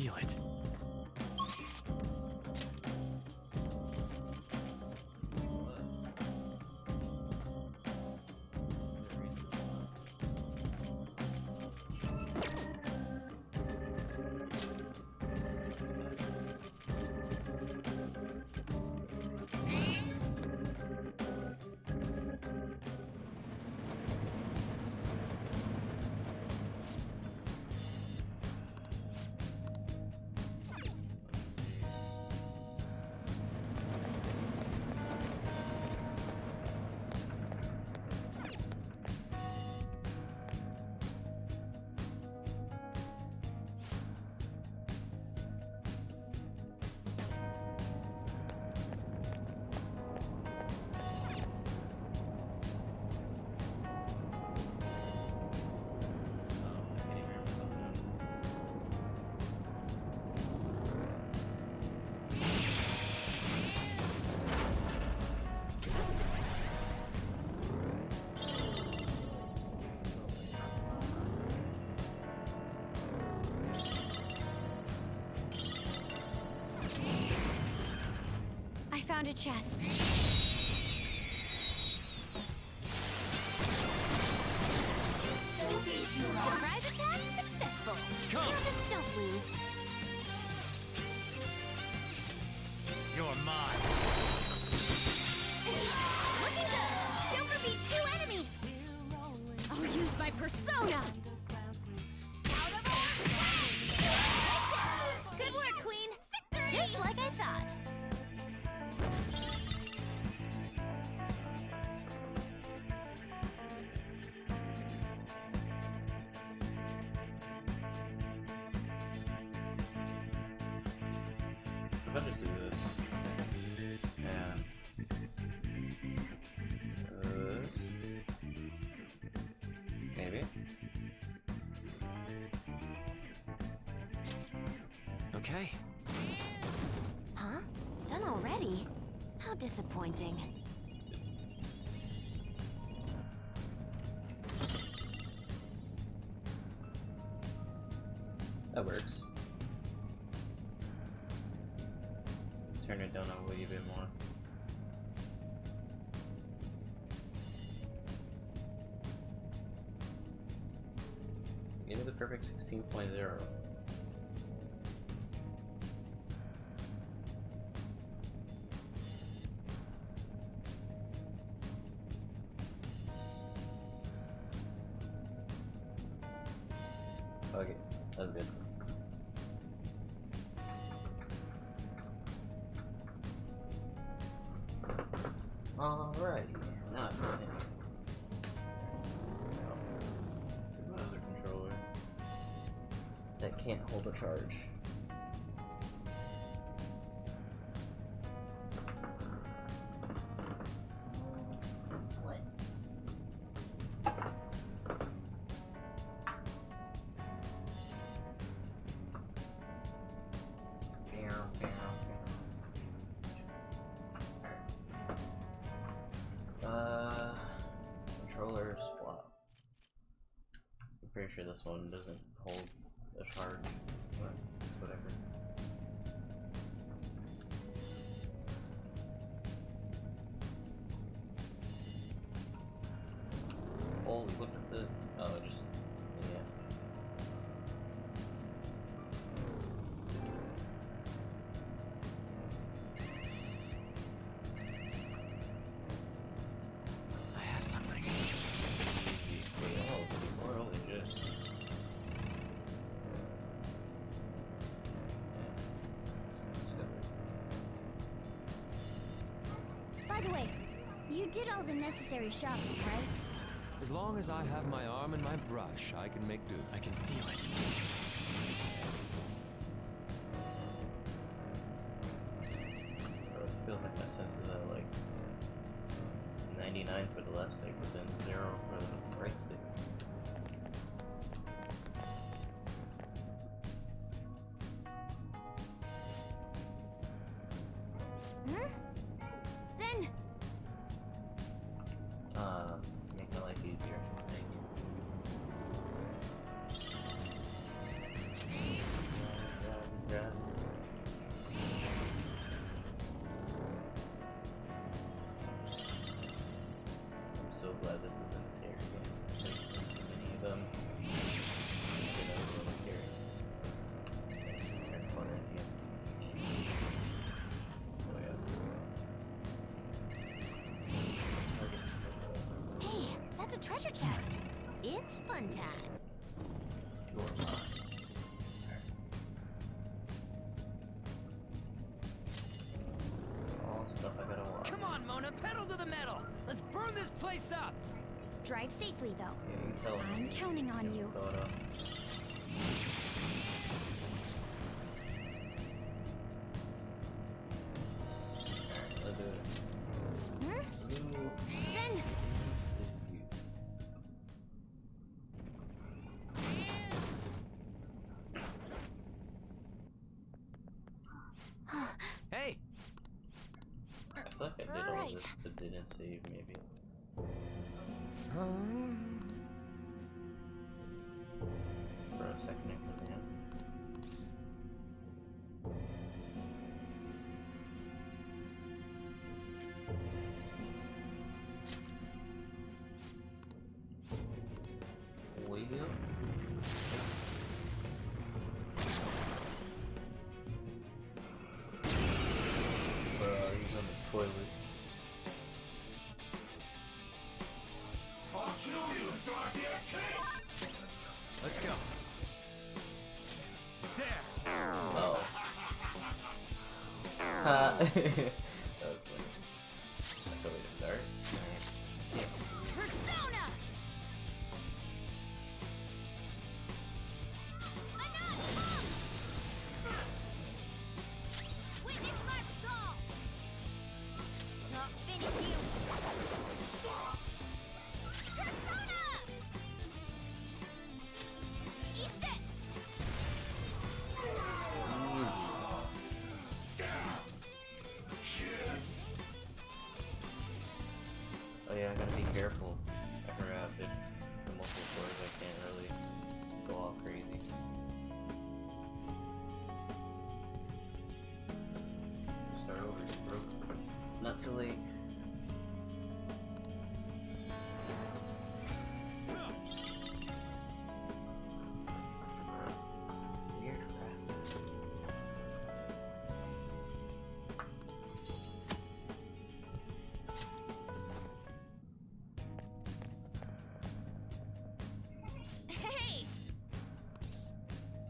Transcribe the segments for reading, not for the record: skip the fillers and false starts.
feel it. Found a chest. Surprise attack successful. Come. Now just don't lose. You're mine. Looking good. Don't beat 2 enemies. I'll use my persona. Out of order. Good work, Queen. Just like I thought. If I just do this, and this, maybe. Okay. Huh? Done already? How disappointing. That works. Turn it down a wee bit more. Give me the perfect 16.0. Okay, that's good. Alrighty, now I continue. Another controller that can't hold a charge. What? Controller swap. I'm pretty sure this one doesn't hold a charge, but whatever. Holy, look at the. Oh, just. Yeah. I have something. By the way, you did all the necessary shopping, right? As long as I have my arm and my brush, I can make do. I can feel it. It feels like my senses are like 99 for the left stick, but then 0 for the right stick. Hmm? Then Make my life easier. Thank you. fun time. You're mine. All stuff I gotta watch. Come on, Mona, pedal to the metal. Let's burn this place up. Drive safely, though. Yeah, you can tell I'm counting on you. Throw it up. Alright, let's do it. Ooh. Then, Hey, I feel like I did all Alright. this but didn't save, maybe. For a second, I couldn't. Wheel? He's on the toilet. Let's go. There. Oh. that was funny. That's the way to start. Yeah. Persona! Anon, come! Witness my resolve! Not finish you! Persona! Eat this! Oh yeah, I gotta be careful. I forgot if the multiple swords I can't really go all crazy. Just start over, bro. It's not too late. Weird crap. Hey!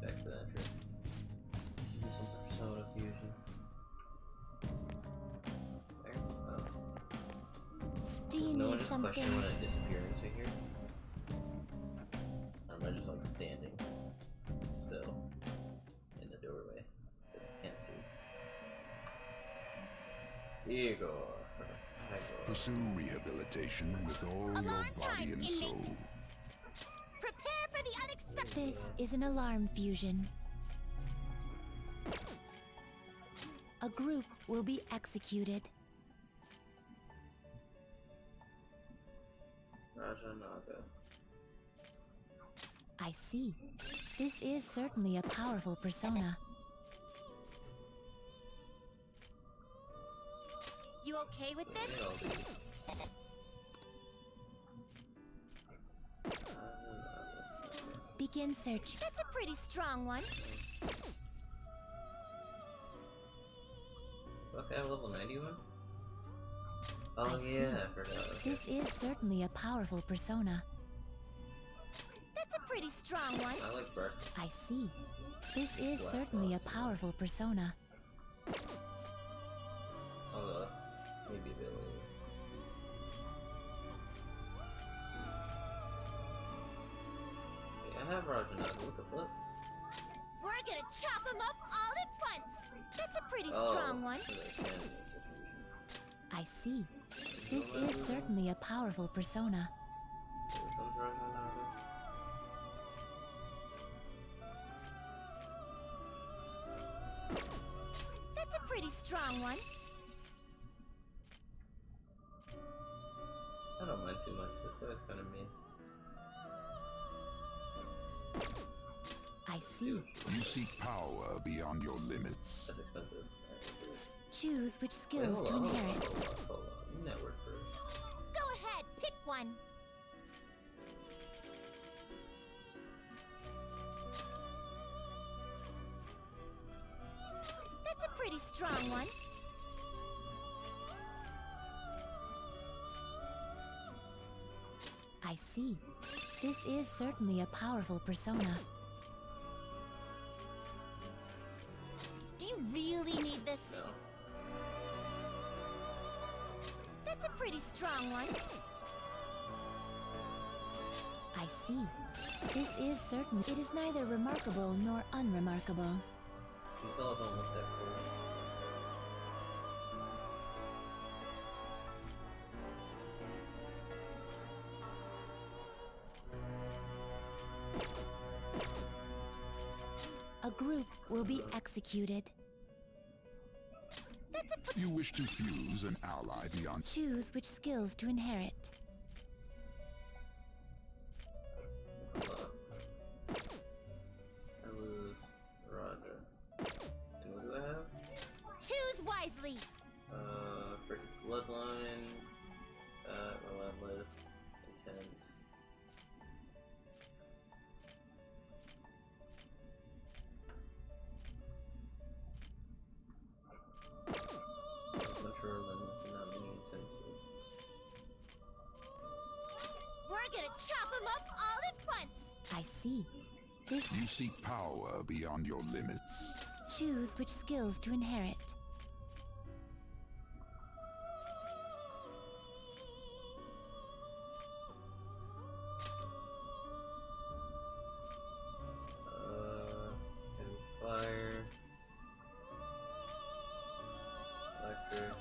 Back to that trick. Do some persona fusion. There. Oh. Do you Does no one need just something? question when it disappears right here? Or am I just like standing still in the doorway? I can't see. Here you go. Hi, go. Pursue rehabilitation with all A your long body time, and inmate. soul. Prepare for the unexpected. This is an alarm fusion. A group will be executed. Raja Naga. I see. This is certainly a powerful persona. You okay with this? Begin search. That's a pretty strong one. Okay, I have level 91? Oh I see. yeah, I forgot. Okay. This is certainly a powerful persona. That's a pretty strong one. I like breakfast. I see. This is Black certainly a Box. powerful persona. Oh, maybe a bit later. Okay, I have Raja Naga. What the fuck? We're gonna chop them up all at once. That's a pretty Oh, strong one. so they can diffusion. I see. This is certainly a powerful persona. Here comes Raja Naga. That's a pretty strong one. I don't mind too much. This guy's kind of mean. I see. You seek power beyond your limits. That's expensive. Choose which Wait, skills hold to on, inherit. hold on. Network first. Go ahead, pick one. That's a pretty strong one. I see. This is certainly a powerful persona. Do you really need this? No. That's a pretty strong one. I see. This is certain. It is neither remarkable nor unremarkable. These all don't look that cool. A group will be executed. You wish to fuse an ally beyond. Choose which skills to inherit. I lose Roger. And what do I have? Choose wisely. For Bloodline, Relentless, Intense. Much Relentless and not many Intenses. We're gonna chop them up all at once. I see. This. You seek power beyond your limits. Choose which skills to inherit. And fire, electric.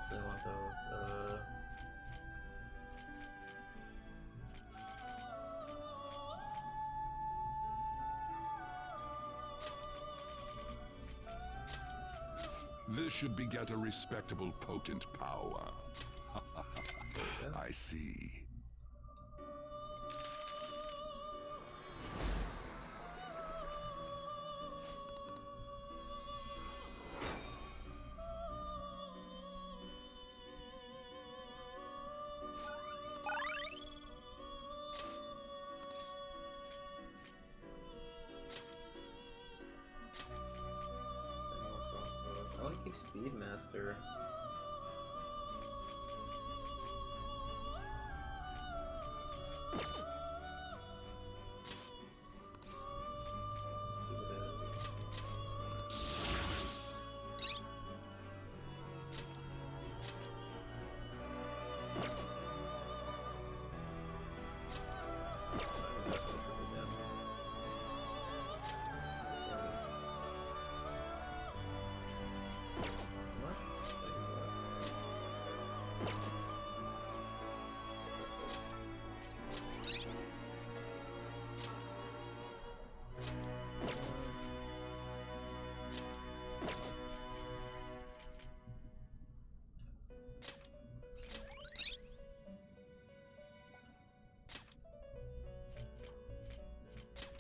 I want those. This should beget a respectable, potent power. I see. I want to keep Speedmaster.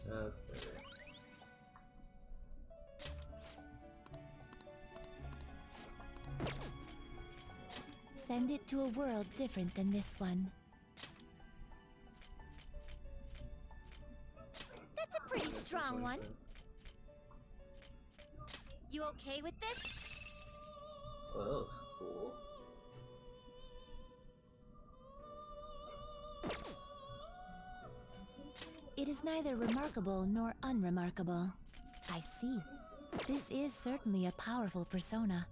That's better. Send it to a world different than this one. That's a pretty strong one. You okay with this? Oh, that looks cool. It is neither remarkable nor unremarkable. I see. This is certainly a powerful persona.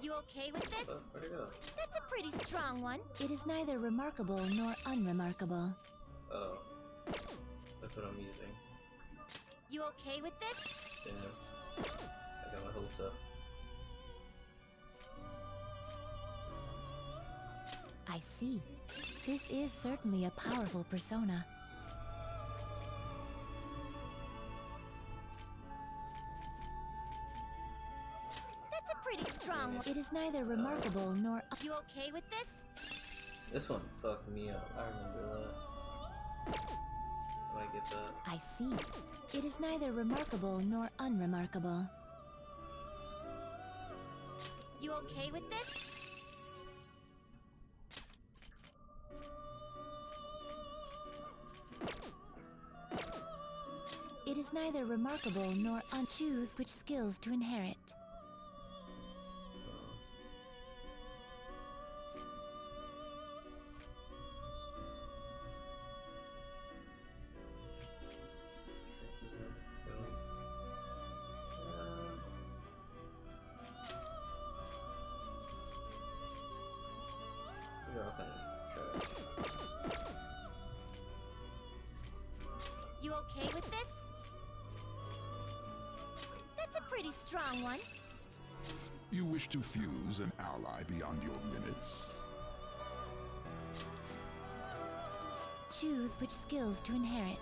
You okay with this? Oh, where'd it go? That's a pretty strong one. It is neither remarkable nor unremarkable. Oh. That's what I'm using. You okay with this? Damn. I got my hopes up. I see. This is certainly a powerful persona. That's a pretty strong one. It is neither remarkable nor... You okay with this? This one fucked me up. I remember that. How do I get that? I see. It is neither remarkable nor unremarkable. You okay with this? neither remarkable nor choose which skills to inherit. You okay with this? That's a pretty strong one. You wish to fuse an ally beyond your limits? Choose which skills to inherit.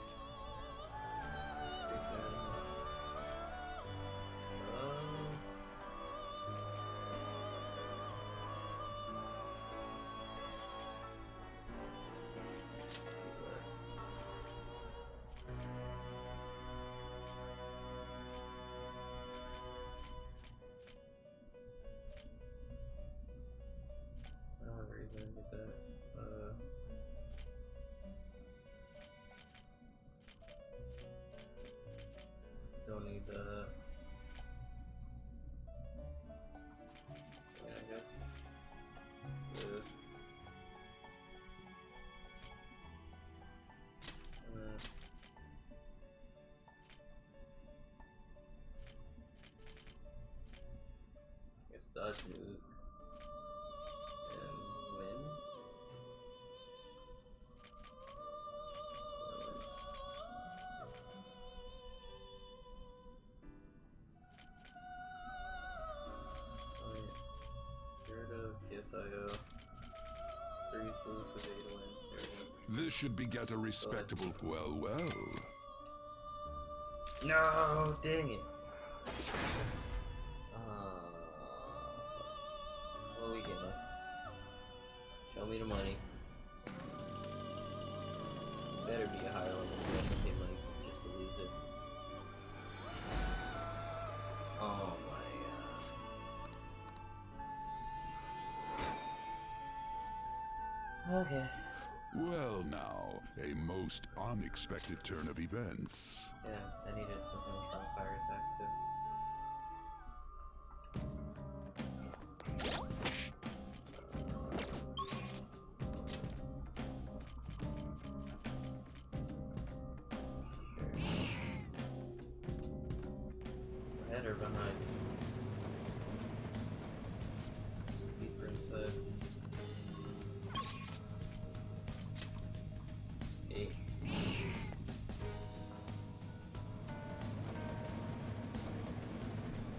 Don't need the. Yeah, I guess. This. Guess dodge move. And win. KSIO. 3 boosts with 8 win. There we go. This should beget a respectable. Well, well. No, dang it. What we getting? Show me the money. Better be a higher level so I can pay money just to lose it. Oh my god. Okay. Well now, a most unexpected turn of events. Yeah, I needed something with strong fire attacks too. Ahead or behind? Deeper inside. 8.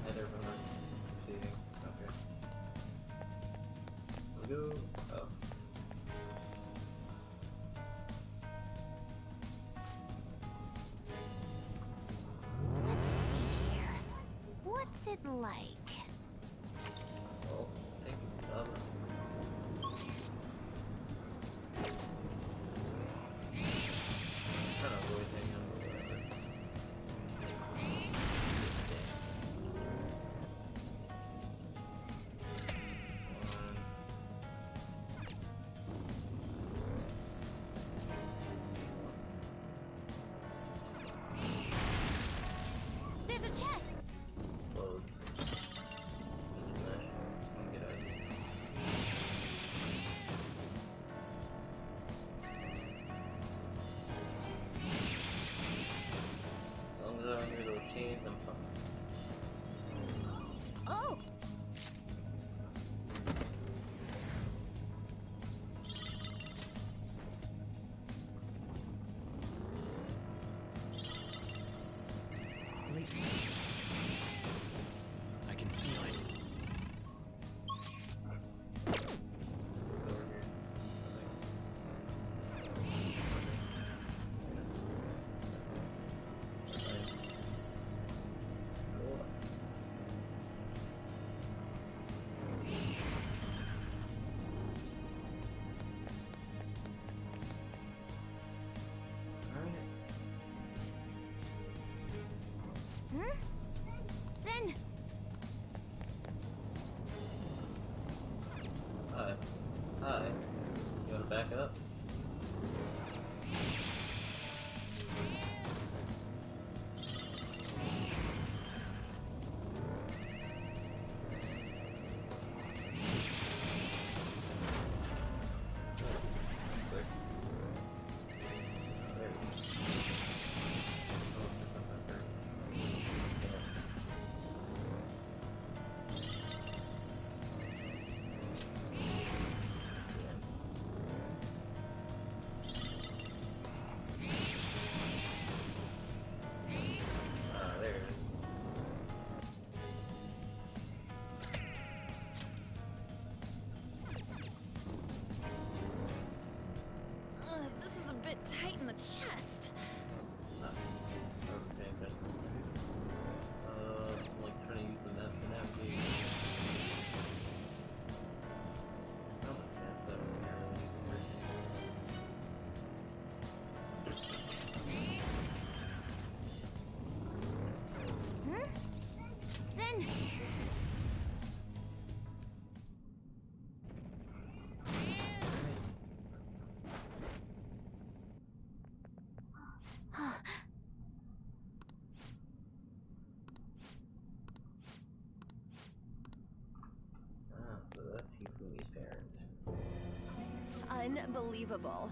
Header behind. Proceeding. Okay. We'll go up. Let's see here. What's it like? Well, thank you, Baba. Trying to avoid hanging on the way. There's a chest! Close. Smash. Get out of here. As long as I don't hear those chains, I'm fine. Oh! I can feel it. Over here. Hmm? Then, Hi. Hi. You wanna back up? unbelievable.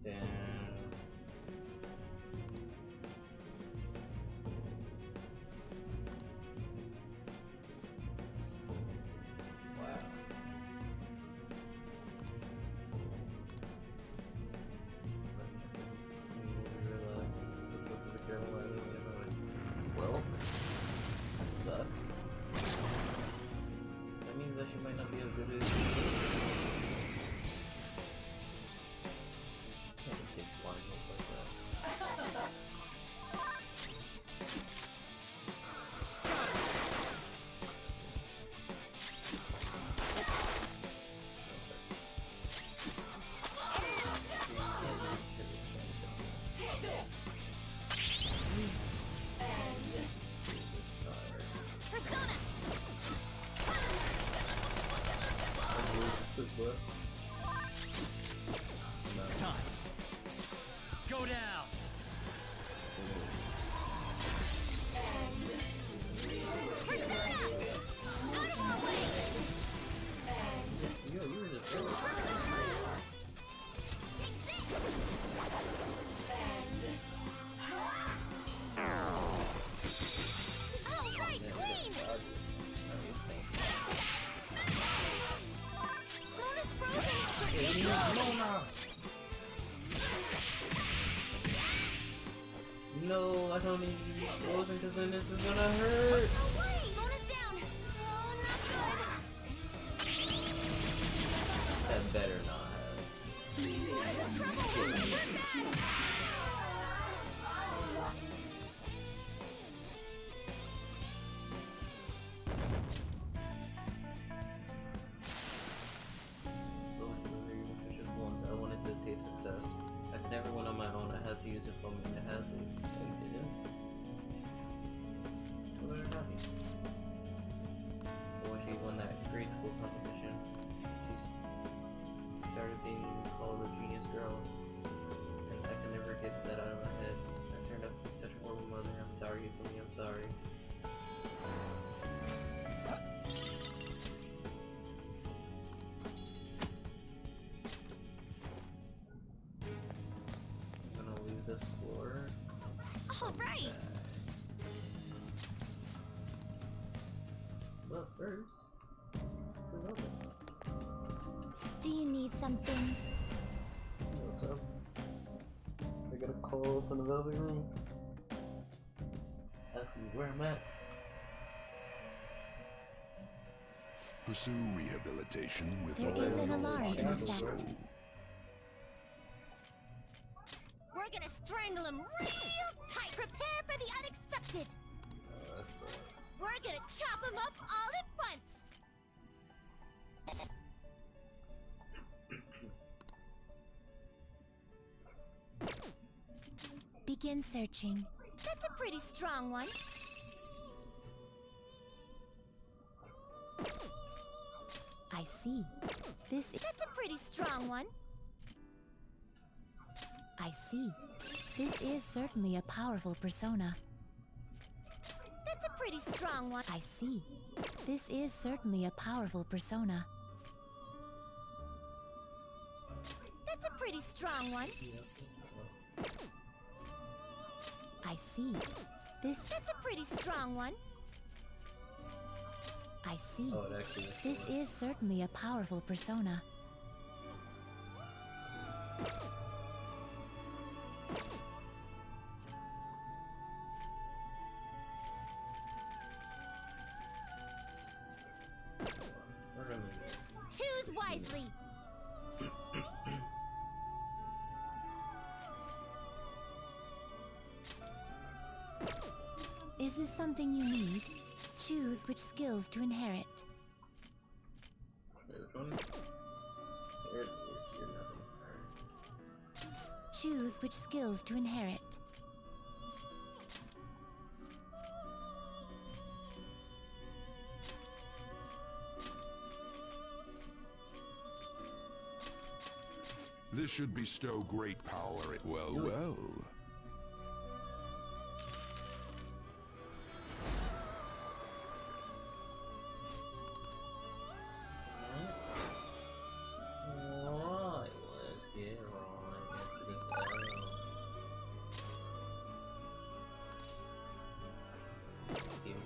Damn. Wow. Well, that sucks. That means that she might not be as good as can't take flying up like that. Persona! It's time. Go down. Persona! Out of our way! Yo, you were just Oh, right, Queen! Bonus frozen No, I don't need to be frozen because then this is gonna hurt. Oh, wait! Bonus down! Oh, not good! That better not have. Bonus in trouble! We're back! Going to the very nutritious ones, I wanted to taste success. I never went on my own, I had to use it for me, I had to. And I didn't. So very happy. But when she won that grade school competition, she started being called a genius girl. And I can never get that out of my head. I turned out to be such a horrible mother. I'm sorry, Yukumi, I'm sorry. I'm gonna leave this floor. All right! But first, to Velvet. Do you need something? What's up? I got a call from the Velvet Room. Ask me where I'm at. Pursue rehabilitation with There all is an your alarm might in and effect. soul. We're gonna strangle him real tight! Prepare for the unexpected! That sucks. We're gonna chop him up all at once! Begin searching. That's a pretty strong one. I see. That's a pretty strong one. I see. This is certainly a powerful persona. That's a pretty strong one. I see. This is certainly a powerful persona. That's a pretty strong one. I see. That's a pretty strong one. I see. Oh, it actually is. This is certainly a powerful persona. We're gonna move this. Choose wisely. Is this something you need? Choose which skills to inherit. Wait, which one? You're nothing. Alright. Choose which skills to inherit. This should bestow great power. Well, well. Alright, let's get right into the battle. Give me.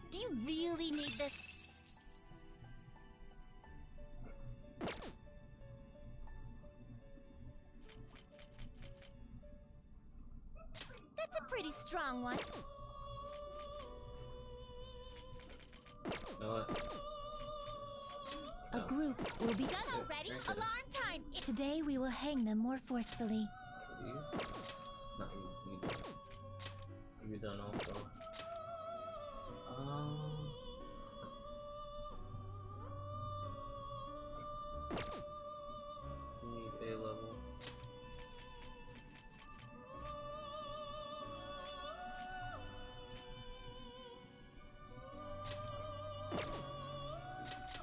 Do you really need this? That's a pretty strong one. You know what? A group will be done already. Alarm time! Today we will hang them more forcefully. You? Not you. You done. You done also. You need A level.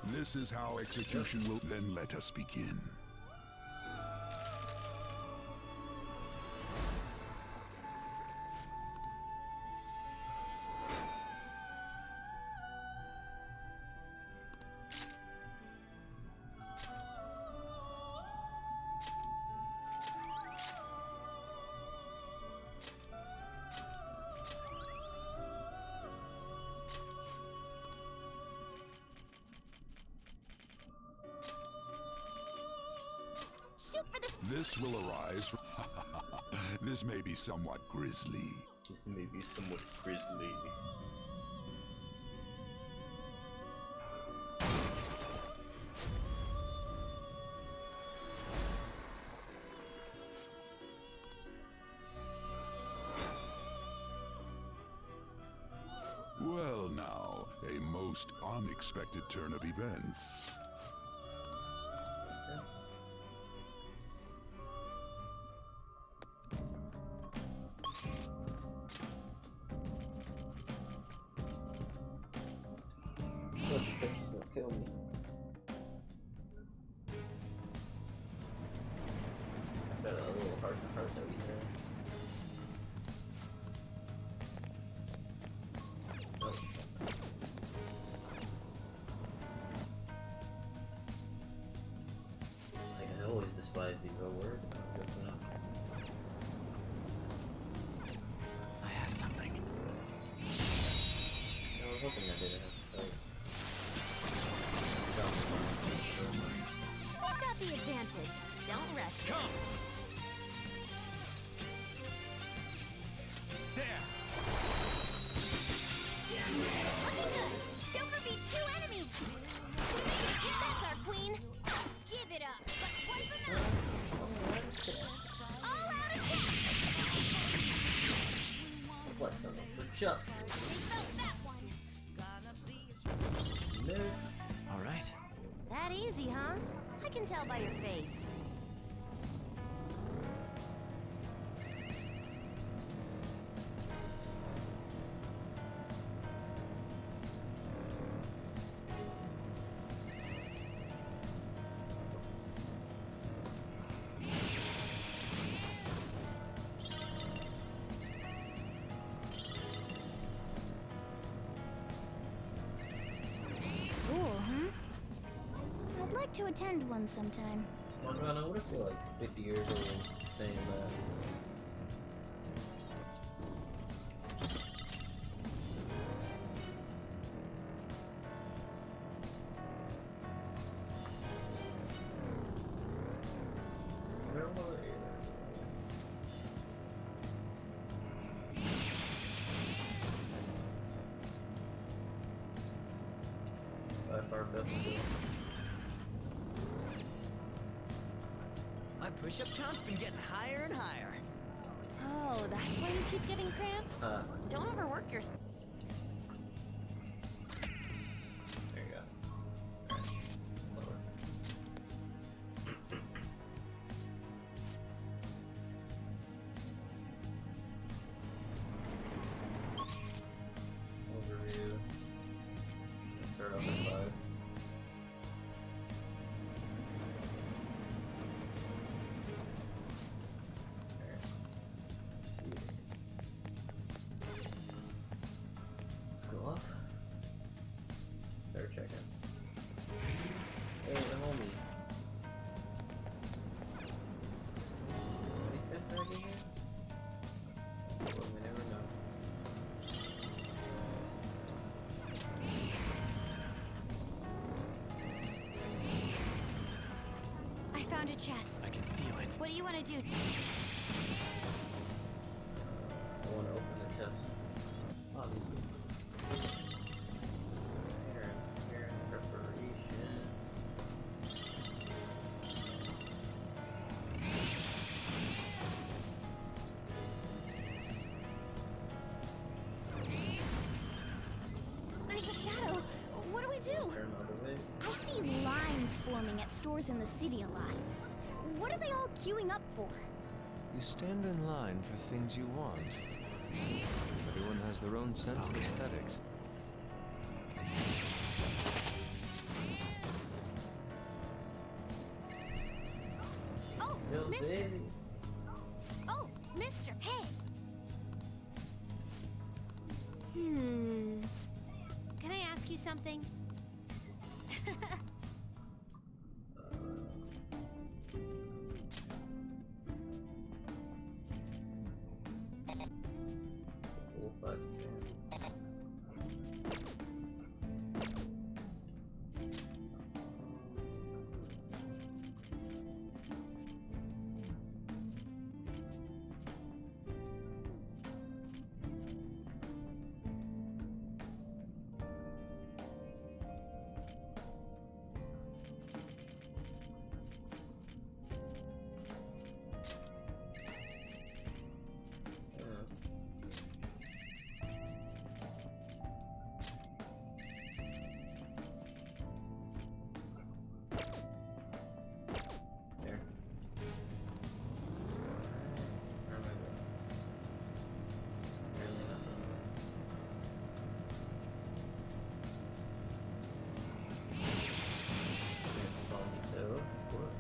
This is how execution will. Then let us begin. Shoot for the... This will arise. This may be somewhat grisly. This may be somewhat grisly. Well now, a most unexpected turn of events. What the fish is gonna kill me? I bet a little heart to heart that we there. Oh. Like I always despise the real word. I have something. I was hoping I didn't have to fight. We've got the advantage. Don't rush this. Come! There! Looking good. Joker beat 2 enemies. That's our queen. Give it up. But what's enough? All out attack. Flex on them for justice. We felt that one. Missed. All right. That easy, huh? I can tell by your face. Cool, huh? I'd like to attend one sometime. Morgana, what if you're like 50 years old saying that? By far best skill. My push-up count's been getting higher and higher. Oh, that's why you keep getting cramps? Don't overwork yourself. There you go. Lower. Overview. Start off at 5. Let's go up. Start checking. Hey, the homie. 25th already here? Well, we never know. I found a chest. I can feel it. What do you want to do? I want to open the chest. Obviously. Here in preparation. There's a shadow. What do we do? Turn the other way. I see lines forming at stores in the city a lot. What are they all queuing up for? You stand in line for things you want. Everyone has their own sense of aesthetics. Oh, Yo, Mister. baby. Oh, Mister. Hey. Can I ask you something? Full 5 stands. There. Where am I going? Really nothing. There's Salty Toad, of course.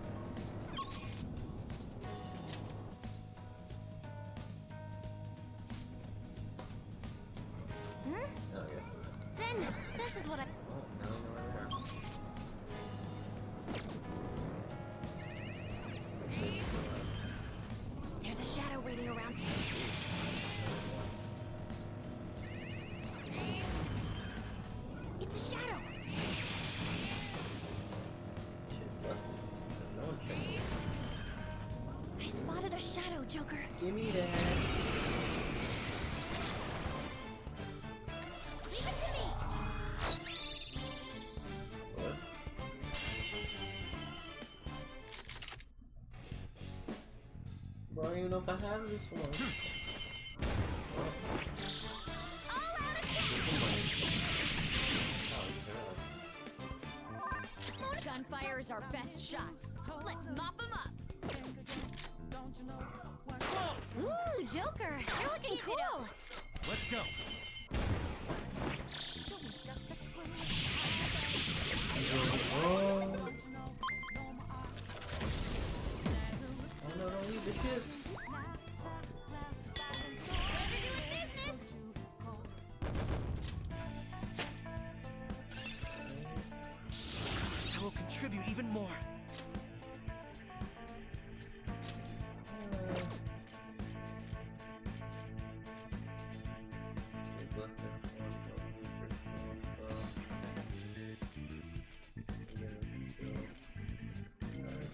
Okay. Then, this is what I... Oh, now I know where they are. There's a shadow waiting around. It's a shadow. Shit, busted. No one checked me. I spotted a shadow, Joker. Give me that. Leave it to me. What? Bro, I don't even know if I have this one. All out of here. Oh, Gunfire is our best shot. Let's mop him up. Ooh, Joker, you're looking cool. Let's go. oh. Oh no, don't leave the kids. Pleasure doing business. I will contribute even more.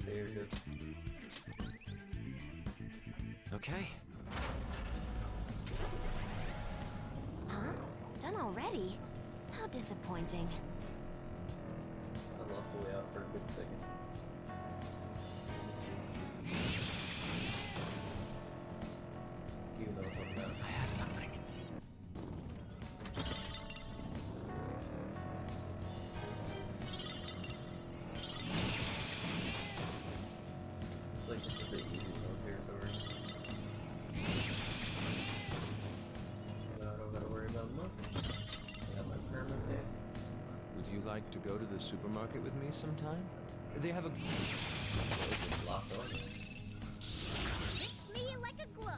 There you go. Okay. Huh? Done already? How disappointing. I lost the way out for a good second. Even though it's on the map. I have something. It's like it's a bit easy mode territory. So I don't gotta worry about much. I got my permit there. Would you like to go to the supermarket with me sometime? They have a... It's locked on. Fits me like a glove.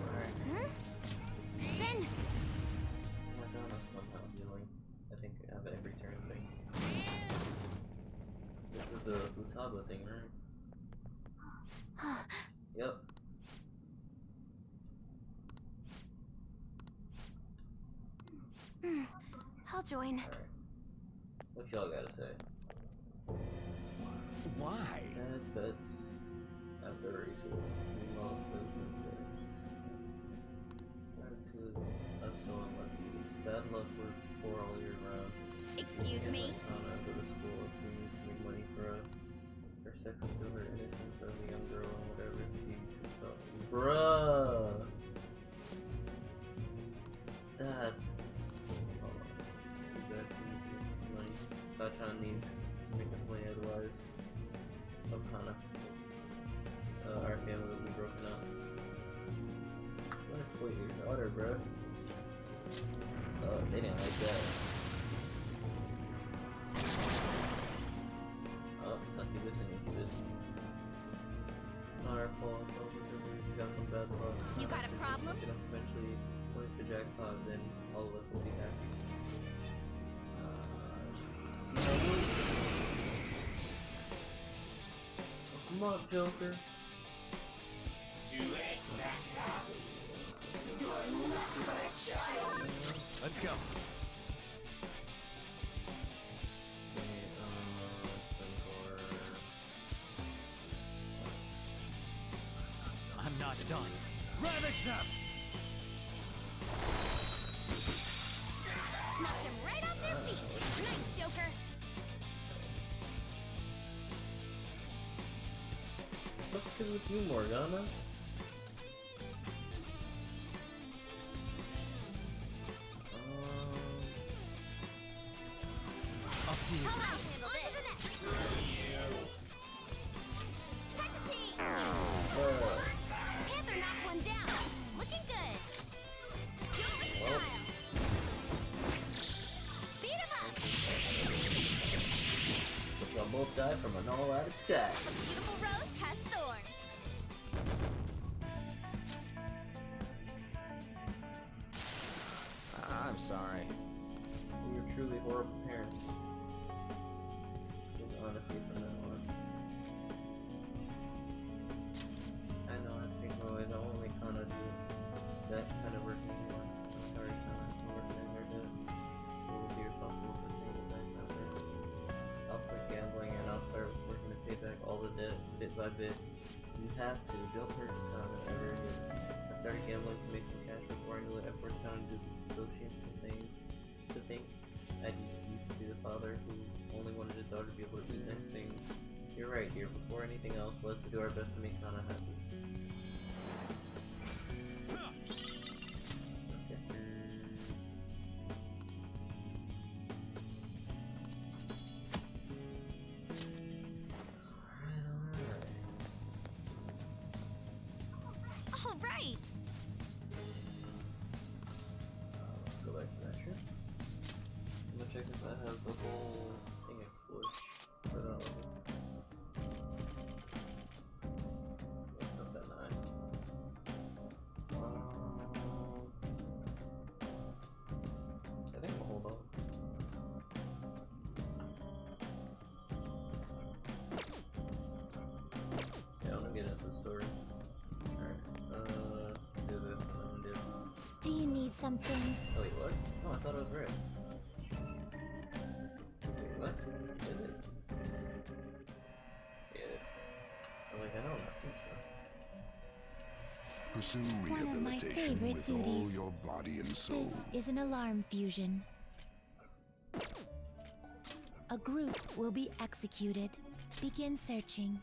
Alright. Then, Madonna's somehow healing. I think I have every turn thing. This is the Utaba thing, right? Yep. I'll join. Alright. What y'all gotta say? Why? Bad bets at the races. Losses and fares. Gratitude. That's so unlucky. Bad luck for poor all year round. Excuse Can't me? let Hana go to school if she needs to make money for us. Her sex appeal, her innocence as a young girl, and whatever she herself. Bruh! That's... Hold on. You guys need money. Tachan needs to make us money, otherwise... Hana. Our family will be broken up. What a quit your daughter, bro. Oh, they didn't like that. Oh, succubus and incubus. Our fault. We got some bad luck. You got a problem? We can eventually win the jackpot, then all of us will be happy. See how it works? Oh, come on, Joker. Let's go. I'm not done. Ravage them! Knocked him right off their feet. Nice, Joker. What's good with you, Morgana? Up to you. I'll handle this. On to the next. Hecate! Panther knocked one down. Looking good. Joker style. Beat him up. But y'all both died from an all-out attack. A beautiful rose has thorns. I'm sorry. We were truly horrible parents. Honestly, from now on. I know I think really the only kind of do that kind of work anymore. I'm sorry, kind of working in there that will be responsible for paying back my debt. I'll quit gambling and I'll start working to pay back all the debt bit by bit. You have to. Don't hurt Town ever again. I started gambling to make some cash before I knew it. I forced Town to negotiate some things. To think I used to be the father who only wanted his daughter to be able to do nice things. You're right, dear. Before anything else, let's do our best to make Hana happy. Okay. All right. Let's go back to that trip. I'm gonna check if I have the whole thing explored. But not that nice. something? Oh wait, what? Oh, I thought it was red. Wait, what? Is it? Yeah, it is. I was like, I don't assume so. Pursue One of my rehabilitation favorite with all duties. your body and soul. This is an alarm fusion. A group will be executed. Begin searching.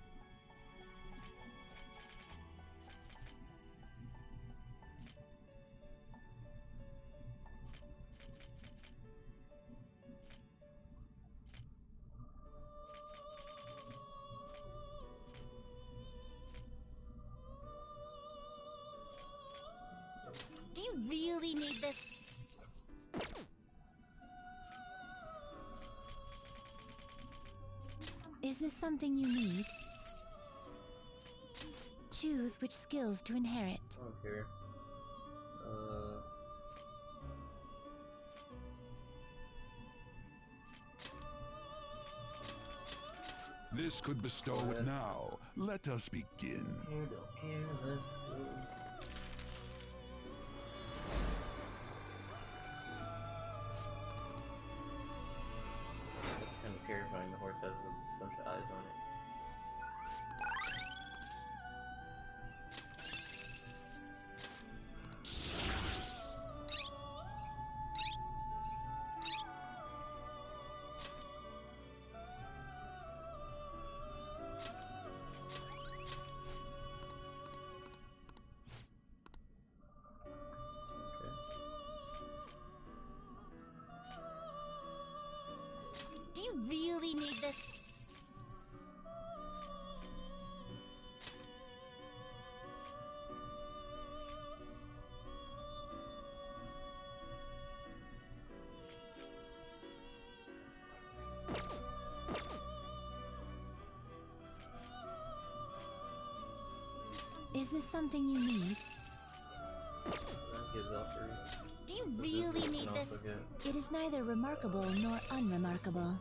Do you really need this? Is this something you need? Choose which skills to inherit. I don't care. This could bestow it now. Let us begin. Don't care, let's go. It's kind of terrifying, the horse has a bunch of eyes on it. Do you really need this? Is this something you need? That gives up for you. Do you But really this need can this? also get- It is neither remarkable nor unremarkable.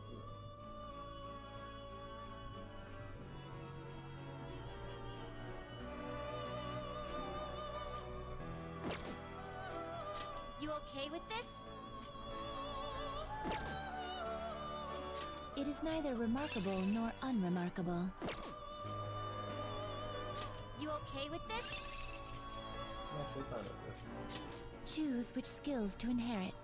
You okay with this? It is neither remarkable nor unremarkable. You okay with this? I'm actually fine with this. Choose which skills to inherit.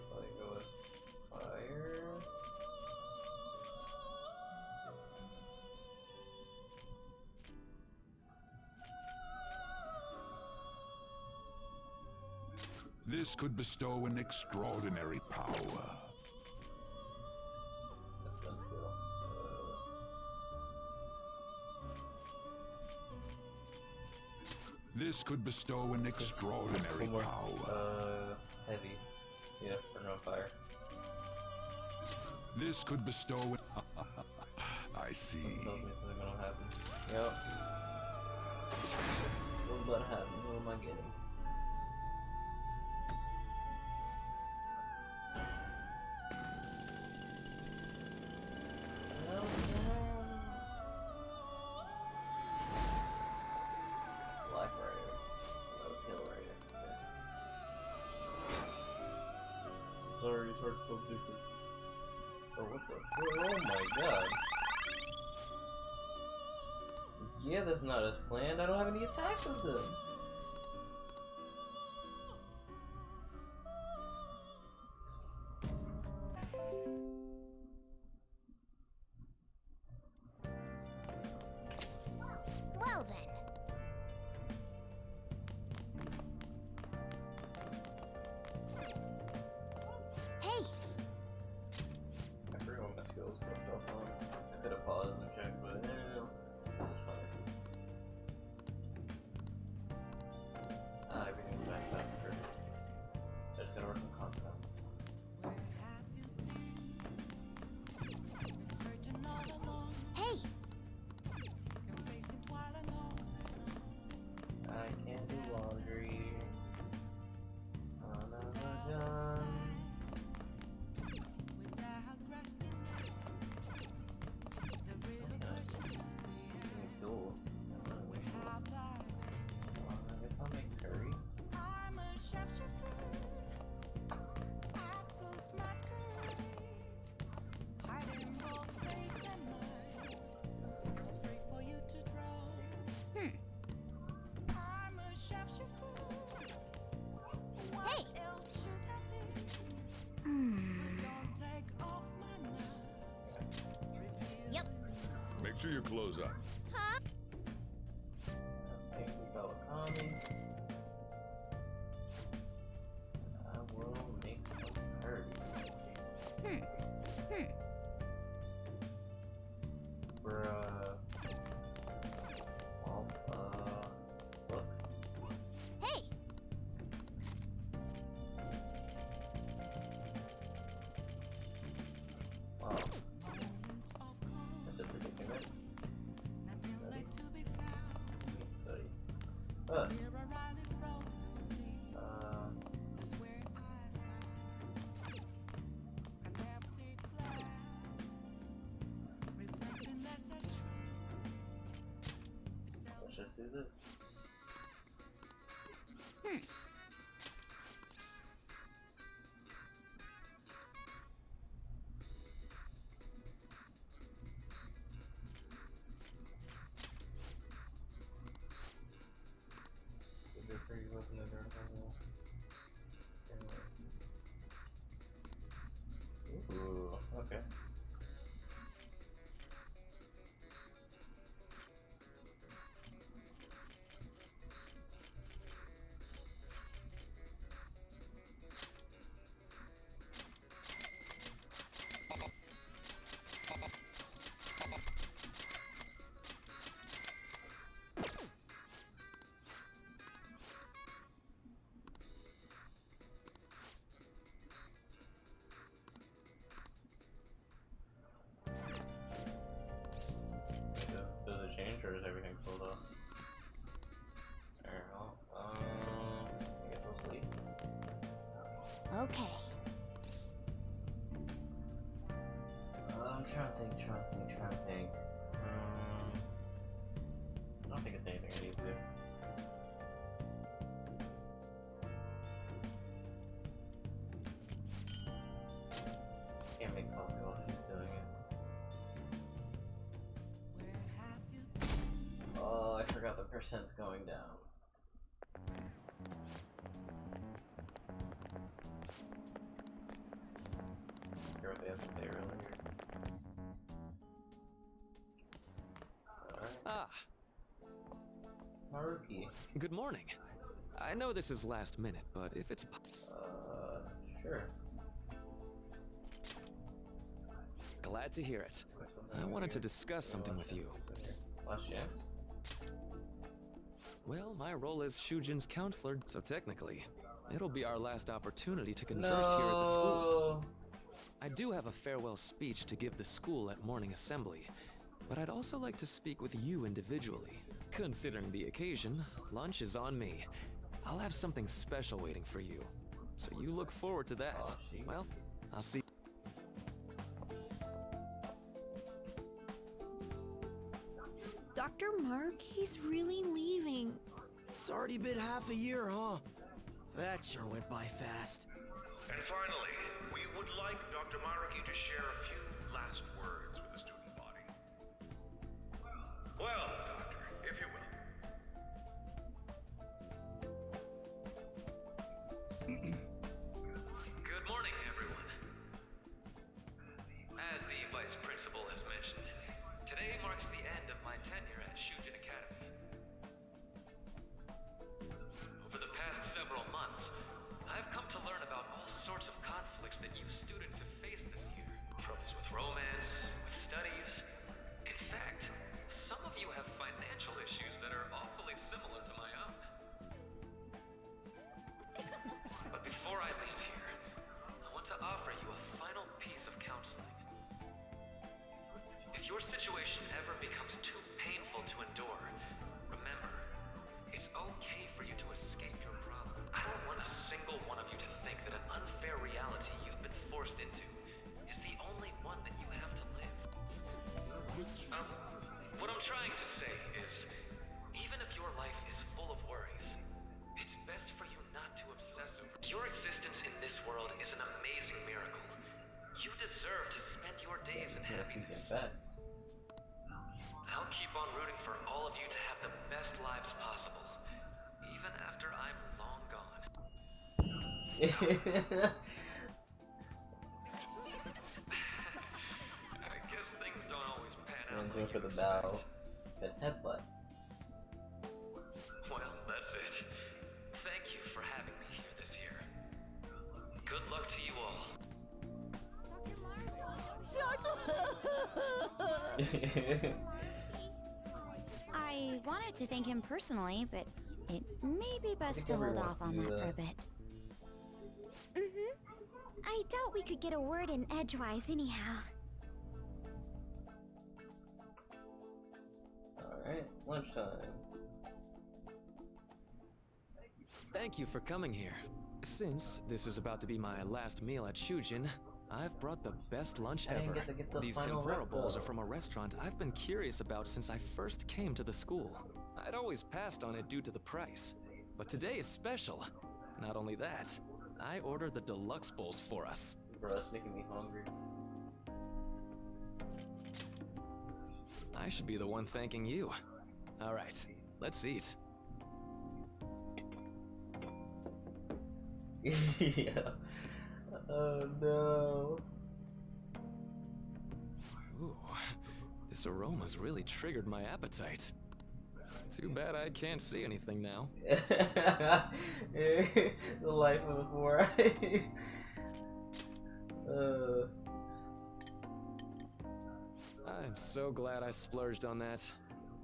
Probably go with fire. This could bestow an extraordinary power. That's one skill. This could bestow an extraordinary One more. power. Heavy. Yeah, for no fire. This could bestow. I see. Tells me something gonna happen. Yep. What's about to happen? What am I getting? Hell yeah. Black Rider. No Kill Rider. Okay. Sorry, it's hard to tell the difference. Oh, what the? Oh my god. Yeah, that's not as planned. I don't have any attacks with them. Well then. Hey! sure your clothes up. Huh? Thank you, Kawakami. I will make some curry. For, well, books. Hey! Wow. That's a predicament. Study. Let's just do this. So they're pretty open in their level. Ooh, okay. Does it change or is everything pulled off? Alright, well, I guess we'll sleep. Okay. I'm trying to think. I don't think it's anything I need to do. Can't make coffee while she's doing it. Oh, I forgot the percent's going down. Hear what they have to say earlier. Alright. Ah, Haruki. good morning. I know this is last minute, but if it's Sure. glad to hear it. I wanted to discuss something with you. Last chance? Well, my role is Shujin's counselor, so technically, it'll be our last opportunity to converse here at the school. I do have a farewell speech to give the school at morning assembly, but I'd also like to speak with you individually. Considering the occasion, lunch is on me. I'll have something special waiting for you, so you look forward to that. Oh, jeez. Well, I'll see. Dr. Mark, he's really leaving. It's already been half a year, huh? That sure went by fast. And finally, we would like Dr. Maruki to share a few last words with the student body. Well, Doctor, if you will. Good morning, everyone. As the Vice Principal has mentioned, today marks the end of my tenure at Shujin Academy. Over the past several months, I've come to learn about all sorts of conflicts that you students have faced this year. Troubles with romance, with studies. In fact, some of you have financial issues that are awfully similar to my own. But before I leave here, I want to offer you a final piece of counseling. If your situation ever becomes too painful to endure, remember, it's okay for you to escape your problem. I don't want a single one of you to think that an unfair reality you've been forced into is the only one that you have to live. What I'm trying to say is, even if your life is full of worries, it's best for you not to obsess over. Your existence in this world is an amazing miracle. You deserve to spend your days in happiness. I'll keep on rooting for all of you to have the best lives possible, even after I'm long gone. I guess things don't always pan out going for the bow. Said headbutt. Well, that's it. Thank you for having me here this year. Good luck to you all. I wanted to thank him personally, but it may be best think to hold everyone off wants on to do that for a that. bit. I doubt we could get a word in edgewise anyhow. Alright, lunchtime. Thank you for coming here. Since this is about to be my last meal at Shujin, I've brought the best lunch I didn't ever. get to get the These final tempura rep, bowls though. are from a restaurant I've been curious about since I first came to the school. I'd always passed on it due to the price, but today is special. Not only that, I ordered the deluxe bowls for us. Bro, that's making me hungry. I should be the one thanking you. All right, let's eat. Yeah. Oh no. Ooh, this aroma's really triggered my appetite. Too bad I can't see anything now. The life of four eyes. I'm so glad I splurged on that.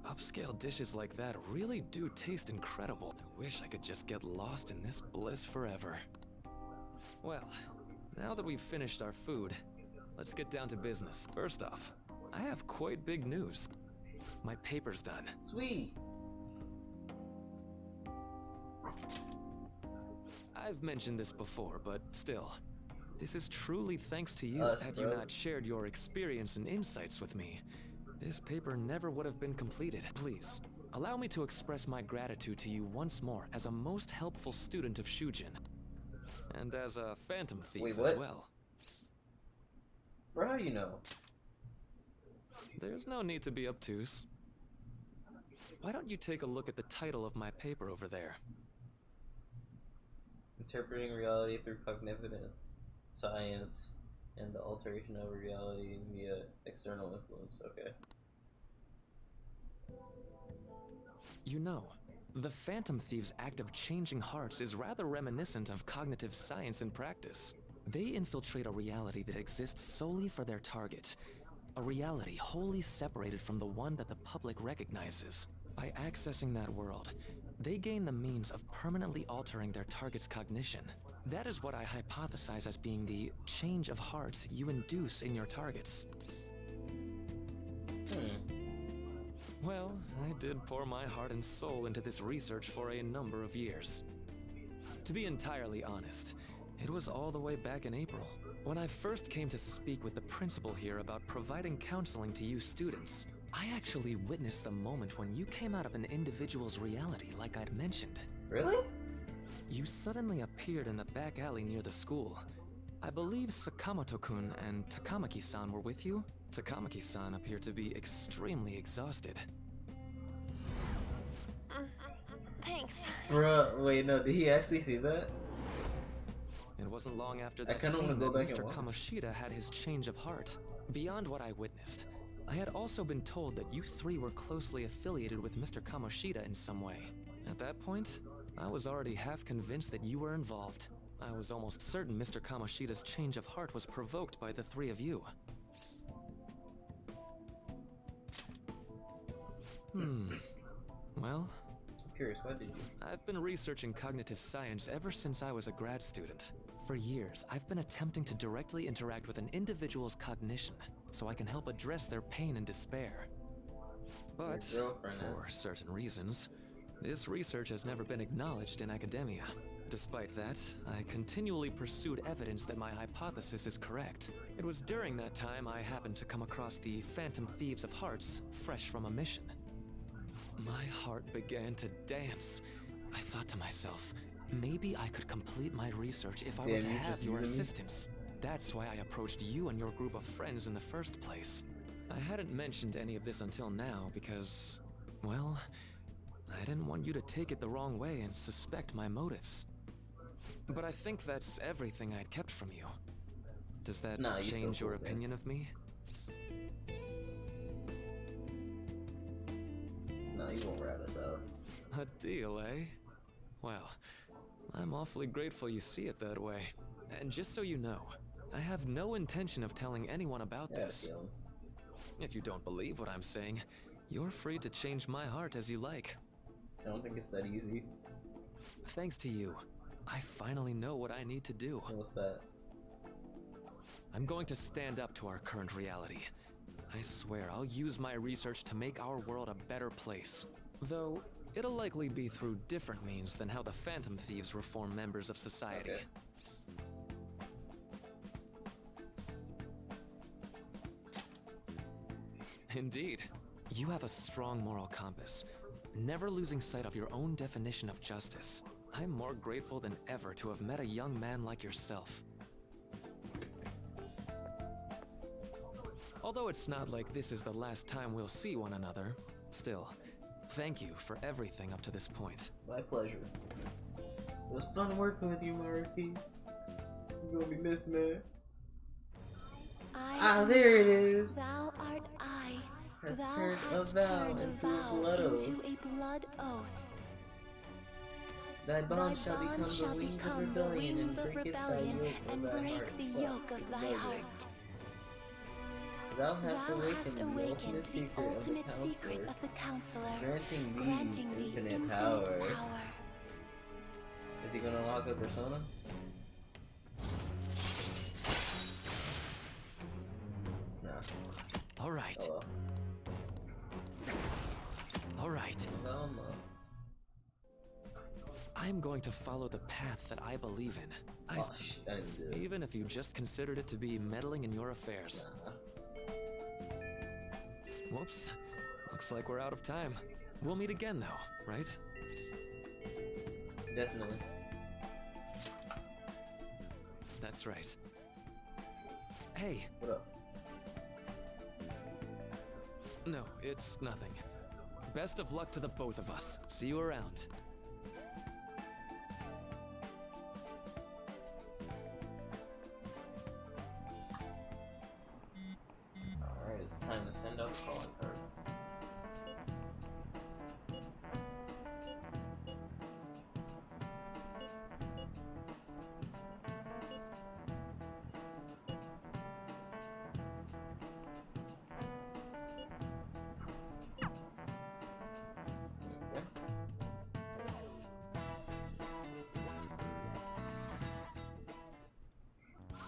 Upscale dishes like that really do taste incredible. I wish I could just get lost in this bliss forever. Well, now that we've finished our food, let's get down to business. First off, I have quite big news. My paper's done. Sweet. I've mentioned this before, but still, this is truly thanks to you. Us, Had you bro. not shared your experience and insights with me, this paper never would have been completed. Please, allow me to express my gratitude to you once more as a most helpful student of Shujin. And as a phantom thief Wait, as what? well. Bro, how you know? There's no need to be obtuse. Why don't you take a look at the title of my paper over there? Interpreting reality through cognitive science and the alteration of reality via external influence. Okay. You know, the Phantom Thieves' act of changing hearts is rather reminiscent of cognitive science in practice. They infiltrate a reality that exists solely for their target. A reality wholly separated from the one that the public recognizes. By accessing that world, they gain the means of permanently altering their target's cognition. That is what I hypothesize as being the change of heart you induce in your targets. Well, I did pour my heart and soul into this research for a number of years. To be entirely honest, it was all the way back in April, when I first came to speak with the principal here about providing counseling to you students. I actually witnessed the moment when you came out of an individual's reality like I'd mentioned. Really? You suddenly appeared in the back alley near the school. I believe Sakamoto-kun and Takamaki-san were with you? Takamaki-san appeared to be extremely exhausted. Thanks. Bruh, wait, no, did he actually see that? It wasn't long after I that kinda wanna scene go that back and Mr. watch. Kamoshida had his change of heart. Beyond what I witnessed, I had also been told that you three were closely affiliated with Mr. Kamoshida in some way. At that point, I was already half convinced that you were involved. I was almost certain Mr. Kamoshida's change of heart was provoked by the three of you. Well, I'm curious, what did you? I've been researching cognitive science ever since I was a grad student. For years, I've been attempting to directly interact with an individual's cognition, so I can help address their pain and despair. But, Your girlfriend, for certain reasons, this research has never been acknowledged in academia. Despite that, I continually pursued evidence that my hypothesis is correct. It was during that time I happened to come across the Phantom Thieves of Hearts, fresh from a mission. My heart began to dance. I thought to myself, maybe I could complete my research if I were Damn, to you have just your using me? assistance. That's why I approached you and your group of friends in the first place. I hadn't mentioned any of this until now because, well, I didn't want you to take it the wrong way and suspect my motives. But I think that's everything I'd kept from you. Does that Nah, you still change your cool, man. opinion of me? No, you won't rat us out. A deal, eh? Well, I'm awfully grateful you see it that way. And just so you know, I have no intention of telling anyone about Yeah, this. Gil. If you don't believe what I'm saying, you're free to change my heart as you like. I don't think it's that easy. Thanks to you, I finally know what I need to do. And what's that? I'm going to stand up to our current reality. I swear I'll use my research to make our world a better place. Though, it'll likely be through different means than how the Phantom Thieves reform members of society. Okay. Indeed. You have a strong moral compass, never losing sight of your own definition of justice. I'm more grateful than ever to have met a young man like yourself. Although it's not like this is the last time we'll see one another, still, thank you for everything up to this point. My pleasure. It was fun working with you, Maruki. You're gonna be missed, man. I There it is. Thou art I. Has Thou turned a hast vow turned into a a vow blood oath. into a blood oath. Thy bond Thy shall bond become shall the wings of become the rebellion wings and of breaketh thy rebellion yoke and of thy break heart. the yoke of thy heart. Thou hast Thou awakened hast the awakened the ultimate secret secret of the counselor, granting thee infinite power. power. Is he gonna unlock a persona? Nah. All right, Oh well. all right. Velma. I'm going to follow the path that I believe in. Oh shit, I didn't do it. Even if you just considered it to be meddling in your affairs. Nah. Whoops. Looks like we're out of time. We'll meet again though, right? Definitely. That's right. Hey, What up? no, it's nothing. Best of luck to the both of us. See you around. Alright, it's time to send out the calling card.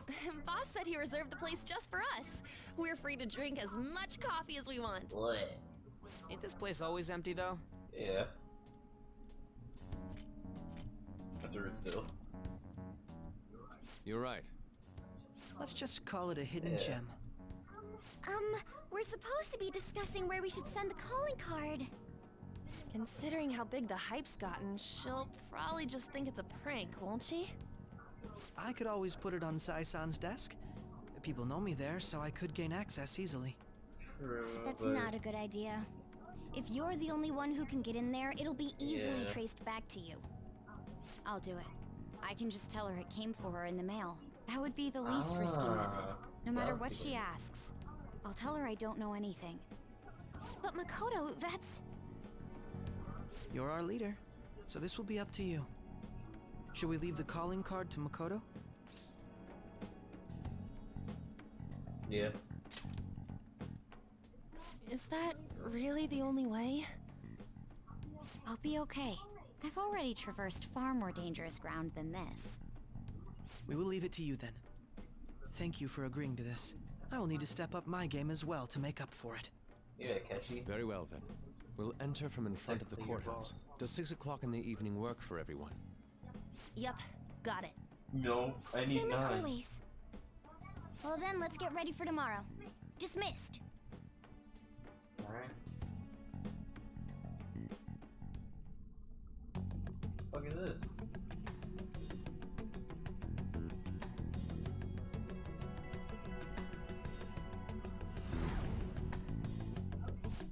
Okay. Boss said he reserved the place just for us. We're free to drink as much coffee as we want. What? Ain't this place always empty though? Yeah. That's rude still. You're right. Let's just call it a hidden Yeah. gem. We're supposed to be discussing where we should send the calling card. Considering how big the hype's gotten, she'll probably just think it's a prank, won't she? I could always put it on Sai-san's desk. People know me there, so I could gain access easily. True, That's but not a good idea. If you're the only one who can get in there, it'll be easily Yeah. traced back to you. I'll do it. I can just tell her it came for her in the mail. That would be the least risky method. No matter what that's she good. asks. I'll tell her I don't know anything. But Makoto, that's... You're our leader, so this will be up to you. Should we leave the calling card to Makoto? Yeah. Is that really the only way? I'll be okay. I've already traversed far more dangerous ground than this. We will leave it to you then. Thank you for agreeing to this. I will need to step up my game as well to make up for it. Yeah, catchy. Very well then. We'll enter from in front of the Technically your courthouse. boss. Does 6 o'clock in the evening work for everyone? Yup, got it. No, I need Same as 9. always. Well then, let's get ready for tomorrow. Dismissed. Alright. Fuck is this?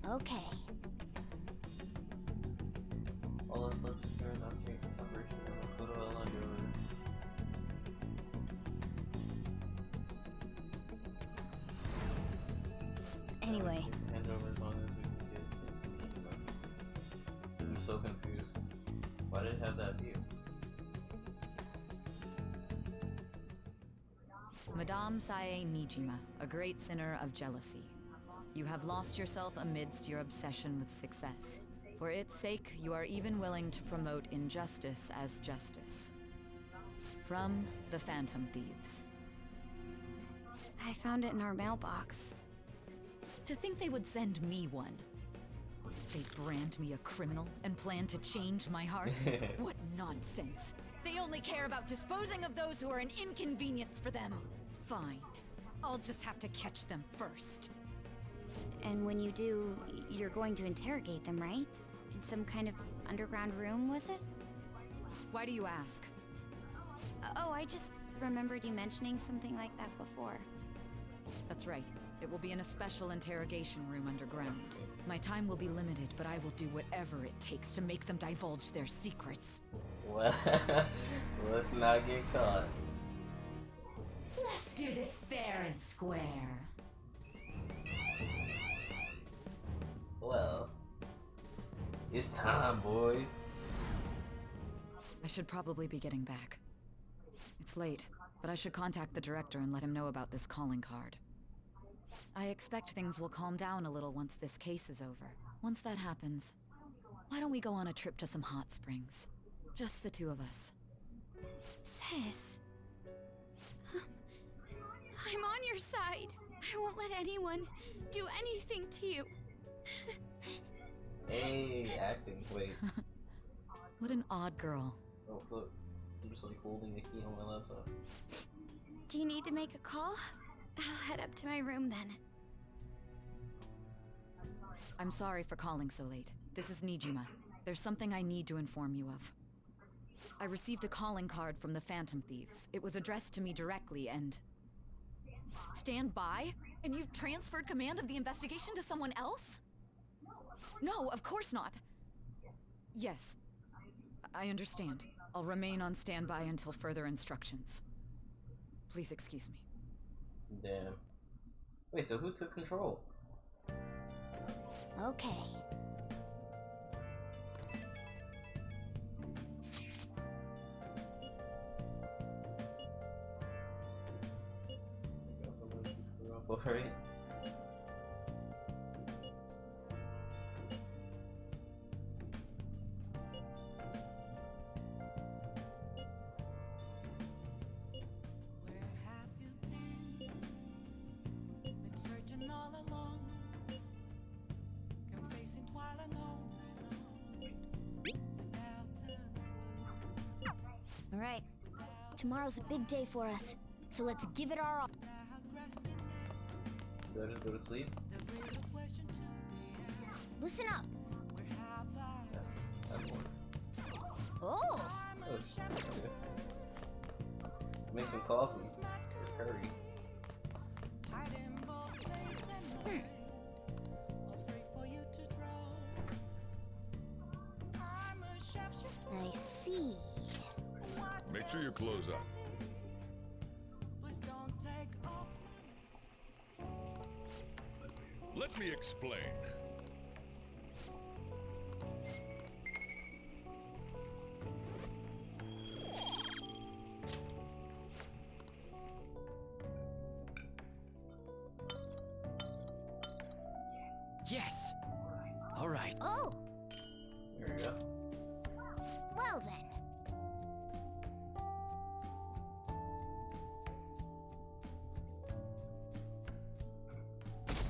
Okay. All that's left is current object operation of Makoto Alondra. Anyway, Hand over as long as we can get it. Madame Sae Nijima, a great sinner of jealousy. You have lost yourself amidst your obsession with success. For its sake, you are even willing to promote injustice as justice. From the Phantom Thieves. I found it in our mailbox. To think they would send me one. They brand me a criminal and plan to change my heart? What nonsense. They only care about disposing of those who are an inconvenience for them. Fine. I'll just have to catch them first. And when you do, you're going to interrogate them, right? In some kind of underground room, was it? Why do you ask? Oh, I just remembered you mentioning something like that before. That's right. It will be in a special interrogation room underground. My time will be limited, but I will do whatever it takes to make them divulge their secrets. Well, let's not get caught. Let's do this fair and square. Well, it's time, boys. I should probably be getting back. It's late, but I should contact the director and let him know about this calling card. I expect things will calm down a little once this case is over. Once that happens, why don't we go on a trip to some hot springs? Just the two of us. Sis. I'm on your side. I won't let anyone do anything to you. Hey, acting, wait. What an odd girl. Oh, look. I'm just like holding the key on my laptop. Do you need to make a call? I'll head up to my room then. I'm sorry for calling so late. This is Nijima. There's something I need to inform you of. I received a calling card from the Phantom Thieves. It was addressed to me directly and... Stand by? And you've transferred command of the investigation to someone else? No, of course not. Yes, I understand. I'll remain on standby until further instructions. Please excuse me. Damn. Wait, so who took control? Okay. Alright. All right. Tomorrow's a big day for us, so let's give it our all. Do I just go to sleep? Listen up. Oh. Oh, okay. Make some coffee. Hurry. I see. Make sure you close up. Let me explain. Yes! All right. Oh, There we go. well then.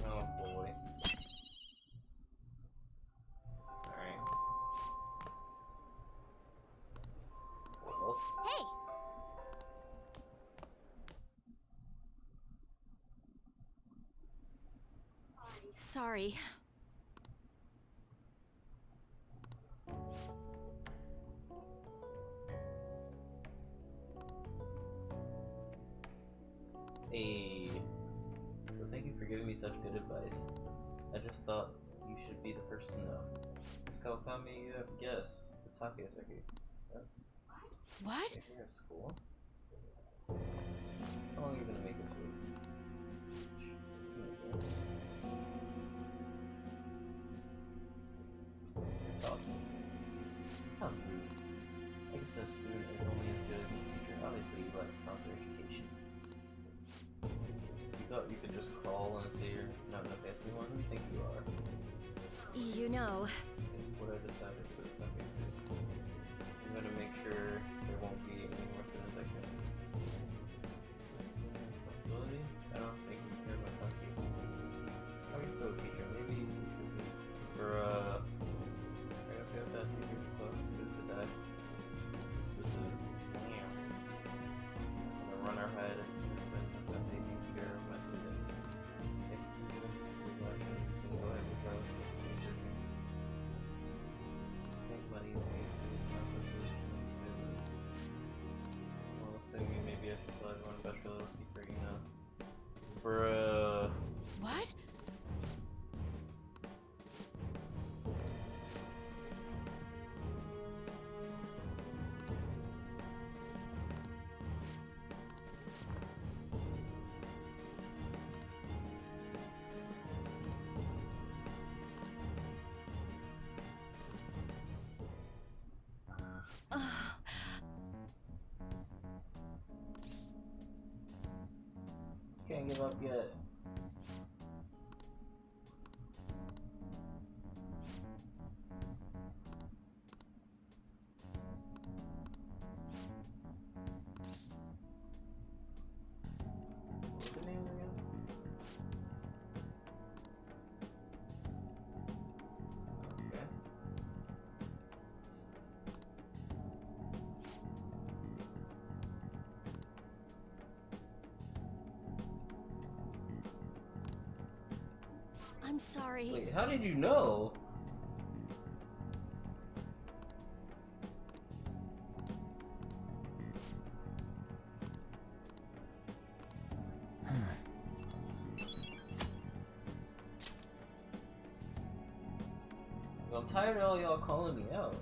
Oh boy. Alright. Well, Hey, Sorry. hey. So thank you for giving me such good advice. I just thought you should be the first to know. Miss Kawakami, you have a guess. The Takayaseki. What? You're here at school? How long are you gonna make this week? Talking. How rude. I guess a student is only as good as a teacher. Obviously, you like proper education. thought you could just call and say you're not in a fancy one. I think you are. You know, It's what I decided for the second stage. I'm gonna make sure there won't be any more students that can. Possibility? I don't think we care about that people. I can still teach her. Maybe for I gotta pay that teacher close to die. This is damn. I'm gonna run our head and I'm taking care of my students. If you give them the lesson, you can go ahead and go. Make money to well, assuming maybe I should tell everyone about your little secret, you know. Bruh. what? Can't give up yet. What's the name again? Okay. I'm sorry. Wait, how did you know? I'm tired of all y'all calling me out.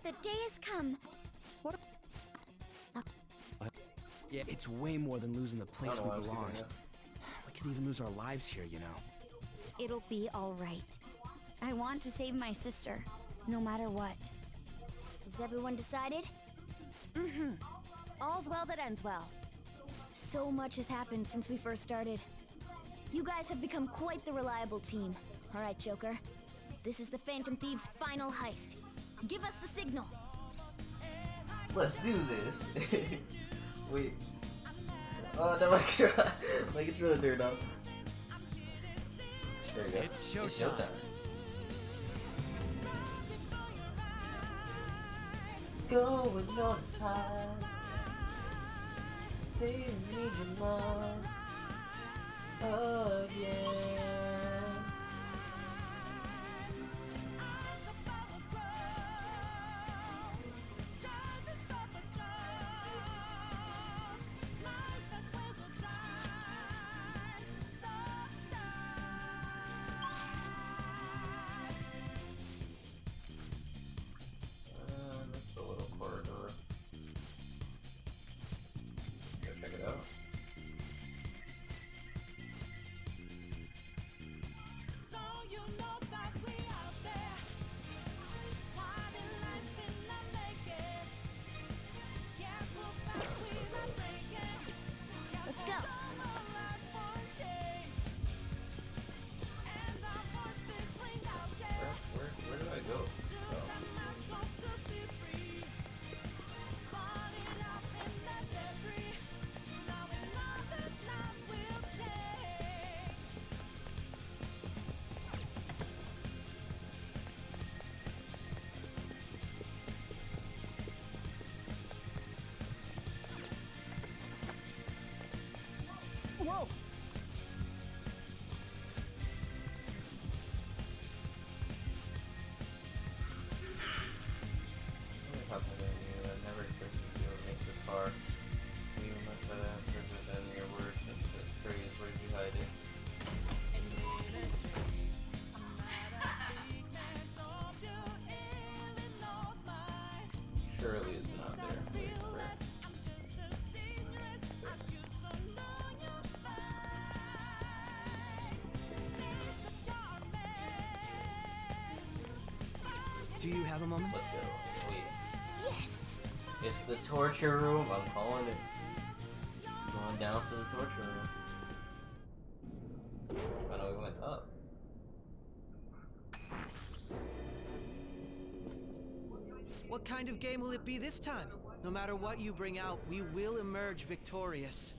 The day has come. Yeah, it's way more than losing the place we belong. We could even lose our lives here, you know. It'll be all right. I want to save my sister, no matter what. Has everyone decided? Mm-hmm. All's well that ends well. So much has happened since we first started. You guys have become quite the reliable team. All right, Joker. This is the Phantom Thieves' final heist. Give us the signal. Let's do this. Wait. Oh, no, my controller turned off. There you go. It's showtime. Going on high. Say you need your love again. That's the little corridor. Go check it out. Let's go. Where do I go? Whoa. I never expected you to make this far. You must have answered within your words. That's crazy. Where did you hide it? Surely it's not there. Wait, where? Do you have a moment? Let's go. Wait. Yes. It's the torture room. I'm calling it. Going down to the torture room. I know we went up. What kind of game will it be this time? No matter what you bring out, we will emerge victorious.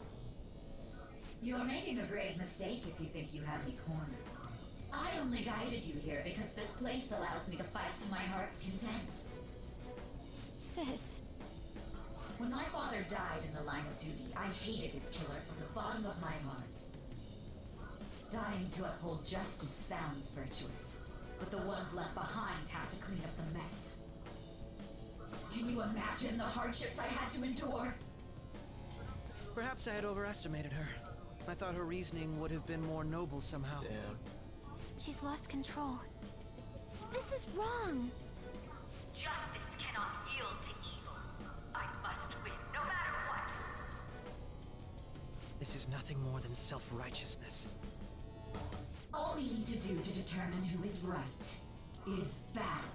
You're making a grave mistake if you think you have me cornered. I only guided you here because this place allows me to fight to my heart's content. Sis. When my father died in the line of duty, I hated his killer from the bottom of my heart. Dying to uphold justice sounds virtuous, but the ones left behind have to clean up the mess. Can you imagine the hardships I had to endure? Perhaps I had overestimated her. I thought her reasoning would have been more noble somehow. Damn. She's lost control. This is wrong. Justice cannot yield to evil. I must win, no matter what. This is nothing more than self-righteousness. All we need to do to determine who is right is battle.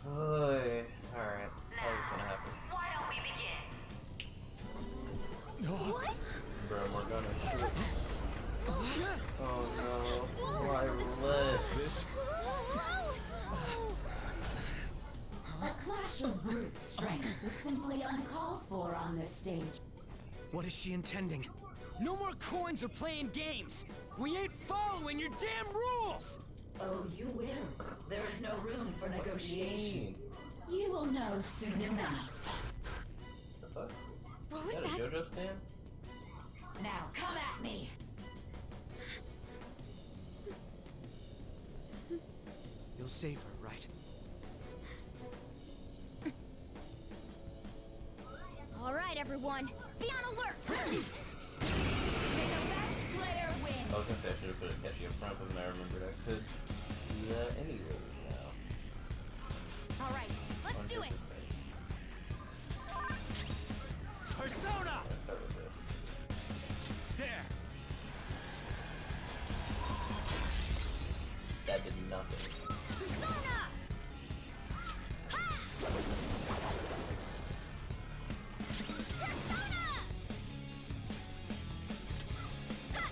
Alright. What's gonna happen? Why don't we begin? What? Bro, we're gonna shoot. Oh no. Why less? A clash of brute strength is simply uncalled for on this stage. What is she intending? No more coins or playing games! We ain't following your damn rules! Oh, you will. There is no room for negotiation. You will know soon enough. The fuck? What was Is that a that? JoJo stand? Now, come at me! You'll save her, right? All right, everyone. Be on alert. May the best player win! I was gonna say I should have put a catchy up front, but then I remembered I could do that anyways now. All right, let's do it. Persona! Let's start with this. There! That did nothing. Persona! Ha! Persona! Ha!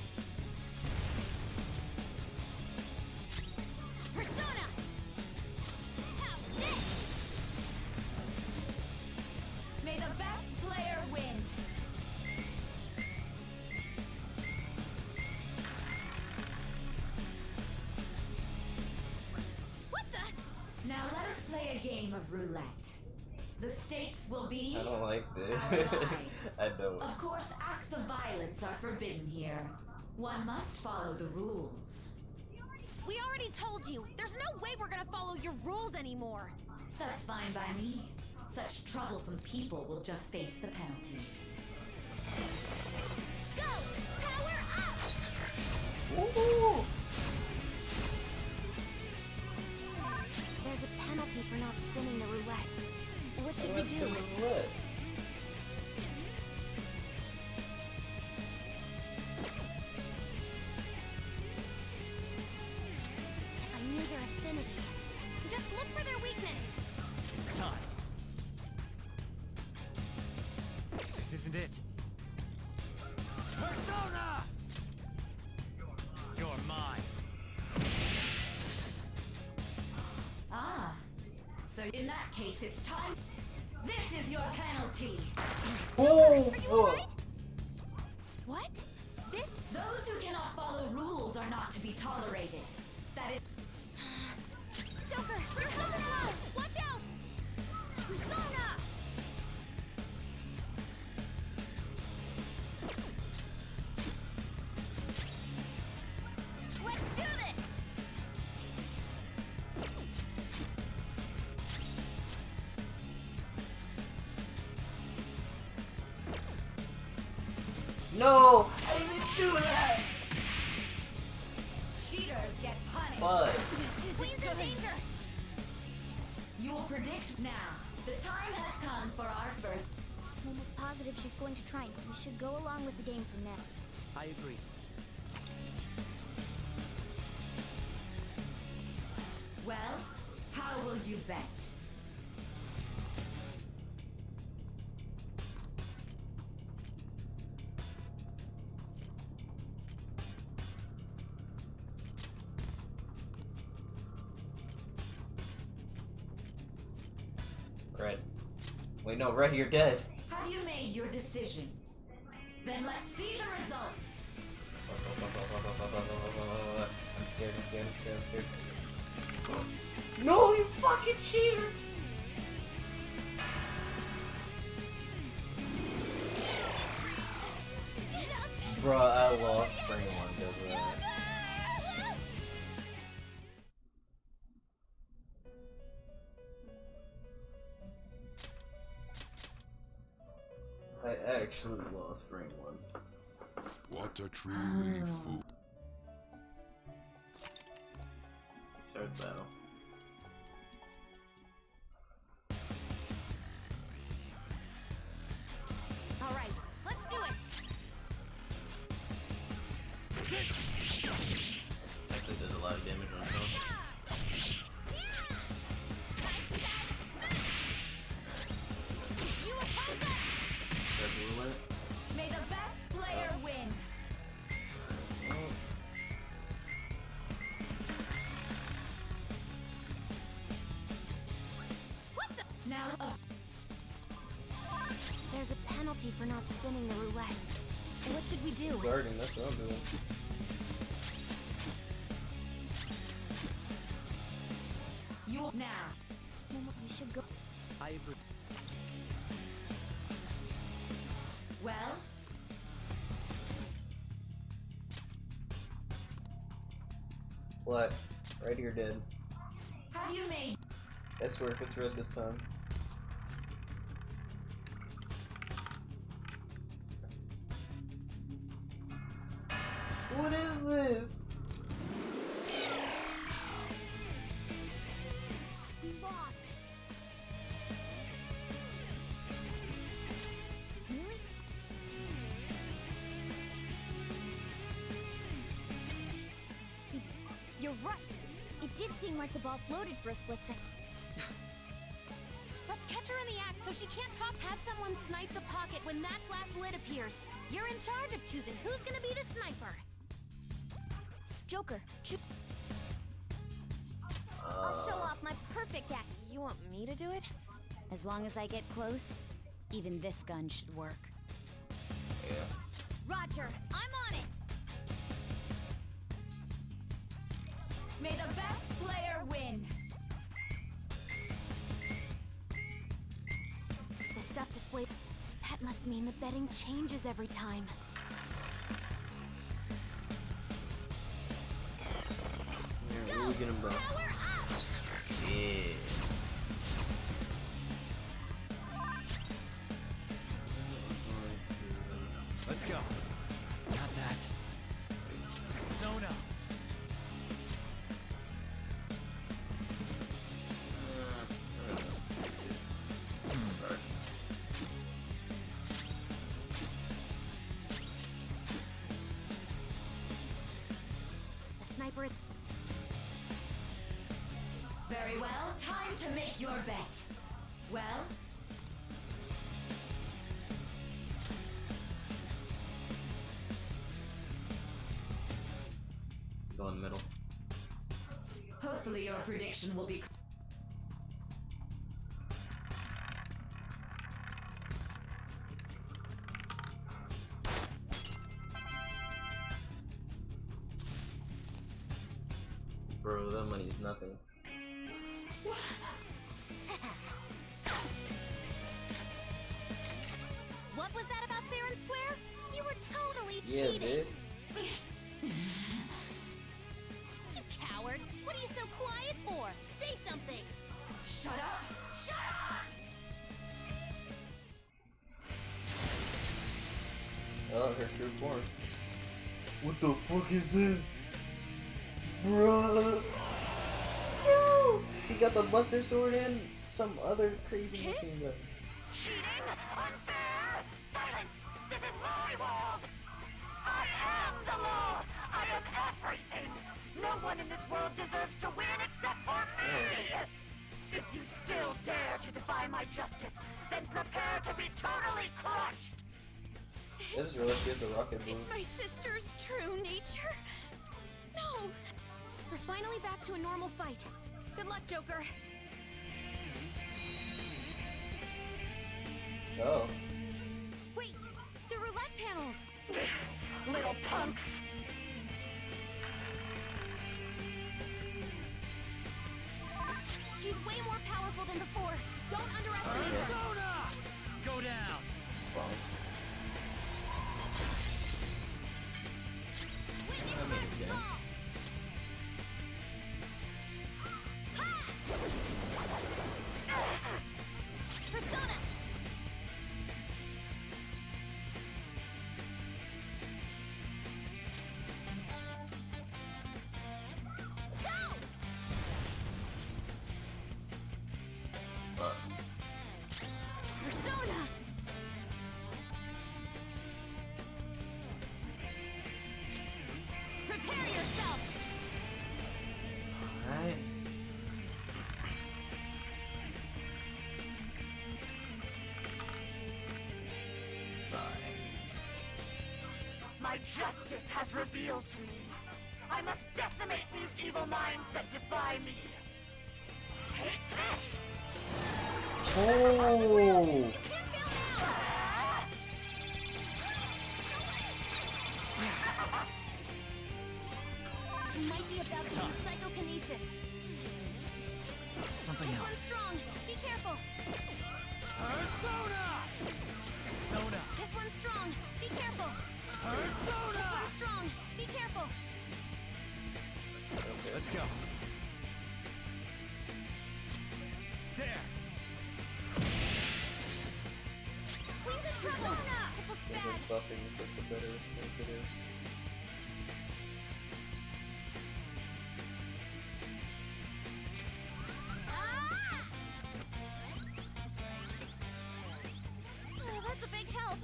Persona! How's this? May the best player win! What the? Now let us play a game of roulette. The stakes will be... I don't like this. our lives. I don't. Of course, acts of violence are forbidden here. One must follow the rules. We already told you. There's no way we're gonna follow your rules anymore. That's fine by me. Such troublesome people will just face the penalty. Go! Power up! Woohoo! There's a penalty for not spinning the roulette. What should we Let's do? go roulette. I knew their affinity. Just look for their weakness. It's time. This isn't it. Persona! You're mine. Ah, so in that case, it's time. This is your penalty. Oh, Are you alright? What? This? Those who cannot follow rules are not to be tolerated. That is. Joker, your health is low! Watch out! Persona! Let's do this! no! I didn't do that! Cheaters get punished. But Queen's in danger! You will predict now. The time has come for our first. I'm almost positive she's going to try. We should go along with the game from now. I agree. Well, how will you bet? Red. Wait, no, Red, you're dead. Have you made your decision? Then let's see the results. I'm scared, I'm scared, I'm scared, I'm scared. No, you fucking cheater! Bruh, I lost Spring One because of that. I actually lost Spring One. What a truly fool. Start the battle. All right, let's do it. Actually does a lot of damage on its own. You oppose us. Start ruling it. May the best player win. What the? Now, There's a penalty for not spinning the roulette. What should we do? Guarding, that's what I'm doing. you now. We should go. I agree. Well, What? Right here, dead. have you made? I swear if it's red this time. What is this? We lost. See, you're right. It did seem like the ball floated for a split second. Let's catch her in the act so she can't talk. Have someone snipe the pocket when that glass lid appears. You're in charge of choosing who's gonna be the sniper. Joker, I'll show off my perfect act. You want me to do it? As long as I get close, even this gun should work. Yeah. Roger, I'm on it! May the best player win. The stuff displayed. That must mean the betting changes every time. Yeah, really get him, bro. Power up! Yeah. Let's go. Not that. Zona. The sniper. Very well. Time to make your bet. Well, Go in the middle. hopefully your prediction will be. Bro, that money is nothing. What was that about fair and square? You were totally Yeah, cheating. bitch. You coward! What are you so quiet for? Say something! Shut up! Shut up! Oh, her true form. What the fuck is this? Bruh! No! He got the Buster Sword and some other crazy looking gun. Cheating? Unfair! Silence! This is my world! I am the law! I am everything! No one in this world deserves to win except for me! If you still dare to defy my justice, then prepare to be totally crushed! I just realized he has a rocket boom. Is my sister's true nature? No! We're finally back to a normal fight. Good luck, Joker. Oh. Wait! The roulette panels! Little punks! She's way more powerful than before. Don't underestimate her. Persona! Go down! Witness Ball! Persona! Go! Persona! Prepare yourself! Alright. My justice has revealed to me. I must decimate these evil minds that defy me. Take this! Oh! She might be about to use psychokinesis. Something This else. one's strong. Be careful. Persona! Persona! This one's strong. Be careful. Persona! This one's strong. Be careful. Let's go. There! Queen's in trouble. This looks This bad. is buffing, but the better it is. Ah! Oh, that's a big help.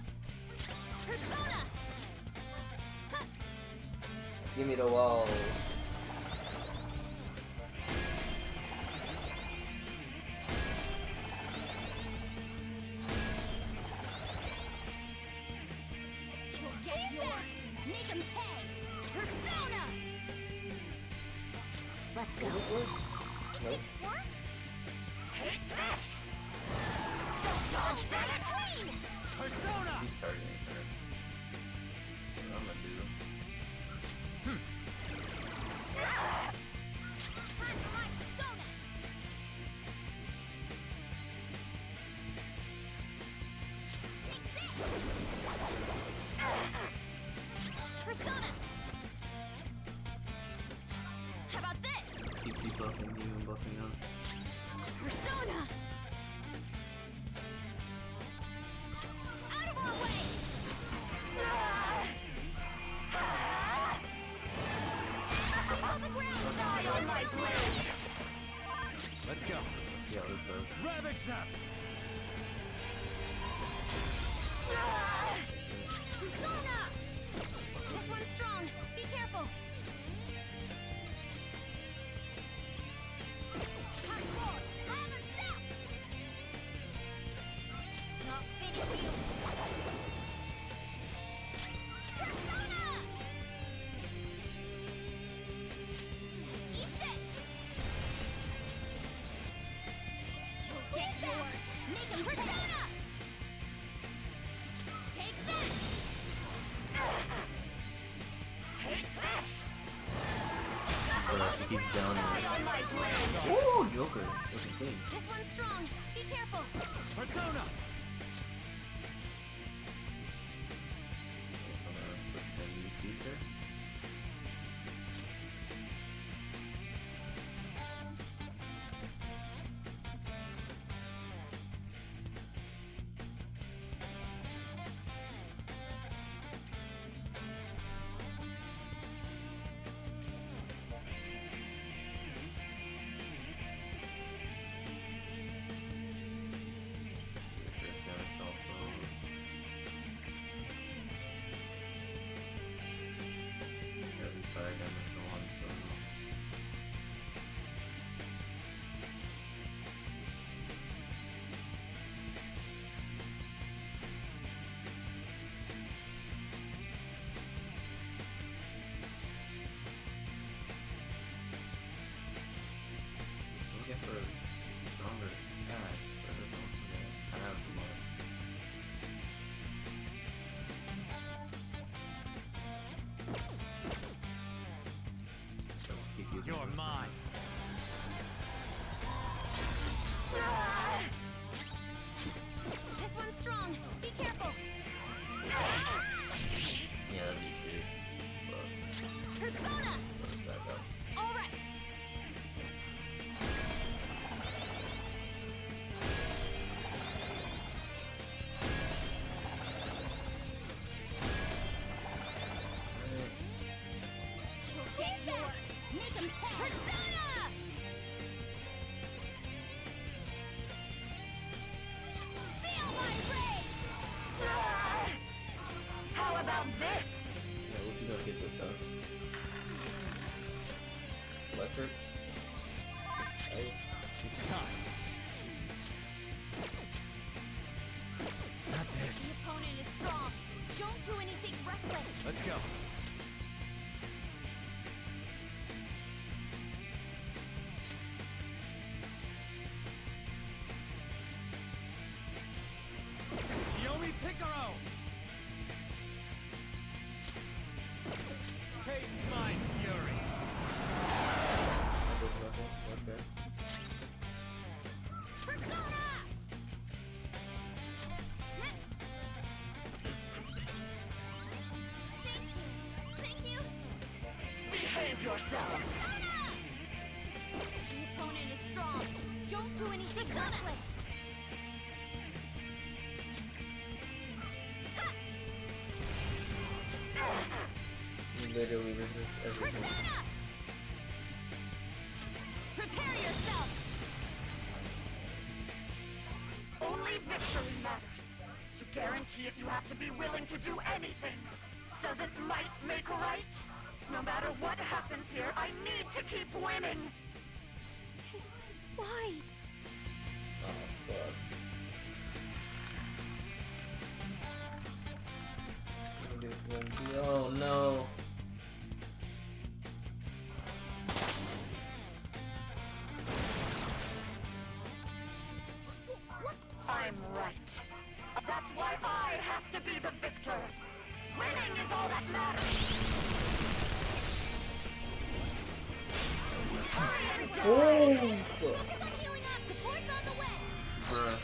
Persona! Huh. Give me the wall. You'll get yours. Make him pay. Persona! Let's go. It didn't work? Take this! Dodge that! Queen! Persona! He's targeting her. What I'm gonna do. Time for my persona! Take this! Persona! How about this? Keep debuffing you and buffing us. Persona! Out of our way! Nothing on the ground! Die on my blade! Let's go. See how this goes. Ravage them! Persona! This one's strong. Be careful. Hardcore! Lather step! I'll finish you. Persona! Eat this! You'll get yours. Make him Persona! Take this! Take this! She keeps down. Die on my blade! Ooh, Joker. Looking clean. This one's strong. Be careful. Persona! I'm gonna switch to a new feature. Don't do anything reckless. You literally resist everything. Persona! Prepare yourself. Only victory matters. To guarantee it, you have to be willing to do anything. Doesn't might make right? No matter what happens here, I need to keep winning. Why? Oh, fuck. Oh, no. I'm right. That's why I have to be the victor. Winning is all that matters. Oh, fuck. Focus on healing up. Support's on the way. Bruh.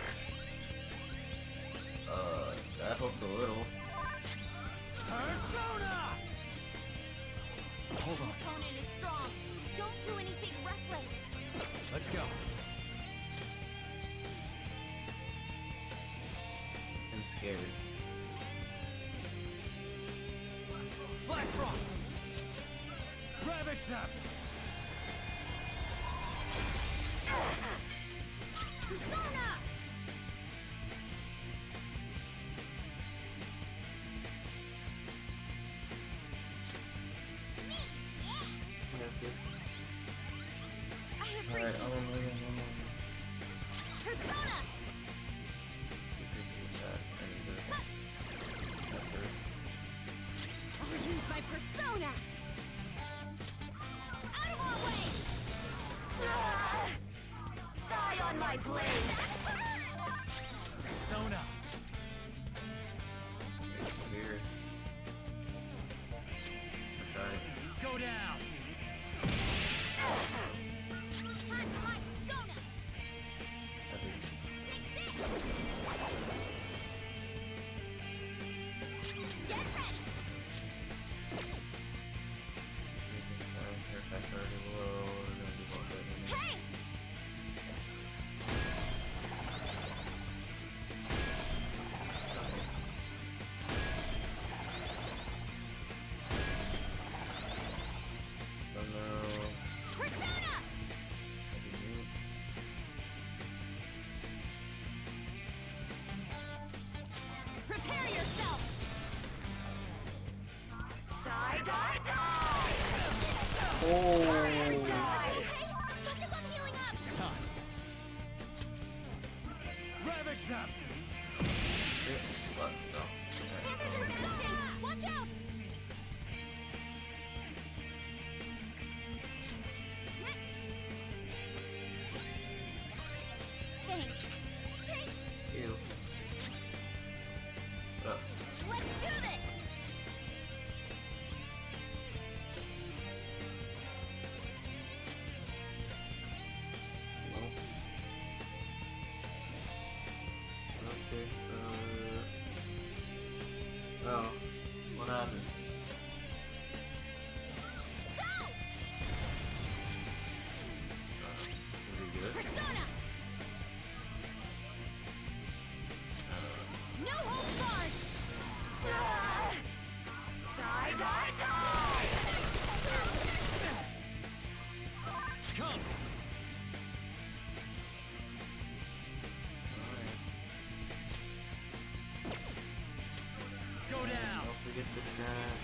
That helps a little. Persona! Hold on. The opponent is strong. Don't do anything reckless. Let's go. I'm scared. Black Frost! Ravage Snap! Persona! That's it. I Alright, appreciate I'm Persona! I'll use my persona! Out of our way! Die on my blade! Persona! Weird. Alright. Go down! Time for my persona! Get ready! Hey! Persona! Prepare yourself! Die, die, die! Oh! Focus on healing up! It's time. Ravage Snap! What? No. Panthers are finishing! Watch out! Thanks. Ew. Let's do this! Okay, oh, what happened? Is it good? Persona! No holds barred! Die, die, die! Come! Go down! Don't forget the snap.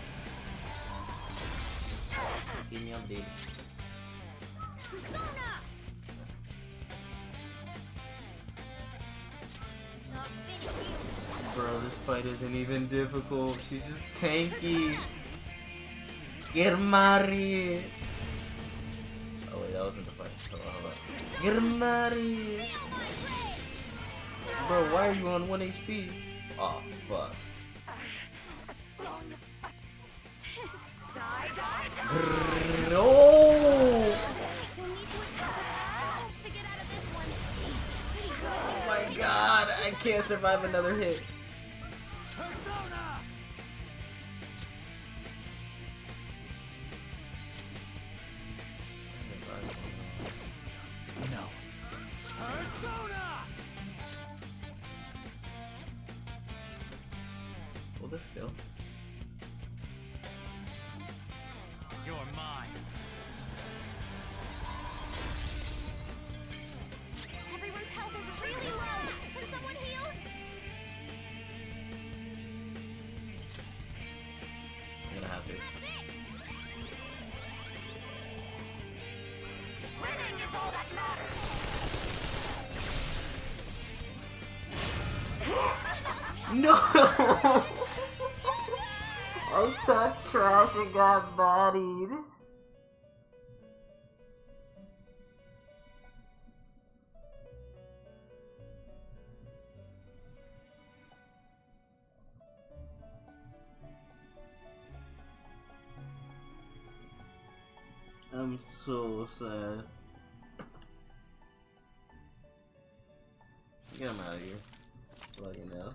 Keep me updated. Persona! Not finish you! Bro, this fight isn't even difficult. She's just tanky. Get Mari. Oh wait, that wasn't the fight. Hold on. Get Mari. Bro, why are you on 1 HP? Oh fuck. Die, die, die! No! You'll need to attack with extra hope to get out of this one. Oh my god, I can't survive another hit. Persona! No. this skill. You're mine. Everyone's health is really low. Can someone heal? I'm gonna have to. Winning is all that matters. No! I talked trash and got bodied. I'm so sad. Get him out of here. Fucking hell.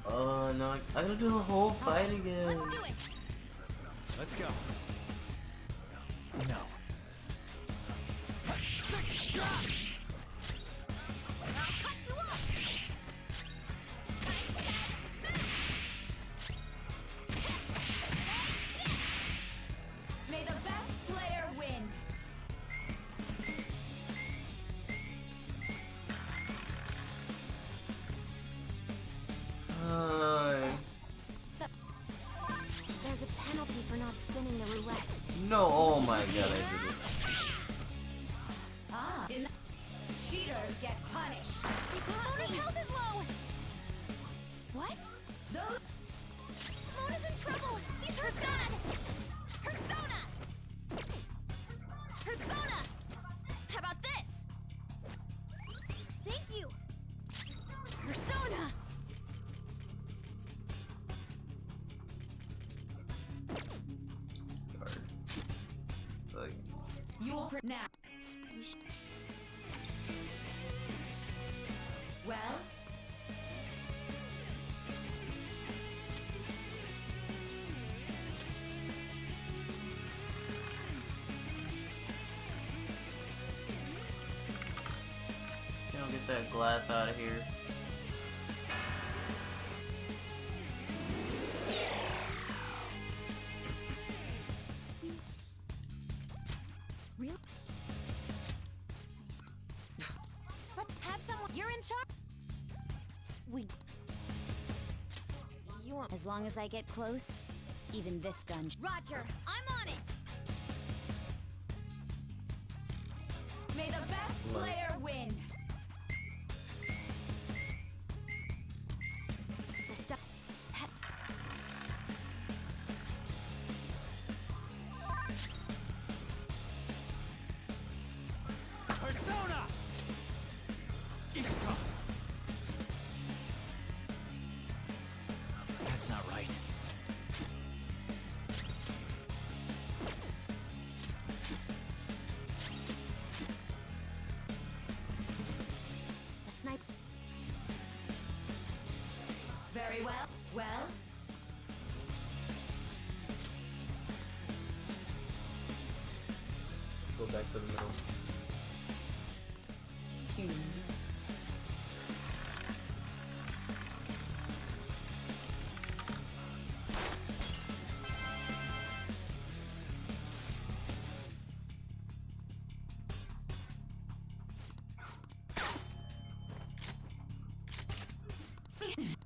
Oh no, I gotta do the whole fight again. Let's do it. Let's go. No. May the best player win. There's a penalty for not spinning the roulette. No, oh my god, I did it. Ah, cheaters get punished. Mona's health is low. What? Mona's in trouble. He's Persona. Persona. Persona. How about this? Thank you. Persona. Like, You will now. Well, you don't get that glass out of here. Real? Let's have someone. You're in charge. You want? As long as I get close, even this gun. Roger, I'm on it. May the best player win. The stuff. Persona! Ishtar! That's not right. The sniper. very well. Well, Go back to the middle.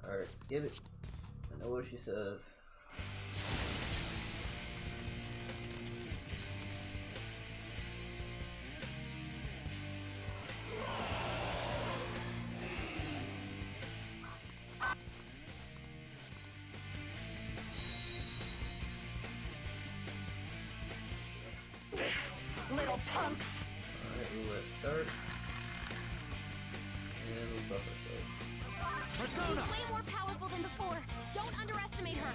Alright, skip it. I know what she says. Little punks. Alright, roulette start. And we buff ourselves. She's Persona! way more powerful than before. Don't underestimate her.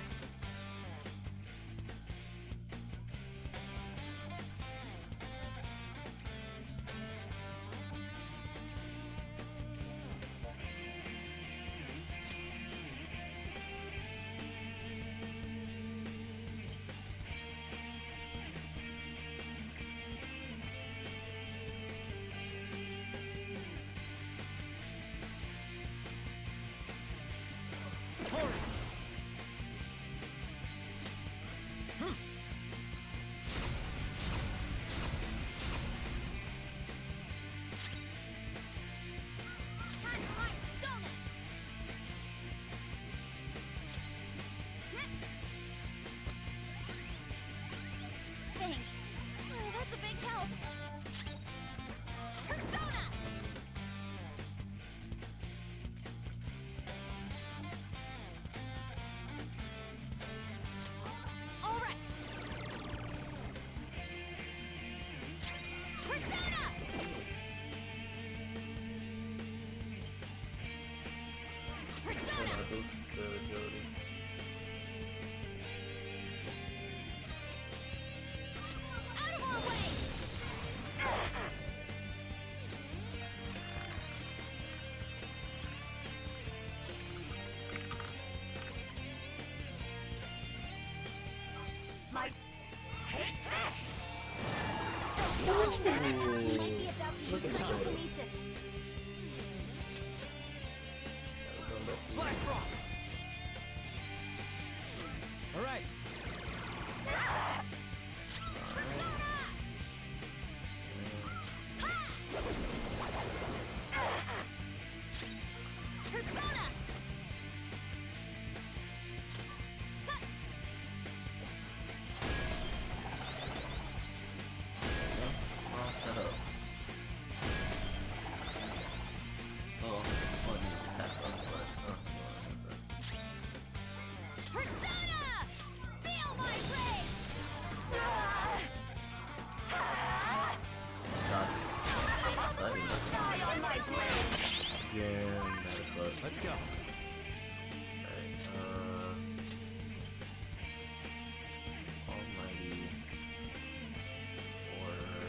She might be about to use psychokinesis. Black Frost! Alright. Persona! All set up. Oh, that's on Persona! Feel my rage! God. Die on my blade! Yeah, that is close. Let's go. Almighty Order.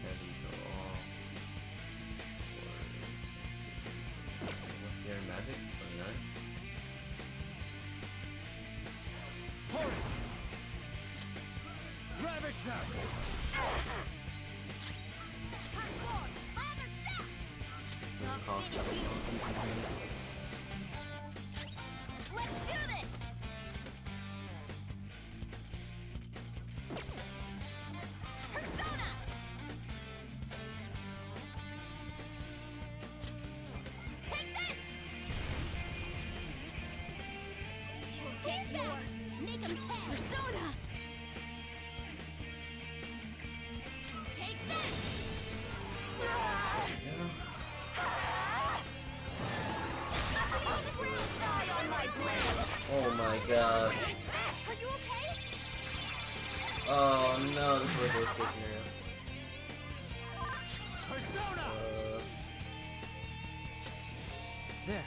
Heavy to all. What's your magic? 29? Horus! Ravage them! I'll finish you! Let's do this! Persona! Take this! Kick back! Make him pay! Persona! Take this! Oh my god. Are you okay? Oh no, this is the worst case scenario. Persona! There.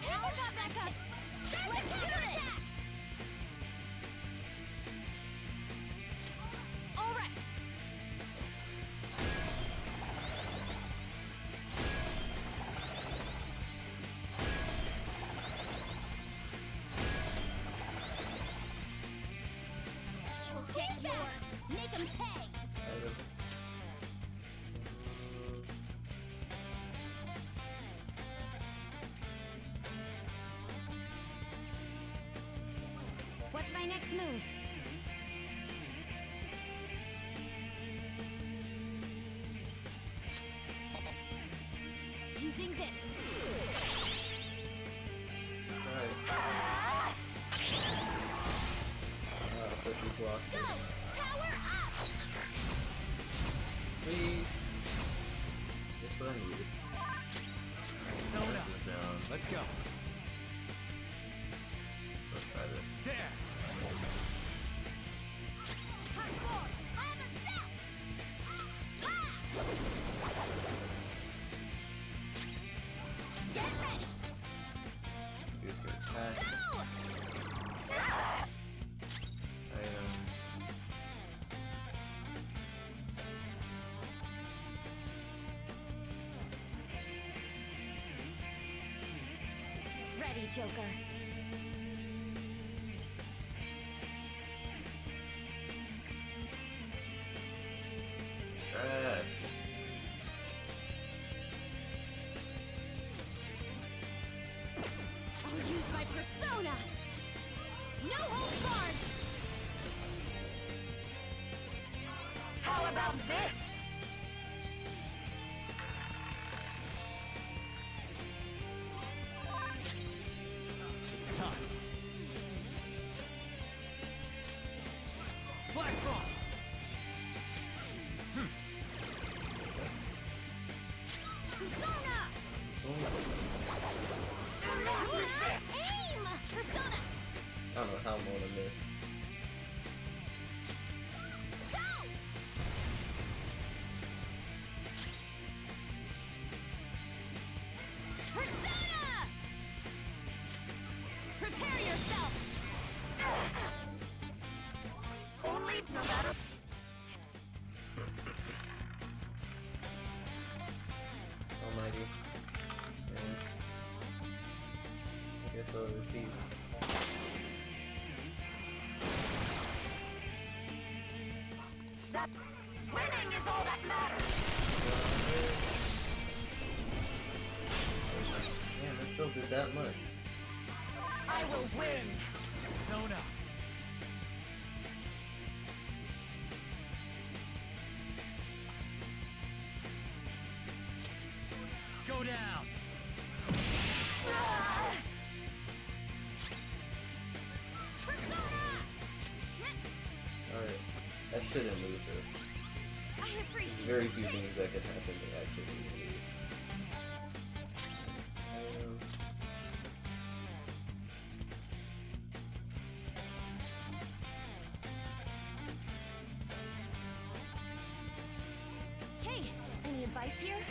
Power got back up! Let's do this! All right. Kick back! Make him pay! What's my next move? Using this. So she blocked. Go! Power up! Please. Just what I needed. Persona! Down. Let's go. Let's try this. There! Hardcore! Other step! Get ready! Use her attack. Go! Item. Ready, Joker. Trash. I'll use my persona! No holds barred! How about this? It's time. Black Frost! Persona! Aim! Persona! I don't know how I'm gonna miss. Go! Persona! Prepare yourself! those thieves. That winning is all that matters. Damn, I still did that much. I will win. Sona. Go down. Alright, I shouldn't lose this. I appreciate Very it. few things that could happen to actually lose. Hey, any advice here?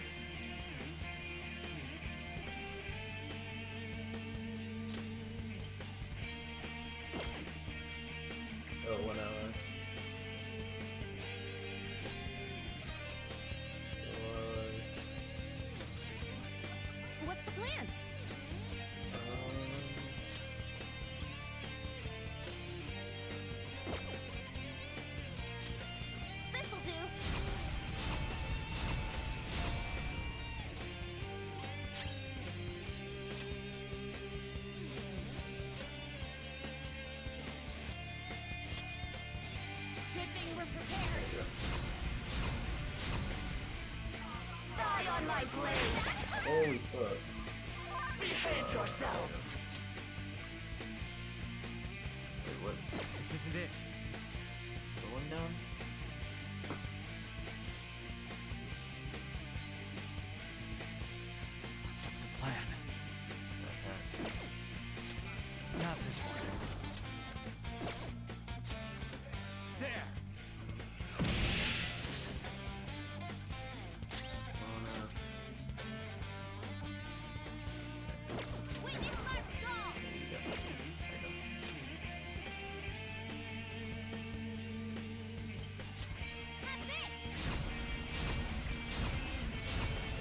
Oh, 1 hour. What's the plan? This'll do. Good thing we're prepared. Die on my blade. Holy fuck. Behave yourselves. Wait, what? This isn't it. Going down? What's the plan? Not this one. There. Witness my resolve.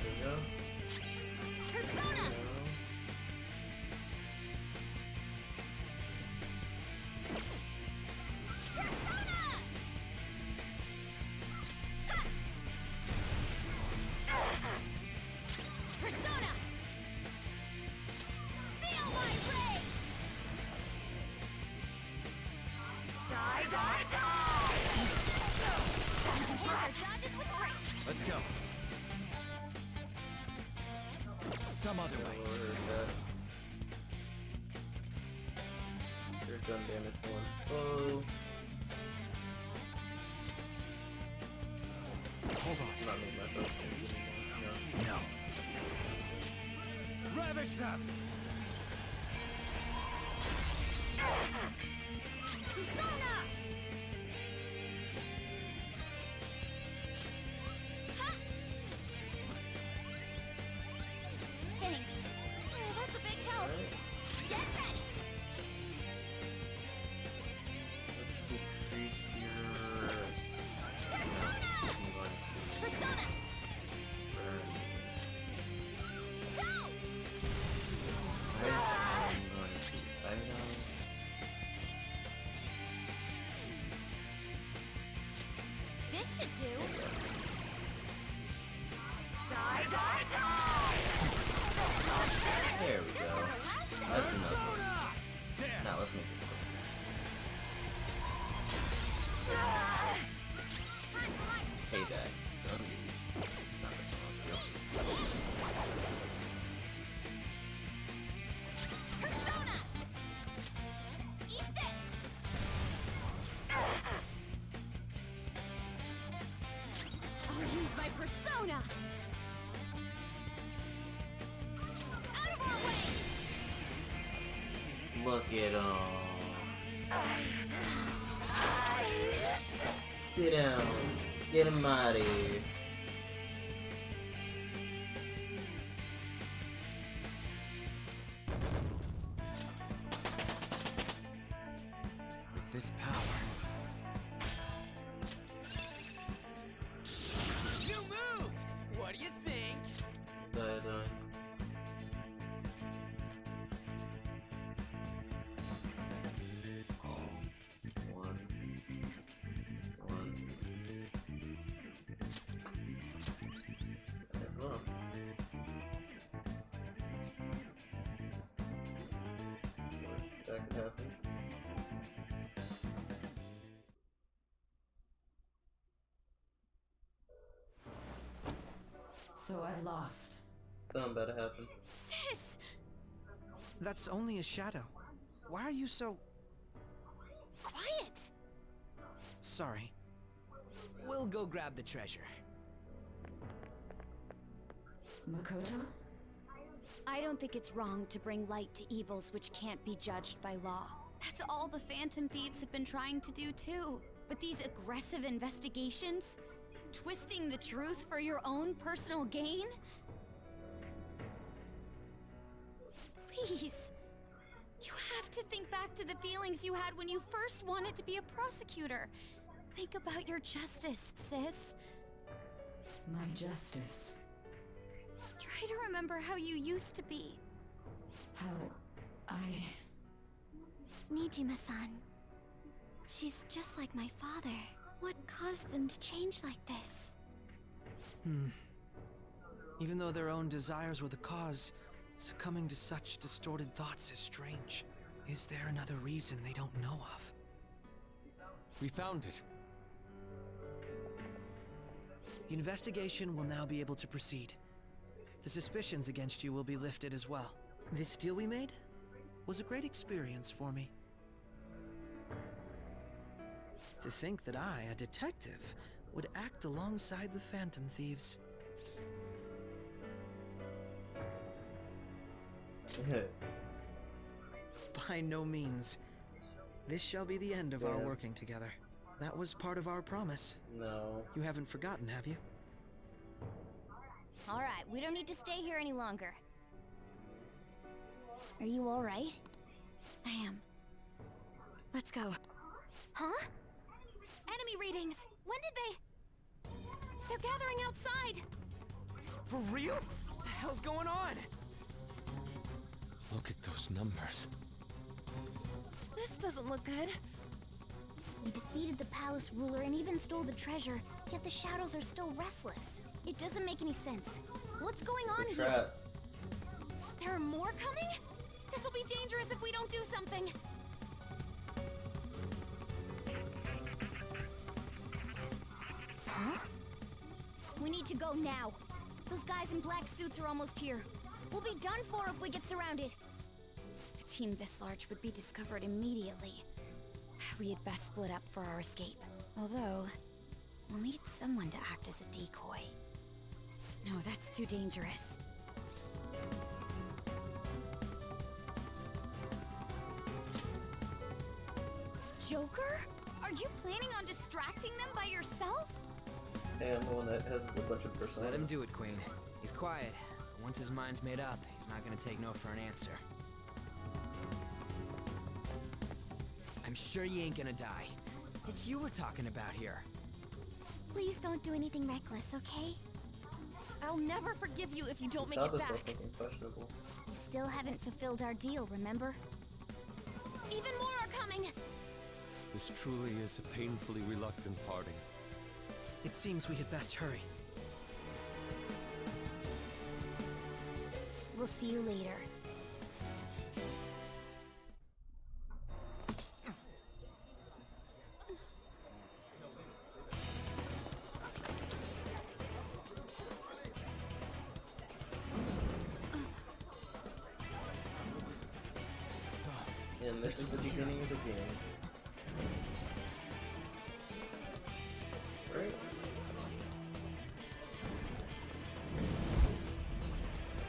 There we go. Persona. Persona! Feel my rage! Die, die, die! Hammer dodges with grace! Let's go. Some other way. Your gun damage one. Oh. Hold on. I'm not making myself crazy anymore. No. Ravage them! Persona! Ha! Thanks. Oh, that's a big help. Get ready! Let's decrease your... Persona! Burn. Go! I'm going to item. This should do. Die, die, die! There we go. That's enough. There! Now let's make this quick. Payback. So it's not responsible. Persona! Eat this! I'll use my persona! Out of our way! Look at him. Sit down. Get him out of here. With this power, You move! What do you think? That can happen. So I've lost. Something about to happen. Sis! That's only a shadow. Why are you so... Quiet! Sorry. We'll go grab the treasure. Makoto? I don't think it's wrong to bring light to evils which can't be judged by law. That's all the Phantom Thieves have been trying to do too. But these aggressive investigations? Twisting the truth for your own personal gain? Please. You have to think back to the feelings you had when you first wanted to be a prosecutor. Think about your justice, sis. My justice. Try to remember how you used to be. How I... Nijima-san. She's just like my father. What caused them to change like this? Even though their own desires were the cause, succumbing to such distorted thoughts is strange. Is there another reason they don't know of? We found it. The investigation will now be able to proceed. The suspicions against you will be lifted as well. This deal we made was a great experience for me. To think that I, a detective, would act alongside the Phantom Thieves. By no means. This shall be the end of our working together. That was part of our promise. No. You haven't forgotten, have you? All right, we don't need to stay here any longer. Are you all right? I am. Let's go. Huh? Enemy readings! When did they... They're gathering outside! For real? What the hell's going on? Look at those numbers. This doesn't look good. We defeated the palace ruler and even stole the treasure, yet the shadows are still restless. It doesn't make any sense. What's going on here? Trap. There are more coming? This'll be dangerous if we don't do something. Huh? We need to go now. Those guys in black suits are almost here. We'll be done for if we get surrounded. A team this large would be discovered immediately. We had best split up for our escape. Although, we'll need someone to act as a decoy. No, that's too dangerous. Joker? Are you planning on distracting them by yourself? Hey, I'm the one that has a bunch of personalities. Let him do it, Queen. He's quiet. Once his mind's made up, he's not gonna take no for an answer. I'm sure you ain't gonna die. It's you we're talking about here. Please don't do anything reckless, okay? I'll never forgive you if you don't make it back. Something questionable. We still haven't fulfilled our deal, remember? Even more are coming! This truly is a painfully reluctant parting. It seems we had best hurry. We'll see you later. And this is the beginning of the game. Right?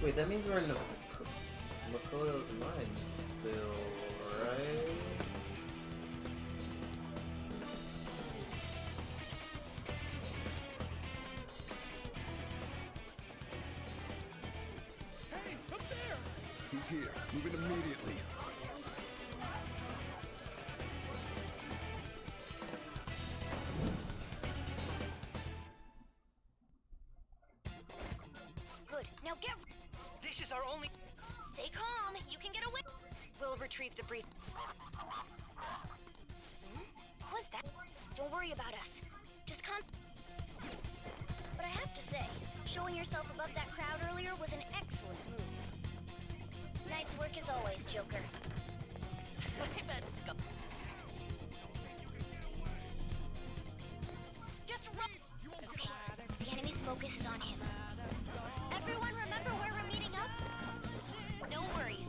Wait, that means we're in Makoto's mind still, right? Hey, up there! He's here. Move it immediately. Good. Now get... This is our only... Stay calm. You can get away. We'll retrieve the brief. What's that? Don't worry about us. Just But I have to say, showing yourself above that crowd earlier was an excellent move. Nice work as always, Joker. Just run! Okay, the enemy's focus is on him. Everyone remember where we're meeting up? No worries.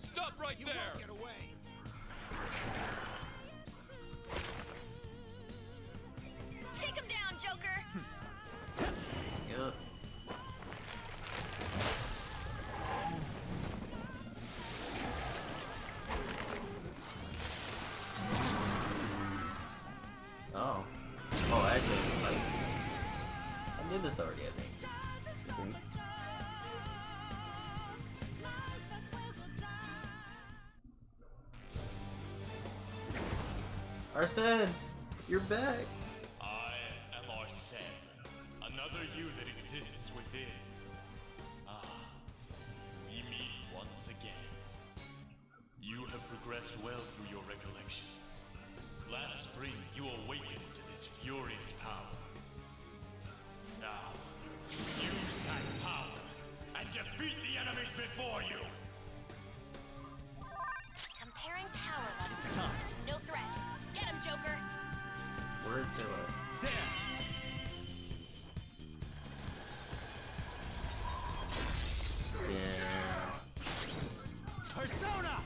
Stop right there! Get away! Take him down, Joker! Yup. Oh. Oh, actually, like, I did this already, I think. Arsene, you're back. I am Arsene, another you that exists within. Ah, we meet once again. You have progressed well through your recollections. Last spring, you awakened to this furious power. Now, use that power and defeat the enemies before you! Comparing power levels. No threat. Get him, Joker! Word to it. Yeah. Persona!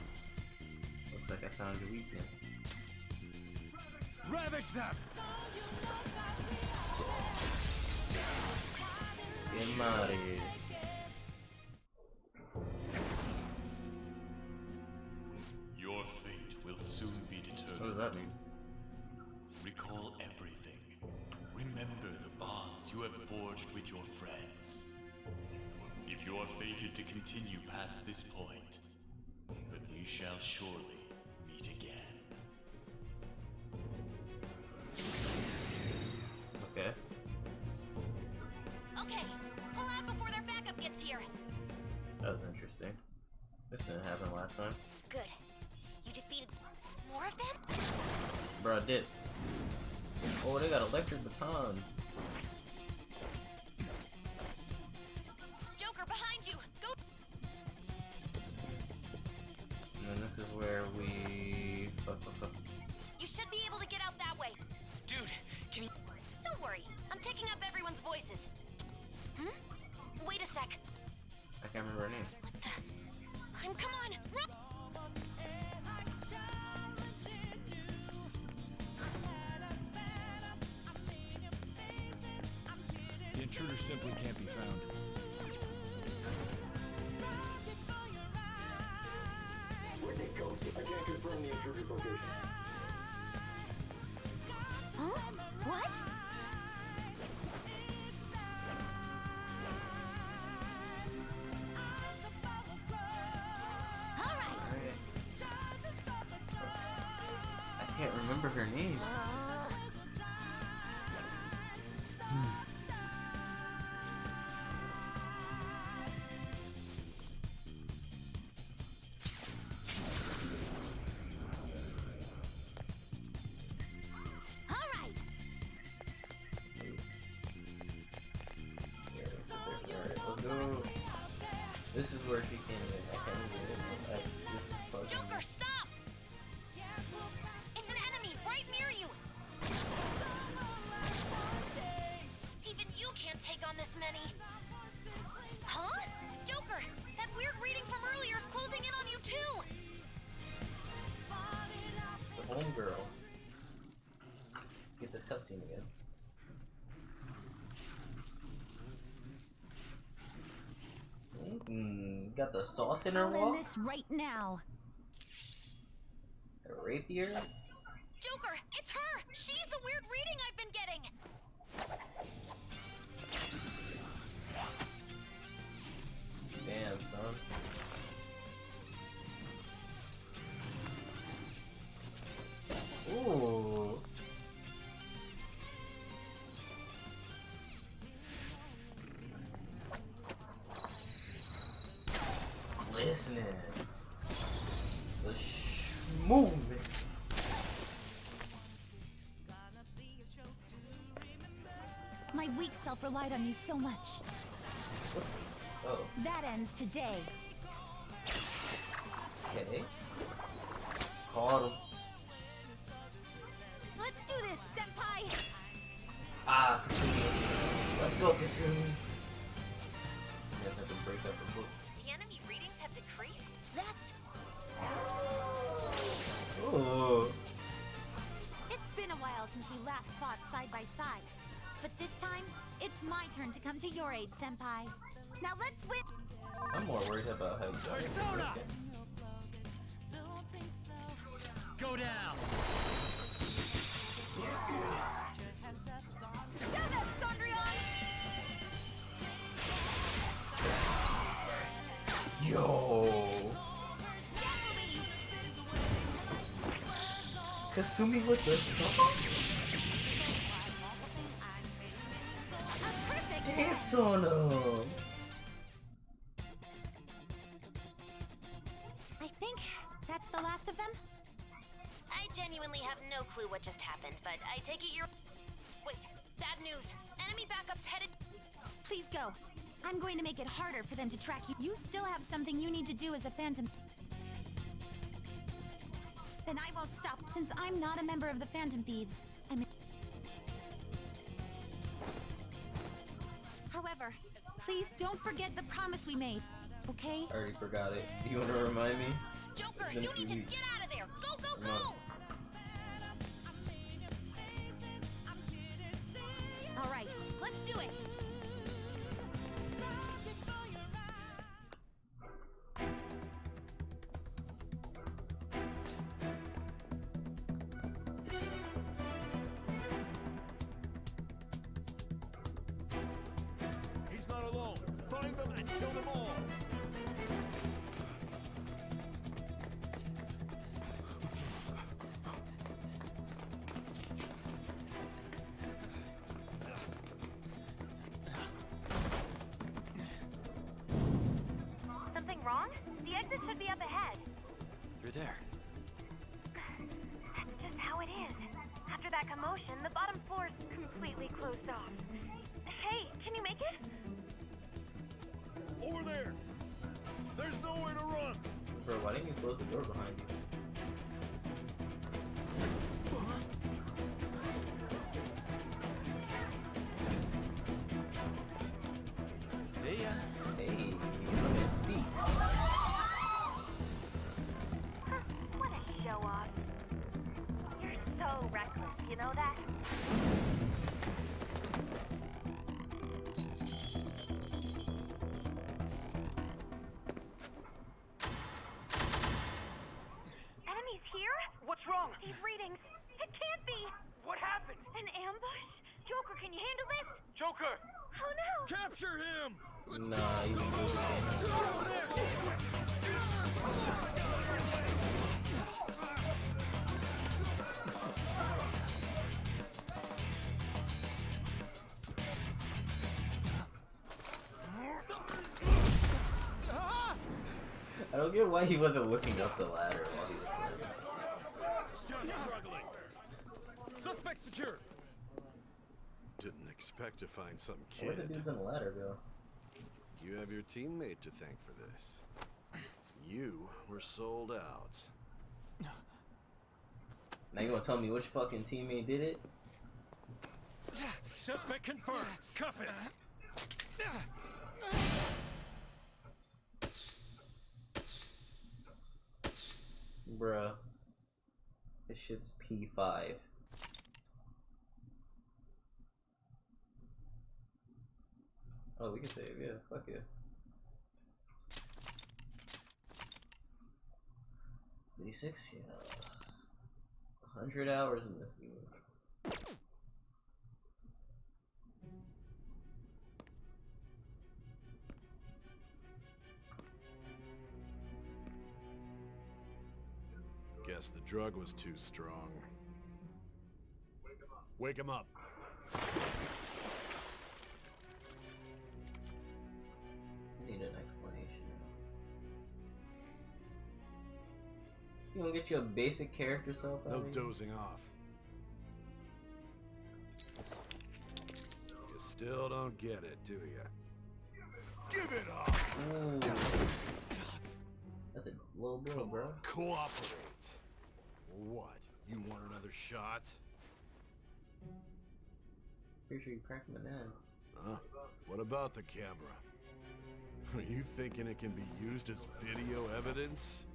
Looks like I found your weakness. Ravage them! Get him out of here. Your fate will soon be determined. What does that mean? Recall everything. Remember the bonds you have forged with your friends. If you are fated to continue past this point, then we shall surely meet again. Okay. Okay, pull out before their backup gets here. That was interesting. This didn't happen last time. Good. You defeated more of them? Bro, I did. Oh, they got electric batons. Joker, behind you! Go! And then this is where we... You should be able to get out that way. Dude, can you... Don't worry, I'm picking up everyone's voices. Hmm? Wait a sec. I can't remember her name. What the... Come on! Run! The intruder simply can't be found. Where'd they go? I can't confirm the intruder's location. Huh? What? I can't remember her name. This is where she came in. I can't even. This is fucking. Joker, stop! It's an enemy right near you. Even you can't take on this many. Huh? Joker, that weird reading from earlier is closing in on you too. It's the homegirl. Let's get this cutscene again. Got the sauce in her I'll wall? end this right now. A rapier? Joker, it's her! She's the weird reading I've been getting! Damn, son. Ooh. Listening. The movement. My weak self relied on you so much. Oh. That ends today. Okay. Caught him. Let's do this, senpai! Ah, let's go, Kasumi. You guys have to break up the book. The enemy readings have decreased? That's... Oh. It's been a while since we last fought side by side. But this time, it's my turn to come to your aid, senpai. Now let's win! I'm more worried about how you got Persona! Go down! Show them, Sondrion! Yo! Kasumi with the sauce? Dance on him! I think that's the last of them. I genuinely have no clue what just happened, but I take it you're... Wait, bad news. Enemy backup's headed... Please go. I'm going to make it harder for them to track you. You still have something you need to do as a Phantom. Then I won't stop, since I'm not a member of the Phantom Thieves. However, please don't forget the promise we made, okay? I already forgot it. Do you want to remind me? Joker, you need to get out of there! Go, go, go! Alright, let's do it! He's not alone. Find them and kill them all. Something wrong? The exit should be up ahead. You're there. That's just how it is. After that commotion, the bottom floor's completely closed off. Hey, can you make it? Over there. There's nowhere to run. Bro, why didn't you close the door behind you? See ya. Hey, man speaks. What a show off. You're so reckless, you know that? Enemies here? What's wrong? These readings. It can't be. What happened? An ambush? Joker, can you handle this? Joker! Oh no! Capture him! Nah, you can move I don't get why he wasn't looking up the ladder while he was playing. Still struggling. Suspect secure. Didn't expect to find some Where the kid. dudes on the ladder go? You have your teammate to thank for this. You were sold out. Now you gonna tell me which fucking teammate did it? Suspect confirmed. Cuff it. Bruh. This shit's P5. Oh, we can save, yeah, fuck yeah. 36? Yeah. 100 hours in this game. Guess the drug was too strong. Wake him up. I need an explanation. You gonna get you a basic character self out No of here? dozing off. You still don't get it, do you? Give it up! Ooh. That's a Low blow, Come bro. on, cooperate. What? You want another shot? Pretty sure you cracked my hand. Huh? What about the camera? Are you thinking it can be used as video evidence?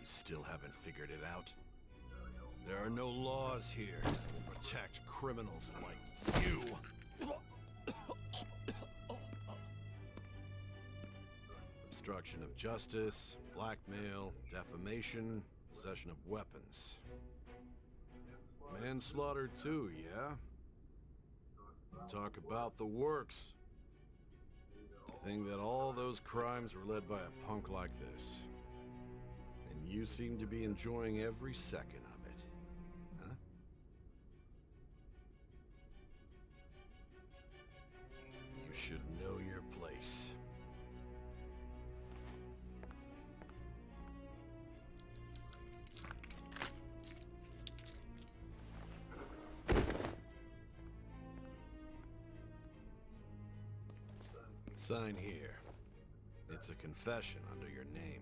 You still haven't figured it out? There are no laws here that will protect criminals like you. Obstruction of justice, blackmail, defamation, possession of weapons. Manslaughter too, yeah? Talk about the works. To think that all those crimes were led by a punk like this. And you seem to be enjoying every second of it. Huh? You should know your place. Sign here. It's a confession under your name.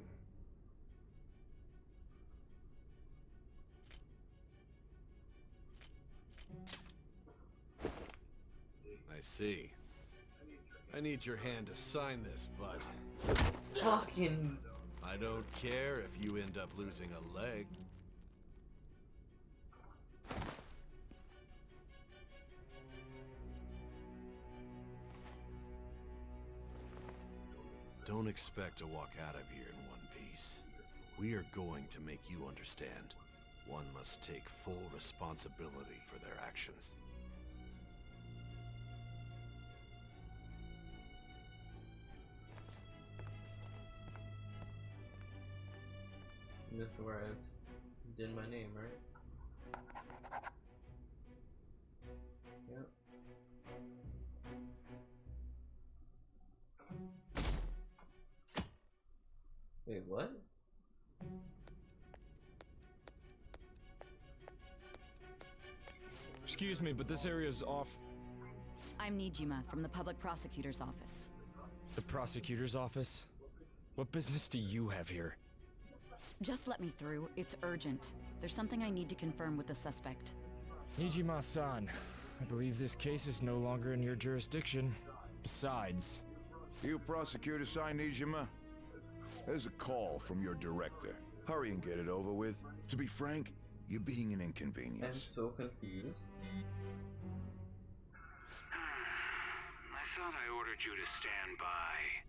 I see. I need your hand to sign this, bud. Fucking. I don't care if you end up losing a leg. Don't expect to walk out of here in one piece. We are going to make you understand. One must take full responsibility for their actions. This is where I did my name, right? Yep. Wait, what? Excuse me, but this area's off. I'm Nijima from the public prosecutor's office. The prosecutor's office? What business do you have here? Just let me through. It's urgent. There's something I need to confirm with the suspect. Nijima-san, I believe this case is no longer in your jurisdiction. Besides... You prosecutor, Sai Nijima? There's a call from your director. Hurry and get it over with. To be frank, you're being an inconvenience. I'm so confused. I thought I ordered you to stand by.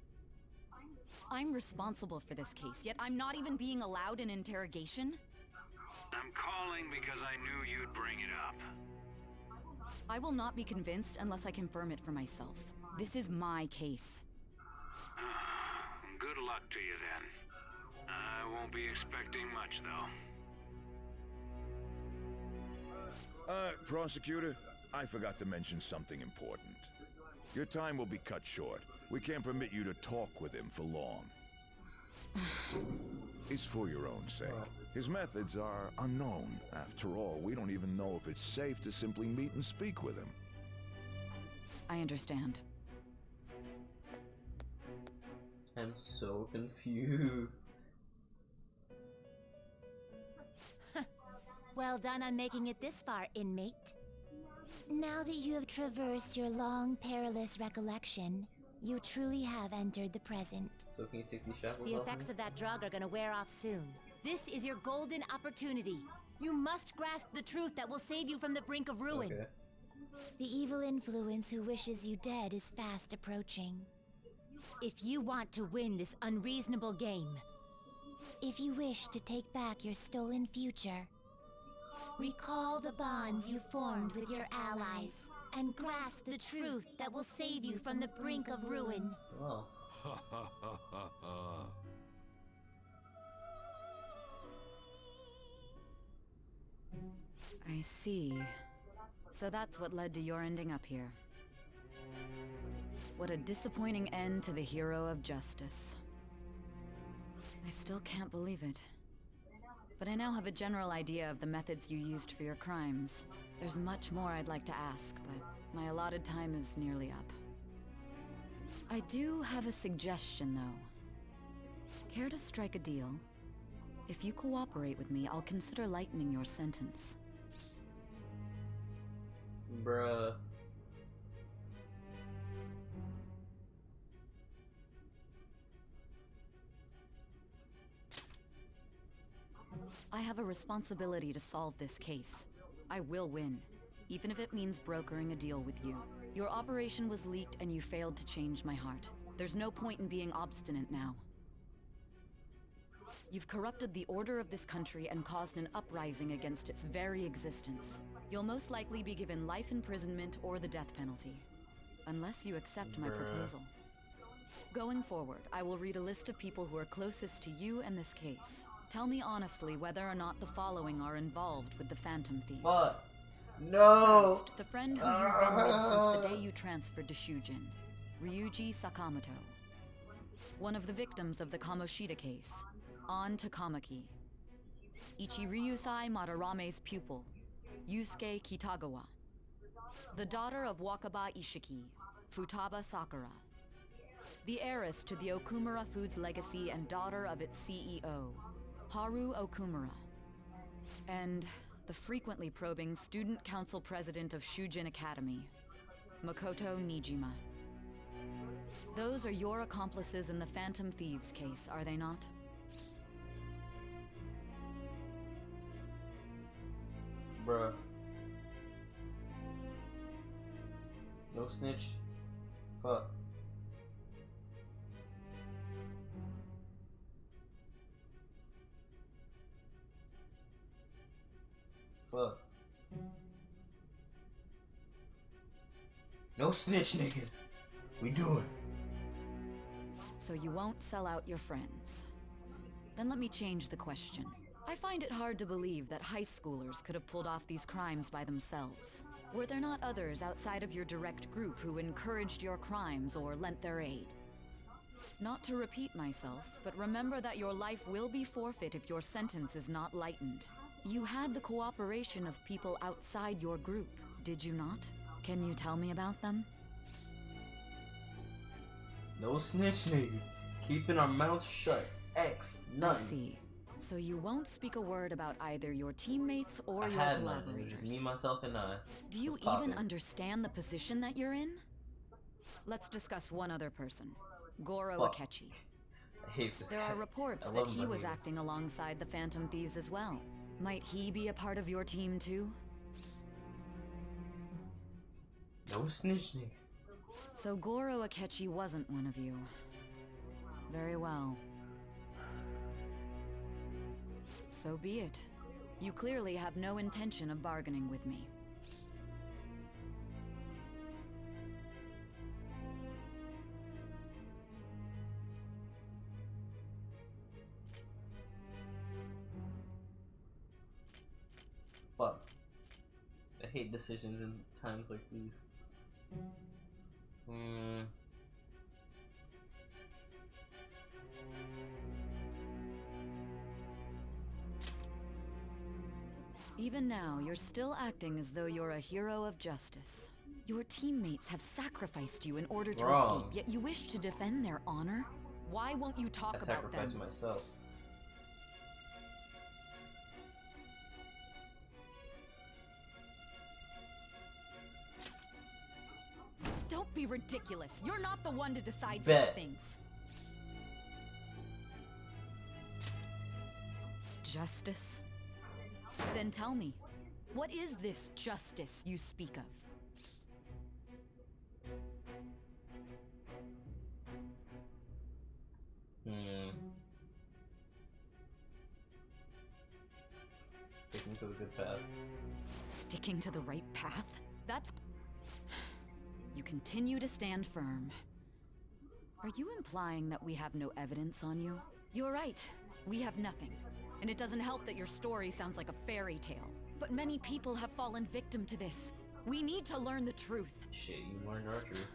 I'm responsible for this case, yet I'm not even being allowed an interrogation? I'm calling because I knew you'd bring it up. I will not be convinced unless I confirm it for myself. This is my case. Good luck to you then. I won't be expecting much, though. Prosecutor, I forgot to mention something important. Your time will be cut short. We can't permit you to talk with him for long. It's for your own sake. His methods are unknown. After all, we don't even know if it's safe to simply meet and speak with him. I understand. I'm so confused. Well done on making it this far, inmate. Now that you have traversed your long, perilous recollection, you truly have entered the present. So can you take these shackles The off effects me? of that drug are gonna wear off soon. This is your golden opportunity. You must grasp the truth that will save you from the brink of ruin. Okay. The evil influence who wishes you dead is fast approaching. If you want to win this unreasonable game, if you wish to take back your stolen future, recall the bonds you formed with your allies and grasp the truth that will save you from the brink of ruin. Oh. I see. So that's what led to your ending up here. What a disappointing end to the hero of justice. I still can't believe it. But I now have a general idea of the methods you used for your crimes. There's much more I'd like to ask, but my allotted time is nearly up. I do have a suggestion, though. Care to strike a deal? If you cooperate with me, I'll consider lightening your sentence. Bruh. I have a responsibility to solve this case. I will win, even if it means brokering a deal with you. Your operation was leaked and you failed to change my heart. There's no point in being obstinate now. You've corrupted the order of this country and caused an uprising against its very existence. You'll most likely be given life imprisonment or the death penalty. Unless you accept my proposal. Going forward, I will read a list of people who are closest to you and this case. Tell me honestly whether or not the following are involved with the Phantom Thieves. What? No! First, the friend who you've been with since the day you transferred to Shujin, Ryuji Sakamoto. One of the victims of the Kamoshida case, An Takamaki. Ichiryusai Madarame's pupil, Yusuke Kitagawa. The daughter of Wakaba Ishiki, Futaba Sakura. The heiress to the Okumura Foods legacy and daughter of its CEO, Haru Okumura. And the frequently probing student council president of Shujin Academy, Makoto Nijima. Those are your accomplices in the Phantom Thieves case, are they not? Bruh. No snitch. Fuck. Fuck. No snitch, niggas. We doing. So you won't sell out your friends. Then let me change the question. I find it hard to believe that high schoolers could have pulled off these crimes by themselves. Were there not others outside of your direct group who encouraged your crimes or lent their aid? Not to repeat myself, but remember that your life will be forfeit if your sentence is not lightened. You had the cooperation of people outside your group, did you not? Can you tell me about them? No snitch, nigga. Keeping our mouths shut. X, none. I see. So you won't speak a word about either your teammates or your collaborators. Me, myself, and I. Do you even understand the position that you're in? Let's discuss one other person. Goro Akechi. I hate this There guy. are reports that he was acting alongside the Phantom Thieves as well. Might he be a part of your team too? No snitch, niggas. So Goro Akechi wasn't one of you. Very well. So be it. You clearly have no intention of bargaining with me. Fuck. I hate decisions in times like these. Even now, you're still acting as though you're a hero of justice. Your teammates have sacrificed you in order to escape, yet you wish to defend their honor? Why won't you talk about them? I sacrificed myself. Don't be ridiculous. You're not the one to decide Bet. such things. Justice? Then tell me, what is this justice you speak of? Sticking to the good path. Sticking to the right path? That's... You continue to stand firm. Are you implying that we have no evidence on you? You're right. We have nothing. And it doesn't help that your story sounds like a fairy tale. But many people have fallen victim to this. We need to learn the truth. Shit, you learned our truth.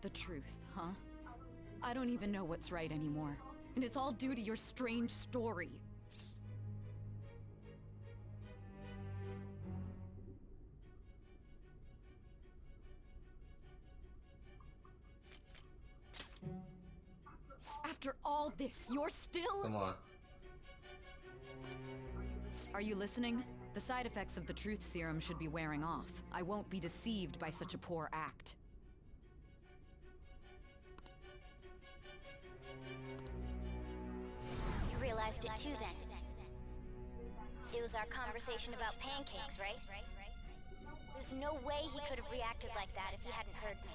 The truth, huh? I don't even know what's right anymore. And it's all due to your strange story. After all this, you're still— Come on. Are you listening? The side effects of the truth serum should be wearing off. I won't be deceived by such a poor act. You realized it too then. It was our conversation about pancakes, right? There's no way he could have reacted like that if he hadn't heard me.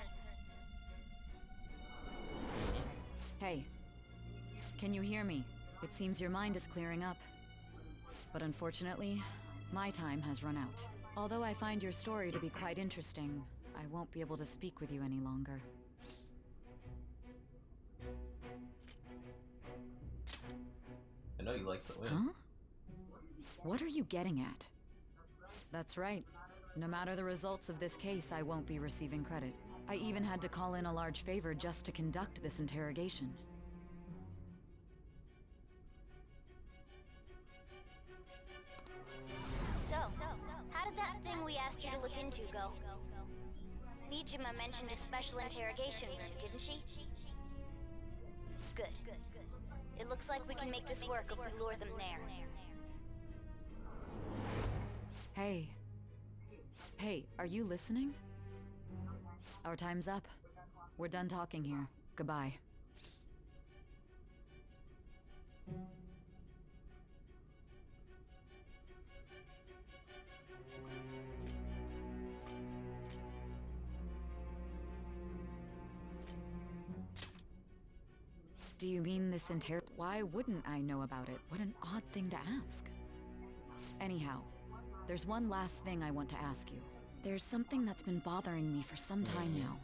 Hey, can you hear me? It seems your mind is clearing up. But unfortunately, my time has run out. Although I find your story to be quite interesting, I won't be able to speak with you any longer. I know you like to win. Huh? What are you getting at? That's right. No matter the results of this case, I won't be receiving credit. I even had to call in a large favor just to conduct this interrogation. So, how did that thing we asked you to look into go? Nijima mentioned a special interrogation room, didn't she? Good. It looks like we can make this work if we lure them there. Hey. Hey, are you listening? Our time's up. We're done talking here. Goodbye. Do you mean this Why wouldn't I know about it? What an odd thing to ask. Anyhow, there's one last thing I want to ask you. There's something that's been bothering me for some time now.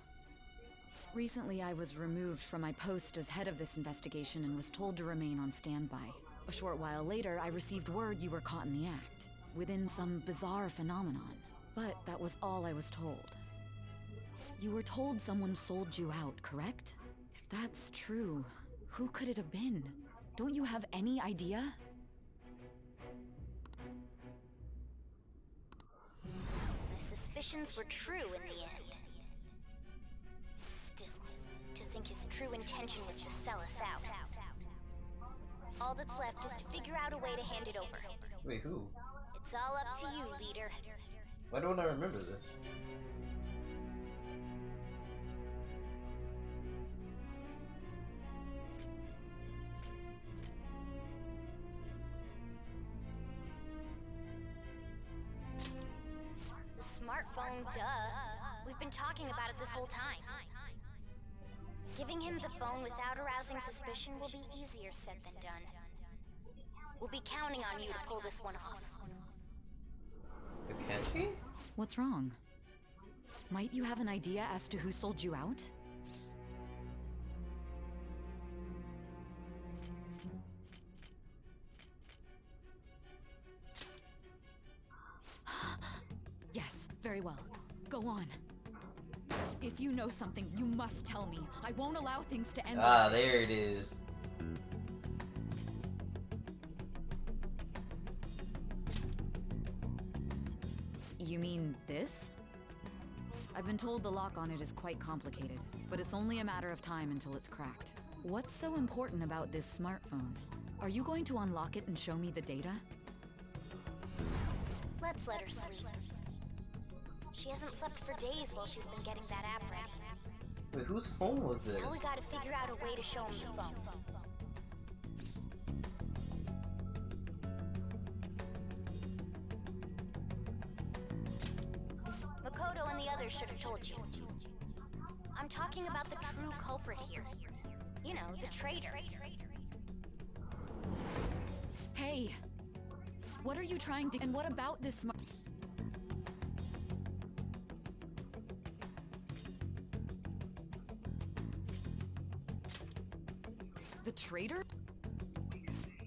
Recently, I was removed from my post as head of this investigation and was told to remain on standby. A short while later, I received word you were caught in the act, within some bizarre phenomenon. But that was all I was told. You were told someone sold you out, correct? If that's true, who could it have been? Don't you have any idea? My suspicions were true in the end. Still, to think his true intention was to sell us out. All that's left is to figure out a way to hand it over. Wait, who? It's all up to you, leader. Why don't I remember this? The smartphone, duh. We've been talking about it this whole time. Giving him the phone without arousing suspicion will be easier said than done. We'll be counting on you to pull this one off. Akechi? What's wrong? Might you have an idea as to who sold you out? Yes, very well. Go on. If you know something, you must tell me. I won't allow things to end. Ah, there it is. You mean this? I've been told the lock on it is quite complicated, but it's only a matter of time until it's cracked. What's so important about this smartphone? Are you going to unlock it and show me the data? Let's let her sleep. She hasn't slept for days while she's been getting that app ready. Wait, whose phone was this? Now we gotta figure out a way to show him the phone. Makoto and the others should have told you. I'm talking about the true culprit here. You know, the traitor. Hey! What are you trying to— And what about this smart— The traitor?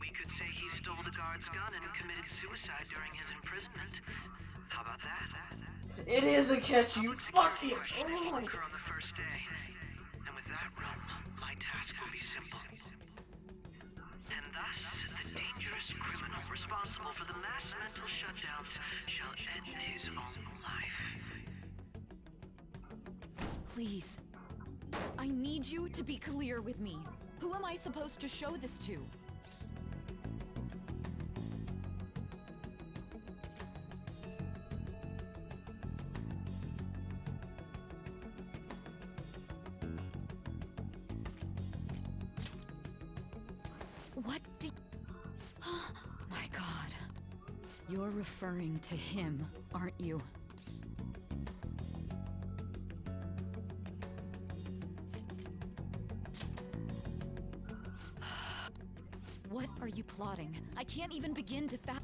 We could say he stole the guard's gun and committed suicide during his imprisonment. How about that? It is Akechi, you fucking— On the first day. responsible for the mass mental shutdowns shall end his own life. Please. I need you to be clear with me. Who am I supposed to show this to? What do Oh my God. You're referring to him, aren't you? What are you plotting? I can't even begin to But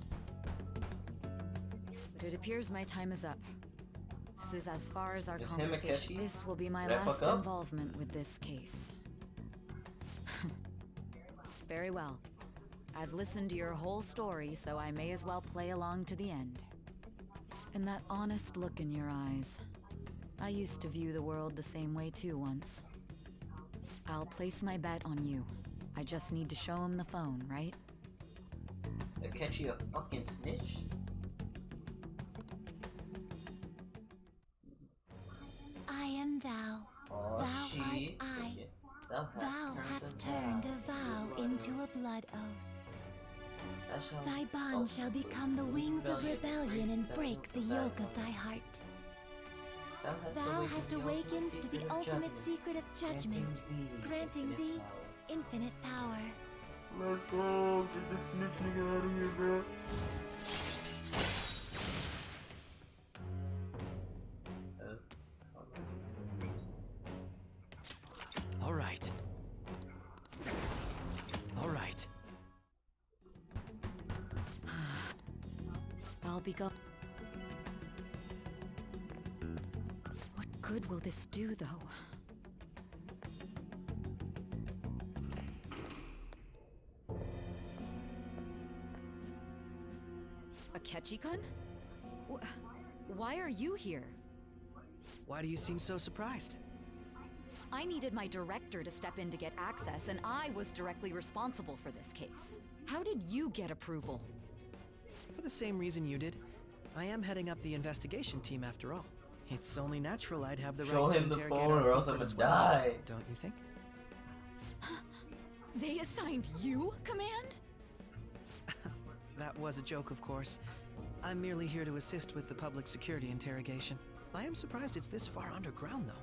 it appears my time is up. This is as far as our Is him conversation. Akechi? This will be my Did I last fuck up? involvement with this case. Very well. I've listened to your whole story, so I may as well play along to the end. And that honest look in your eyes. I used to view the world the same way too once. I'll place my bet on you. I just need to show him the phone, right? Akechi a fucking snitch? I am thou. Oh, Thou art she. I. Thou Thou hast turned a vow into a blood oath. Thy bond shall become the wings of rebellion and break the yoke of thy heart. Thou hast awakened to the ultimate secret of judgment, granting thee infinite power. Let's go! Get this snitch nigga out of here, bro. All right. All right. I'll be go. What good will this do, though? Akechi-kun? Why are you here? Why do you seem so surprised? I needed my director to step in to get access, and I was directly responsible for this case. How did you get approval? For the same reason you did. I am heading up the investigation team after all. It's only natural I'd have the Show right to him the interrogate phone our or else culprit I'm as gonna well, die. don't you think? They assigned you command? That was a joke, of course. I'm merely here to assist with the public security interrogation. I am surprised it's this far underground, though.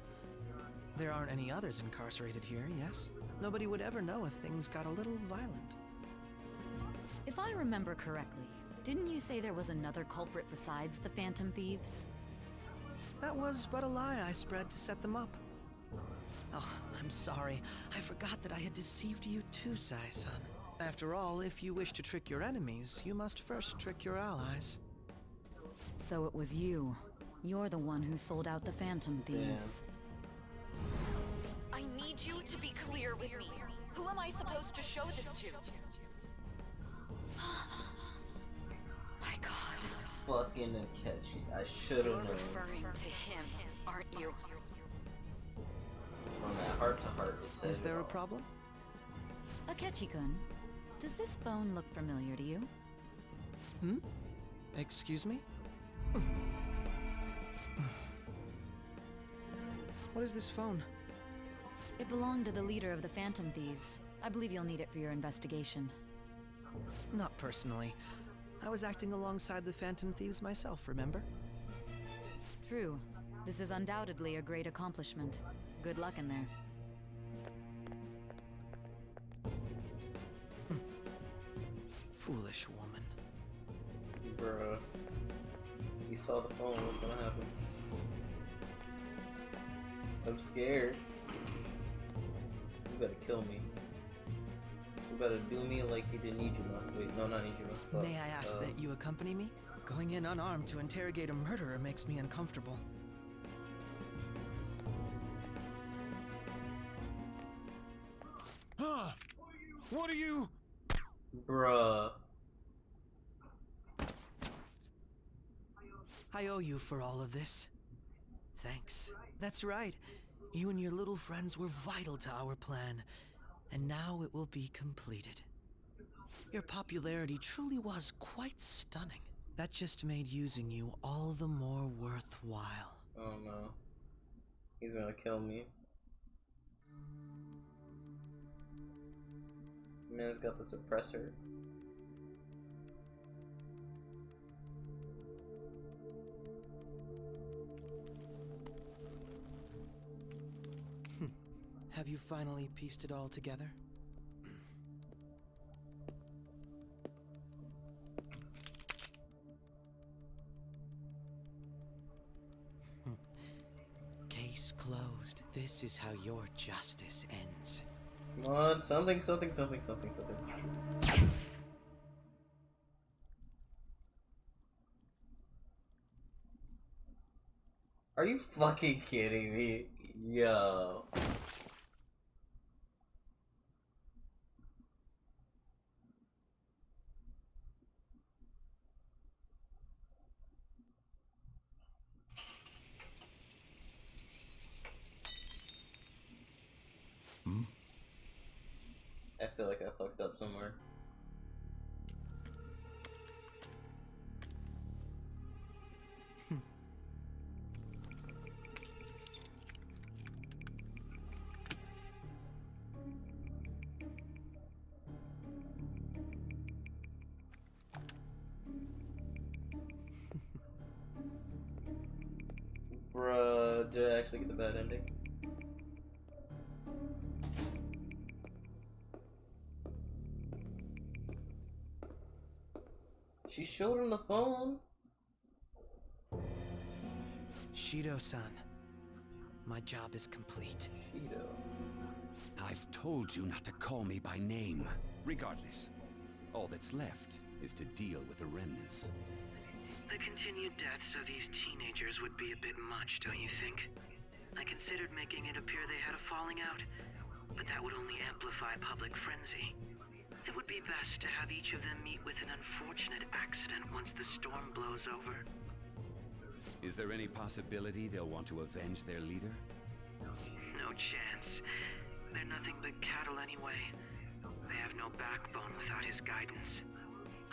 There aren't any others incarcerated here, yes? Nobody would ever know if things got a little violent. If I remember correctly, didn't you say there was another culprit besides the Phantom Thieves? That was but a lie I spread to set them up. Oh, I'm sorry. I forgot that I had deceived you too, Sai-san. After all, if you wish to trick your enemies, you must first trick your allies. So it was you. You're the one who sold out the Phantom Thieves. I need you to be clear with me. Who am I supposed to show this to? My God. Fucking Akechi. I should've known. You're referring to him, aren't you? From that heart to heart, it says Is there a problem? Akechi-kun, does this phone look familiar to you? Hmm? Excuse me? What is this phone? It belonged to the leader of the Phantom Thieves. I believe you'll need it for your investigation. Not personally. I was acting alongside the Phantom Thieves myself, remember? True. This is undoubtedly a great accomplishment. Good luck in there. Foolish woman. Bruh. You saw the phone, what's gonna happen? I'm scared. You better kill me. You better do me like you did Nijima. Wait, no, not Nijima. May I ask that you accompany me? Going in unarmed to interrogate a murderer makes me uncomfortable. Huh? What are you? Bruh. I owe you for all of this. Thanks. That's right. You and your little friends were vital to our plan, and now it will be completed. Your popularity truly was quite stunning. That just made using you all the more worthwhile. Oh no. He's gonna kill me. Man's got the suppressor. Have you finally pieced it all together? Case closed. This is how your justice ends. Come on, something. Are you fucking kidding me? Yo. I feel like I fucked up somewhere. Bruh, did I actually get the bad ending? She showed him the phone. Shido-san, my job is complete. Shido. I've told you not to call me by name. Regardless, all that's left is to deal with the remnants. The continued deaths of these teenagers would be a bit much, don't you think? I considered making it appear they had a falling out, but that would only amplify public frenzy. It would be best to have each of them meet with an unfortunate accident once the storm blows over. Is there any possibility they'll want to avenge their leader? No chance. They're nothing but cattle anyway. They have no backbone without his guidance.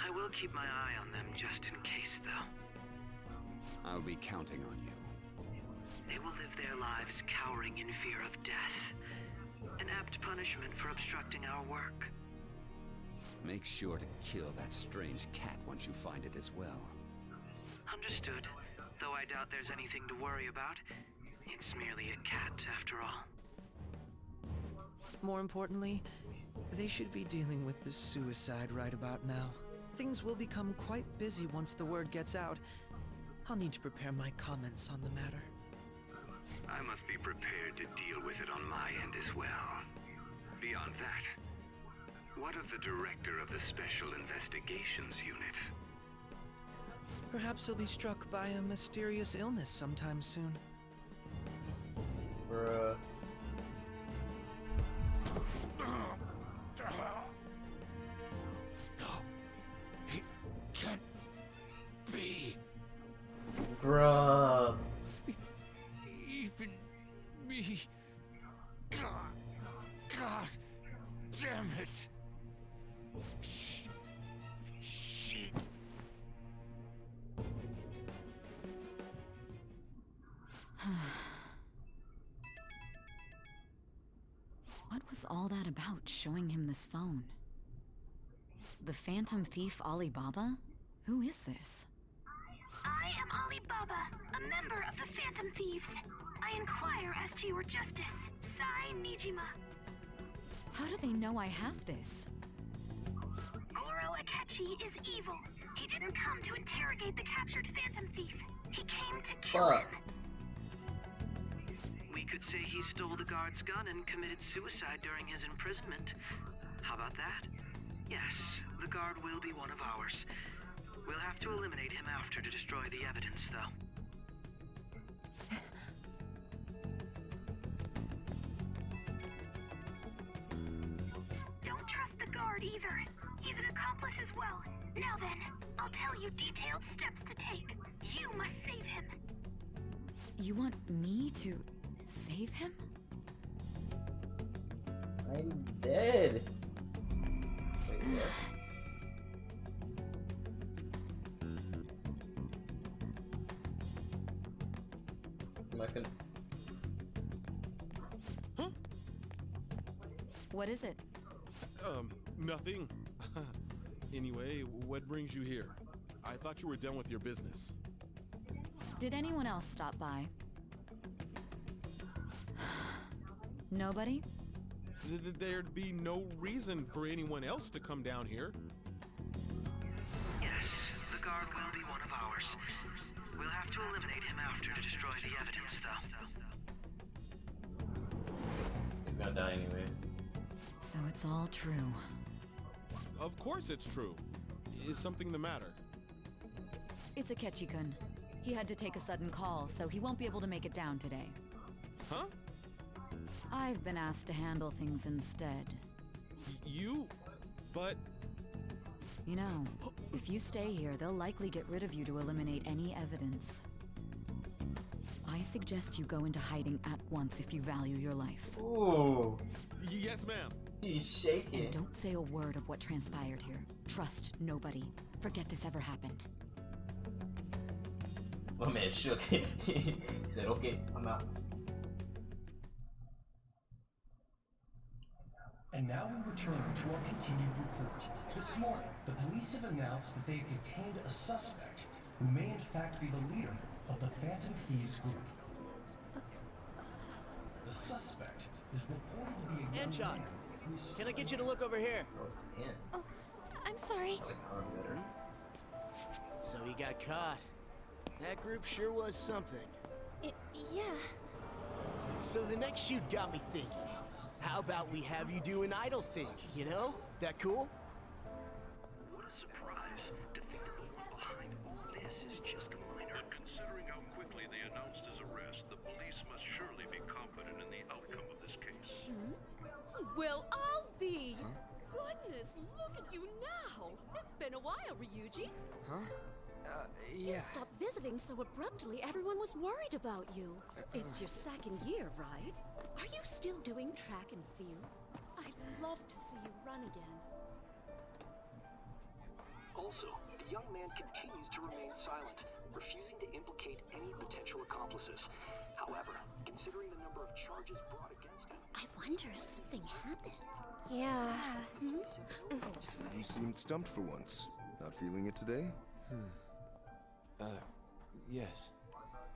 I will keep my eye on them just in case, though. I'll be counting on you. They will live their lives cowering in fear of death. An apt punishment for obstructing our work. Make sure to kill that strange cat once you find it as well. Understood. Though I doubt there's anything to worry about. It's merely a cat, after all. More importantly, they should be dealing with the suicide right about now. Things will become quite busy once the word gets out. I'll need to prepare my comments on the matter. I must be prepared to deal with it on my end as well. Beyond that, what of the director of the Special Investigations Unit? Perhaps he'll be struck by a mysterious illness sometime soon. Bruh. No, it can't be. Bruh. Even me. God damn it. Shit. What was all that about, showing him this phone? The Phantom Thief Alibaba? Who is this? I am Alibaba, a member of the Phantom Thieves. I inquire as to your justice, Sai Nijima. How do they know I have this? Goro Akechi is evil. He didn't come to interrogate the captured Phantom Thief. He came to kill him. We could say he stole the guard's gun and committed suicide during his imprisonment. How about that? Yes, the guard will be one of ours. We'll have to eliminate him after to destroy the evidence, though. Don't trust the guard either. He's an accomplice as well. Now then, I'll tell you detailed steps to take. You must save him. You want me to save him? I'm dead. Wait, what? What is it? Nothing. Anyway, what brings you here? I thought you were done with your business. Did anyone else stop by? Nobody? There'd be no reason for anyone else to come down here. Yes, the guard will be one of ours. We'll have to eliminate him after to destroy the evidence, though. He's gonna die anyways. So it's all true. Of course it's true. Is something the matter? It's Akechi-kun. He had to take a sudden call, so he won't be able to make it down today. Huh? I've been asked to handle things instead. But... You know, if you stay here, they'll likely get rid of you to eliminate any evidence. I suggest you go into hiding at once if you value your life. Ooh. Yes, ma'am. He's shaking. And don't say a word of what transpired here. Trust nobody. Forget this ever happened. My man shook. He said, okay, I'm out. And now we return to our continued report. This morning, the police have announced that they've detained a suspect who may in fact be the leader of the Phantom Thieves group. The suspect is reported to be a young man who is... Can I get you to look over here? Oh, I'm sorry. So he got caught. That group sure was something. Yeah. So the next shoot got me thinking. How about we have you do an idle thing, you know? That cool? What a surprise to think that the one behind all this is just a minor. But considering how quickly they announced his arrest, the police must surely be confident in the outcome of this case. Well, I'll be. Goodness, look at you now. It's been a while, Ryuji. Huh? You Yeah. stopped visiting so abruptly, everyone was worried about you. It's your second year, right? Are you still doing track and field? I'd love to see you run again. Also, the young man continues to remain silent, refusing to implicate any potential accomplices. However, considering the number of charges brought against him... I wonder if something happened. Yeah. You seemed stumped for once. Not feeling it today? Yes.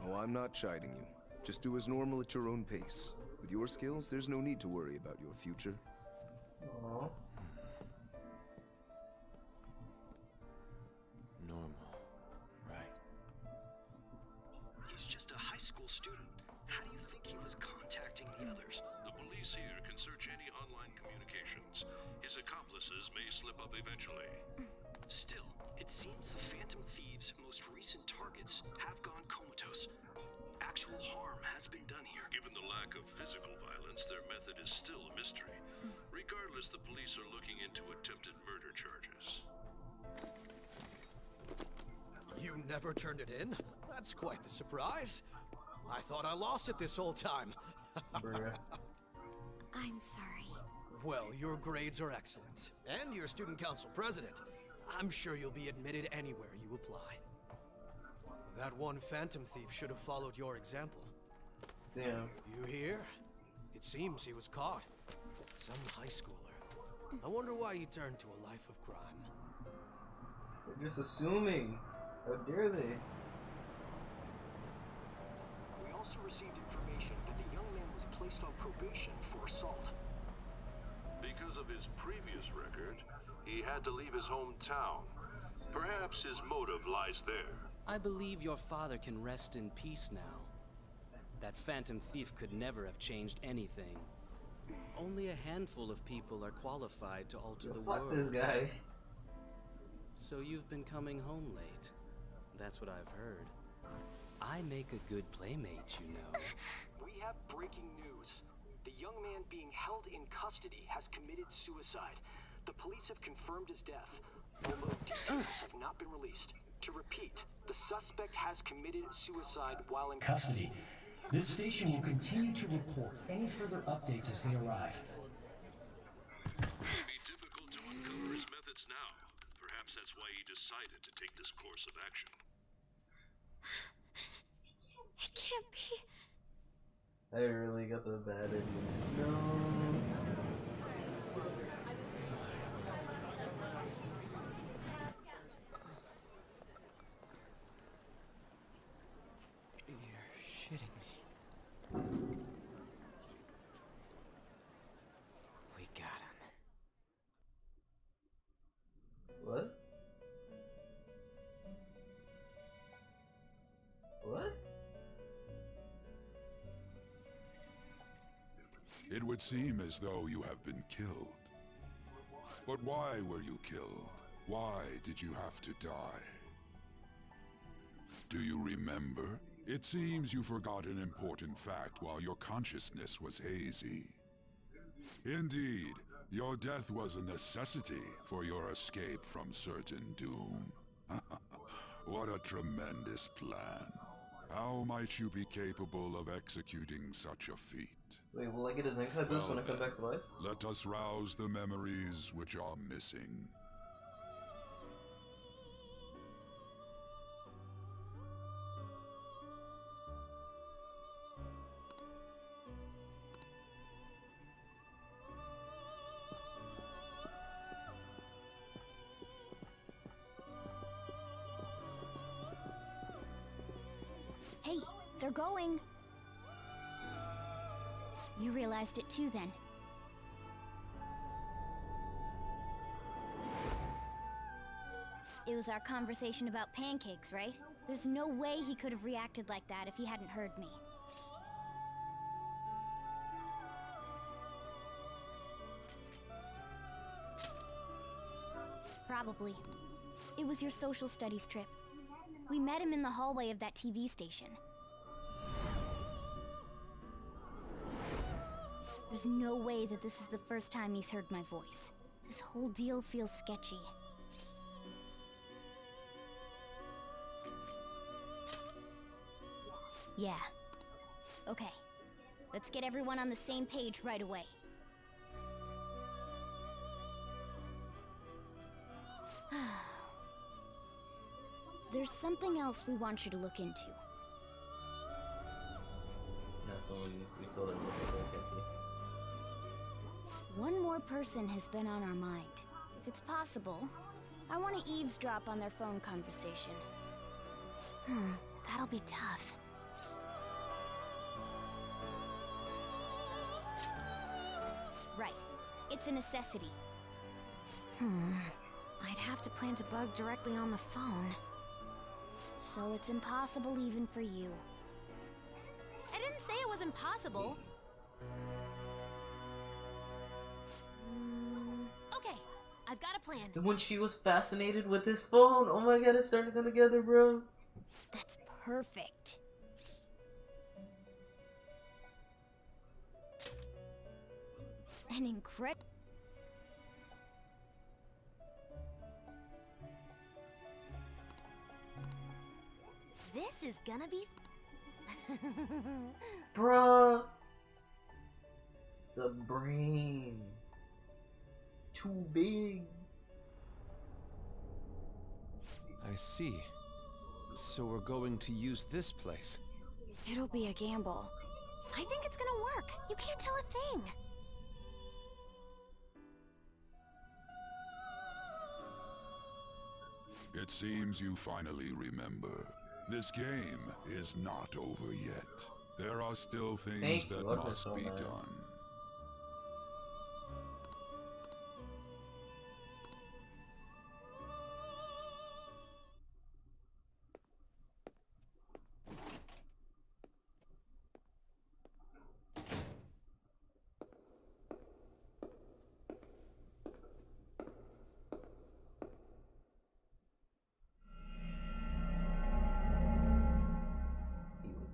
Oh, I'm not chiding you. Just do as normal at your own pace. With your skills, there's no need to worry about your future. Normal. Right. He's just a high school student. How do you think he was contacting the others? The police here can search any online communications. His accomplices may slip up eventually. Still, it seems the Phantom Thieves' most recent targets have gone comatose. Actual harm has been done here. Given the lack of physical violence, their method is still a mystery. Regardless, the police are looking into attempted murder charges. You never turned it in? That's quite the surprise. I thought I lost it this whole time. I'm sorry. Well, your grades are excellent. And you're student council president. I'm sure you'll be admitted anywhere you apply. That one Phantom Thief should have followed your example. Damn. You hear? It seems he was caught. Some high schooler. I wonder why he turned to a life of crime. They're just assuming. How dare they? We also received information that the young man was placed on probation for assault. Because of his previous record, he had to leave his hometown. Perhaps his motive lies there. I believe your father can rest in peace now. That Phantom Thief could never have changed anything. Only a handful of people are qualified to alter the Fuck world. this guy. So you've been coming home late. That's what I've heard. I make a good playmate, you know. We have breaking news. The young man being held in custody has committed suicide. The police have confirmed his death, although details have not been released. To repeat, the suspect has committed suicide while in custody. This station will continue to report any further updates as they arrive. It may be difficult to uncover his methods now. Perhaps that's why he decided to take this course of action. It can't be. I really got the bad ending. No. You're shitting me. We got him. What? What? It would seem as though you have been killed. But why were you killed? Why did you have to die? Do you remember? It seems you forgot an important fact while your consciousness was hazy. Indeed, your death was a necessity for your escape from certain doom. What a tremendous plan. How might you be capable of executing such a feat? Wait, will I get a Zenkai boost when I come back to life? Let us rouse the memories which are missing. Hey, they're going. You realized it too, then. It was our conversation about pancakes, right? There's no way he could have reacted like that if he hadn't heard me. Probably. It was your social studies trip. We met him in the hallway of that TV station. There's no way that this is the first time he's heard my voice. This whole deal feels sketchy. Yeah. Okay. Let's get everyone on the same page right away. There's something else we want you to look into. That's when we told her to look at the empty. One more person has been on our mind. If it's possible, I want to eavesdrop on their phone conversation. That'll be tough. Right. It's a necessity. I'd have to plant a bug directly on the phone. So it's impossible even for you. I didn't say it was impossible. Okay, I've got a plan. When she was fascinated with his phone, oh my god, it's starting to come together, bro. That's perfect. An incredible... This is gonna be... Bruh. The brain. Too big. I see. So we're going to use this place. It'll be a gamble. I think it's gonna work. You can't tell a thing. It seems you finally remember. This game is not over yet. There are still things that must be done.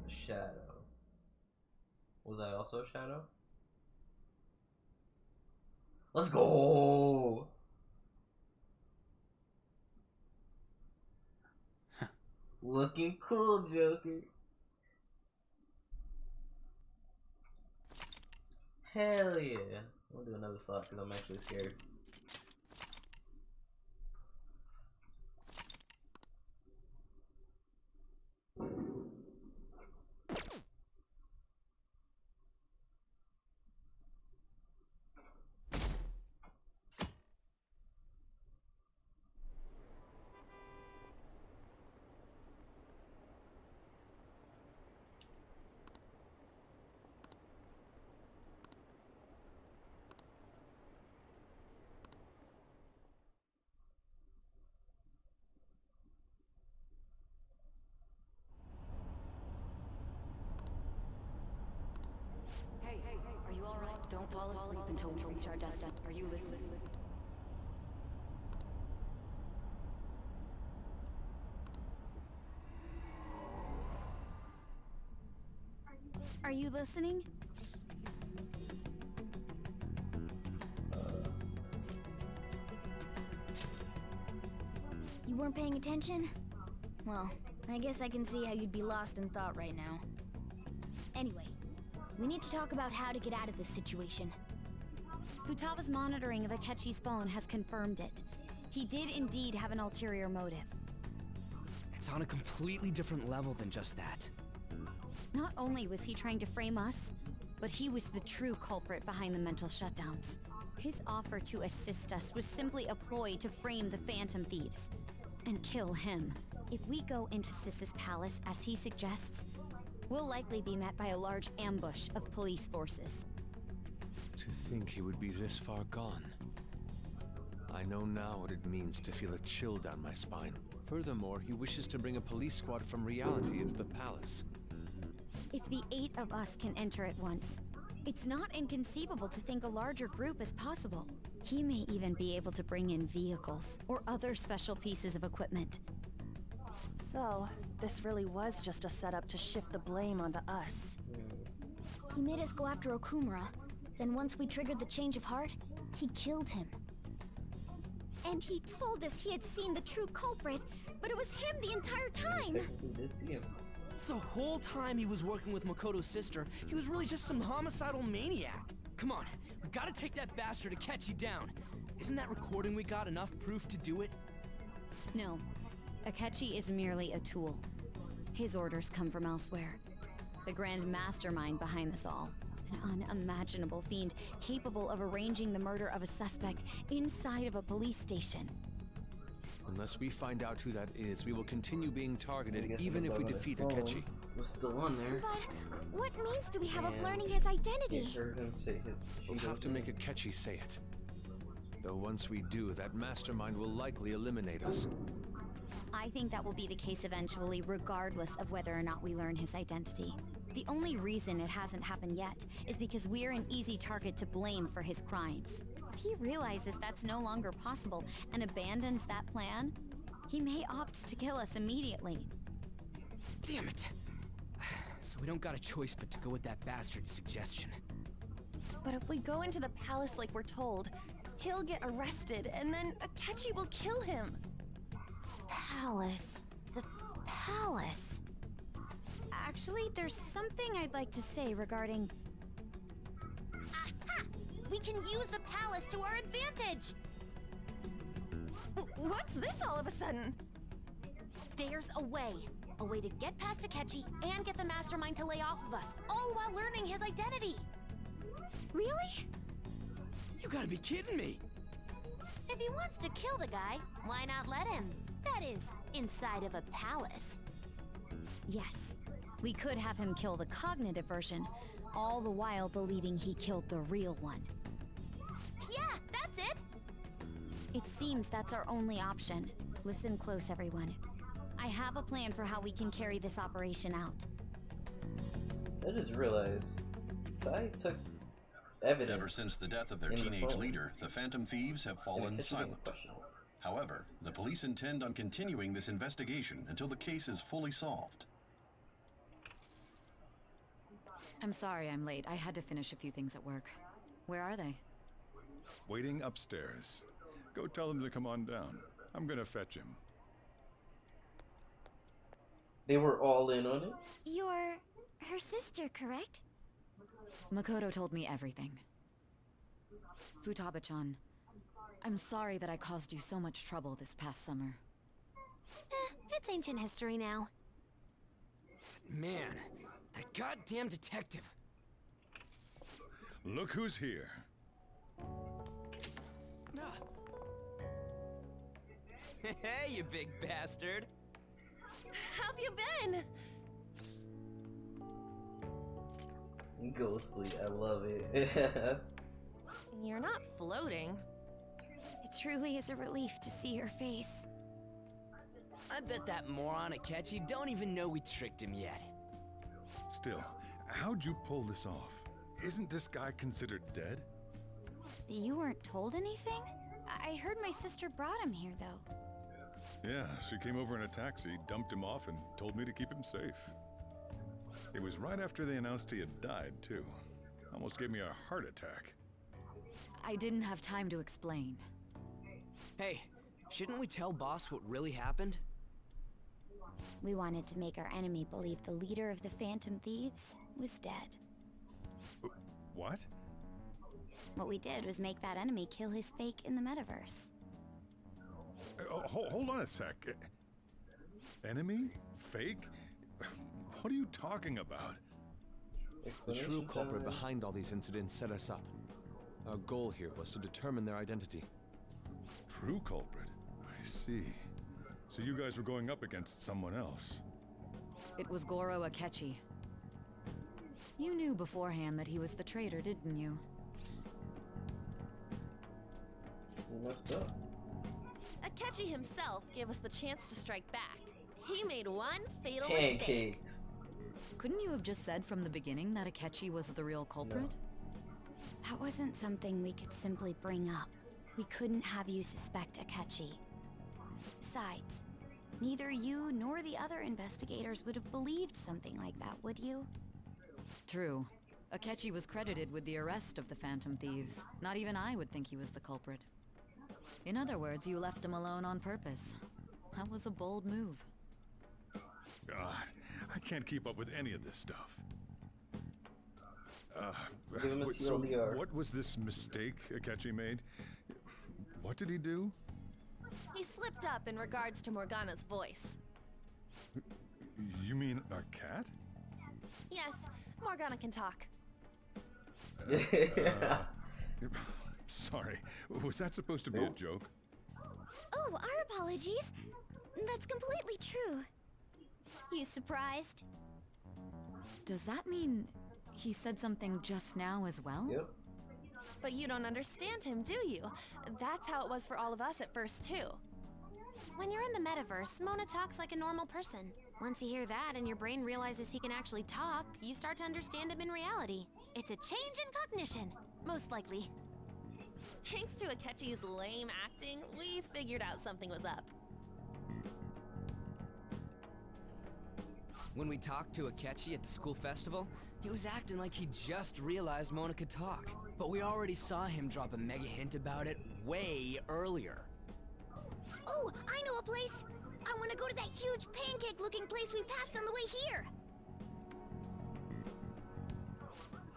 Shadow. Was I also a shadow? Let's go! Looking cool, Joker. Hell yeah. I'm gonna do another slot because I'm actually scared. Don't fall asleep until we reach our destination. Are you listening? Are you listening? You weren't paying attention? Well, I guess I can see how you'd be lost in thought right now. Anyway, we need to talk about how to get out of this situation. Futaba's monitoring of Akechi's phone has confirmed it. He did indeed have an ulterior motive. It's on a completely different level than just that. Not only was he trying to frame us, but he was the true culprit behind the mental shutdowns. His offer to assist us was simply a ploy to frame the Phantom Thieves and kill him. If we go into Sis's palace as he suggests, we'll likely be met by a large ambush of police forces. To think he would be this far gone. I know now what it means to feel a chill down my spine. Furthermore, he wishes to bring a police squad from reality into the palace. If the 8 of us can enter at once, it's not inconceivable to think a larger group is possible. He may even be able to bring in vehicles or other special pieces of equipment. So, this really was just a setup to shift the blame onto us. He made us go after Okumura. Then once we triggered the change of heart, he killed him. And he told us he had seen the true culprit, but it was him the entire time! Technically did see him. The whole time he was working with Makoto's sister, he was really just some homicidal maniac. Come on, we gotta take that bastard Akechi down. Isn't that recording we got enough proof to do it? No, Akechi is merely a tool. His orders come from elsewhere. The grand mastermind behind this all. An unimaginable fiend capable of arranging the murder of a suspect inside of a police station. Unless we find out who that is, we will continue being targeted even if we defeat Akechi. Was still on there. But what means do we have of learning his identity? Heard him say it. We'll have to make Akechi say it. Though once we do, that mastermind will likely eliminate us. I think that will be the case eventually, regardless of whether or not we learn his identity. The only reason it hasn't happened yet is because we're an easy target to blame for his crimes. If he realizes that's no longer possible and abandons that plan, he may opt to kill us immediately. Damn it! So we don't got a choice but to go with that bastard's suggestion. But if we go into the palace like we're told, he'll get arrested, and then Akechi will kill him. Palace. The palace. Actually, there's something I'd like to say regarding... Aha! We can use the palace to our advantage! What's this all of a sudden? There's a way. A way to get past Akechi and get the mastermind to lay off of us, all while learning his identity. Really? You gotta be kidding me! If he wants to kill the guy, why not let him? That is, inside of a palace. Yes, we could have him kill the cognitive version, all the while believing he killed the real one. Yeah, that's it! It seems that's our only option. Listen close, everyone. I have a plan for how we can carry this operation out. I just realized Sai took evidence. Ever since the death of their teenage leader, the Phantom Thieves have fallen silent. However, the police intend on continuing this investigation until the case is fully solved. I'm sorry I'm late. I had to finish a few things at work. Where are they? Waiting upstairs. Go tell them to come on down. I'm gonna fetch him. They were all in on it? You're her sister, correct? Makoto told me everything. Futaba-chan, I'm sorry that I caused you so much trouble this past summer. It's ancient history now. Man, that goddamn detective. Look who's here. Hey, you big bastard. How've you been? Ghostly, I love it. You're not floating. It truly is a relief to see your face. I bet that moron Akechi don't even know we tricked him yet. Still, how'd you pull this off? Isn't this guy considered dead? You weren't told anything? I heard my sister brought him here, though. Yeah, she came over in a taxi, dumped him off, and told me to keep him safe. It was right after they announced he had died, too. Almost gave me a heart attack. I didn't have time to explain. Hey, shouldn't we tell Boss what really happened? We wanted to make our enemy believe the leader of the Phantom Thieves was dead. What? What we did was make that enemy kill his fake in the metaverse. Hold on a sec. Enemy? Fake? What are you talking about? The true culprit behind all these incidents set us up. Our goal here was to determine their identity. True culprit? I see. So you guys were going up against someone else. It was Goro Akechi. You knew beforehand that he was the traitor, didn't you? Messed up. Akechi himself gave us the chance to strike back. He made one fatal Pancakes. mistake. Couldn't you have just said from the beginning that Akechi was the real culprit? No. That wasn't something we could simply bring up. We couldn't have you suspect Akechi. Besides, neither you nor the other investigators would have believed something like that, would you? True. Akechi was credited with the arrest of the Phantom Thieves. Not even I would think he was the culprit. In other words, you left him alone on purpose. That was a bold move. God, I can't keep up with any of this stuff. Give him a So TLDR. what was this mistake Akechi made? What did he do? He slipped up in regards to Morgana's voice. You mean a cat? Yes, Morgana can talk. Sorry, was that supposed to be a joke? Oh, our apologies. That's completely true. You surprised? Does that mean he said something just now as well? Yep. But you don't understand him, do you? That's how it was for all of us at first, too. When you're in the metaverse, Mona talks like a normal person. Once you hear that and your brain realizes he can actually talk, you start to understand him in reality. It's a change in cognition, most likely. Thanks to Akechi's lame acting, we figured out something was up. When we talked to Akechi at the school festival, he was acting like he just realized Mona could talk. But we already saw him drop a mega hint about it way earlier. Oh, I know a place! I want to go to that huge pancake-looking place we passed on the way here!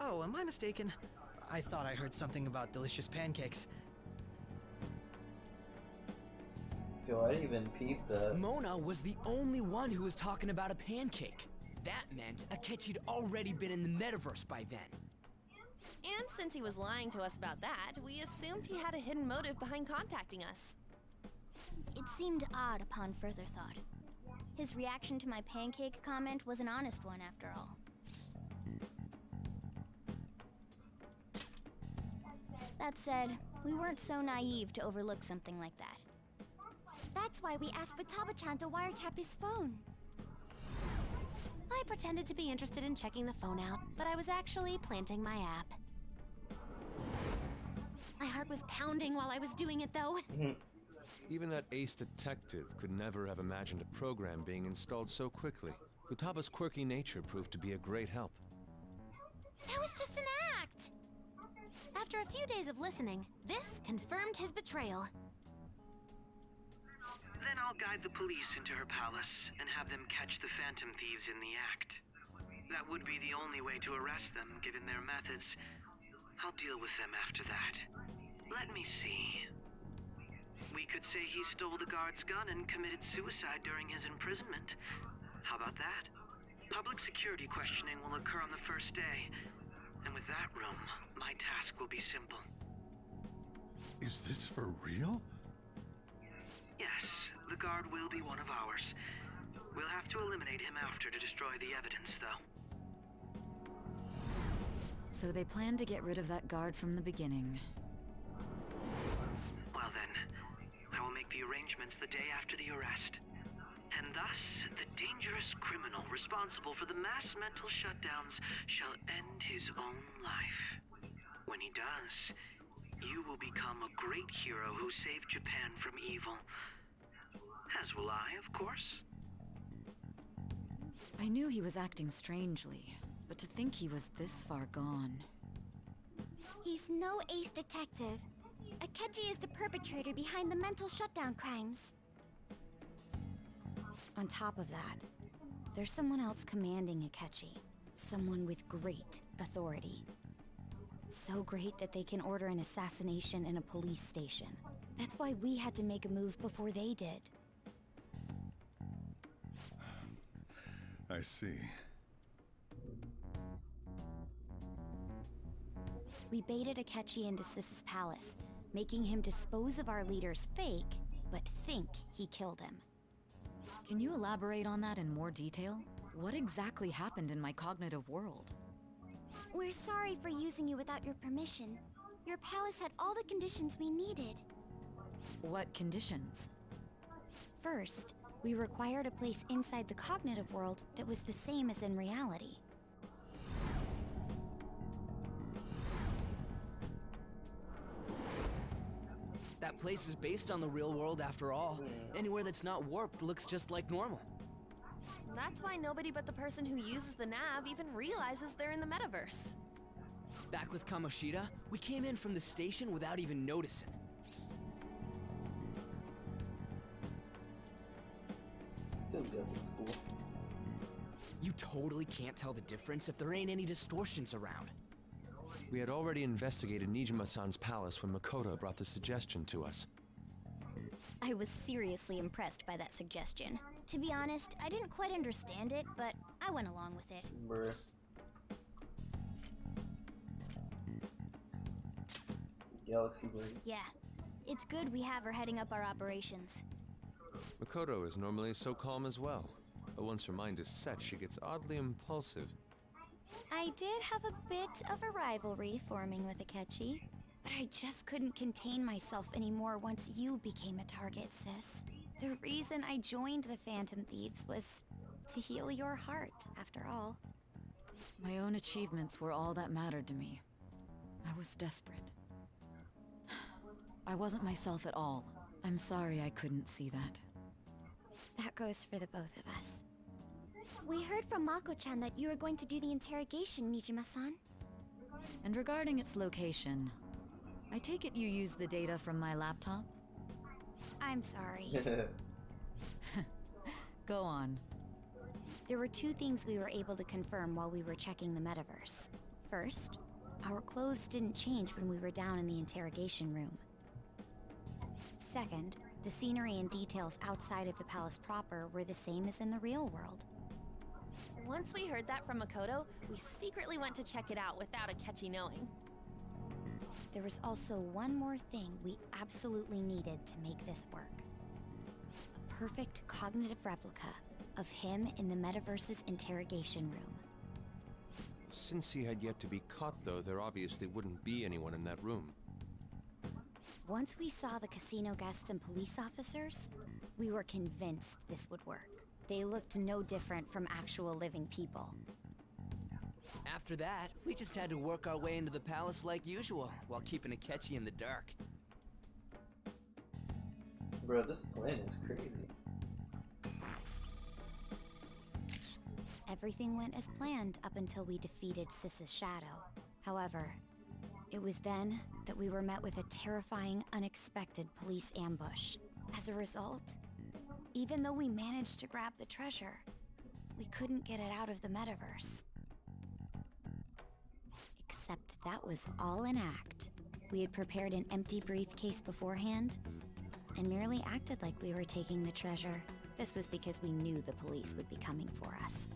Oh, am I mistaken? I thought I heard something about delicious pancakes. Yo, I didn't even peep that. Mona was the only one who was talking about a pancake. That meant Akechi'd already been in the metaverse by then. And since he was lying to us about that, we assumed he had a hidden motive behind contacting us. It seemed odd upon further thought. His reaction to my pancake comment was an honest one, after all. That said, we weren't so naive to overlook something like that. That's why we asked Futaba-chan to wiretap his phone. I pretended to be interested in checking the phone out, but I was actually planting my app. My heart was pounding while I was doing it, though. Even that ace detective could never have imagined a program being installed so quickly. Futaba's quirky nature proved to be a great help. That was just an act! After a few days of listening, this confirmed his betrayal. Then I'll guide the police into her palace and have them catch the Phantom Thieves in the act. That would be the only way to arrest them, given their methods. I'll deal with them after that. Let me see. We could say he stole the guard's gun and committed suicide during his imprisonment. How about that? Public security questioning will occur on the first day. And with that room, my task will be simple. Is this for real? Yes, the guard will be one of ours. We'll have to eliminate him after to destroy the evidence, though. So they planned to get rid of that guard from the beginning. Well then, I will make the arrangements the day after the arrest. And thus, the dangerous criminal responsible for the mass mental shutdowns shall end his own life. When he does, you will become a great hero who saved Japan from evil. As will I, of course. I knew he was acting strangely, but to think he was this far gone. He's no ace detective. Akechi is the perpetrator behind the mental shutdown crimes. On top of that, there's someone else commanding Akechi. Someone with great authority. So great that they can order an assassination in a police station. That's why we had to make a move before they did. I see. We baited Akechi into Sis's palace, making him dispose of our leader's fake, but think he killed him. Can you elaborate on that in more detail? What exactly happened in my cognitive world? We're sorry for using you without your permission. Your palace had all the conditions we needed. What conditions? First, we required a place inside the cognitive world that was the same as in reality. That place is based on the real world after all. Anywhere that's not warped looks just like normal. That's why nobody but the person who uses the nav even realizes they're in the metaverse. Back with Kamoshida, we came in from the station without even noticing. You totally can't tell the difference if there ain't any distortions around. We had already investigated Nijima-san's palace when Makoto brought the suggestion to us. I was seriously impressed by that suggestion. To be honest, I didn't quite understand it, but I went along with it. Bruh. Galaxy Bird. Yeah, it's good we have her heading up our operations. Makoto is normally so calm as well, but once her mind is set, she gets oddly impulsive. I did have a bit of a rivalry forming with Akechi, but I just couldn't contain myself anymore once you became a target, sis. The reason I joined the Phantom Thieves was to heal your heart, after all. My own achievements were all that mattered to me. I was desperate. I wasn't myself at all. I'm sorry I couldn't see that. That goes for the both of us. We heard from Mako-chan that you were going to do the interrogation, Nijima-san. And regarding its location, I take it you used the data from my laptop? I'm sorry. Go on. There were two things we were able to confirm while we were checking the metaverse. First, our clothes didn't change when we were down in the interrogation room. Second, the scenery and details outside of the palace proper were the same as in the real world. Once we heard that from Makoto, we secretly went to check it out without Akechi knowing. There was also one more thing we absolutely needed to make this work. A perfect cognitive replica of him in the metaverse's interrogation room. Since he had yet to be caught, though, there obviously wouldn't be anyone in that room. Once we saw the casino guests and police officers, we were convinced this would work. They looked no different from actual living people. After that, we just had to work our way into the palace like usual, while keeping Akechi in the dark. Bro, this plan is crazy. Everything went as planned up until we defeated Sis's shadow. However, it was then that we were met with a terrifying, unexpected police ambush. As a result, even though we managed to grab the treasure, we couldn't get it out of the metaverse. Except that was all an act. We had prepared an empty briefcase beforehand, and merely acted like we were taking the treasure. This was because we knew the police would be coming for us.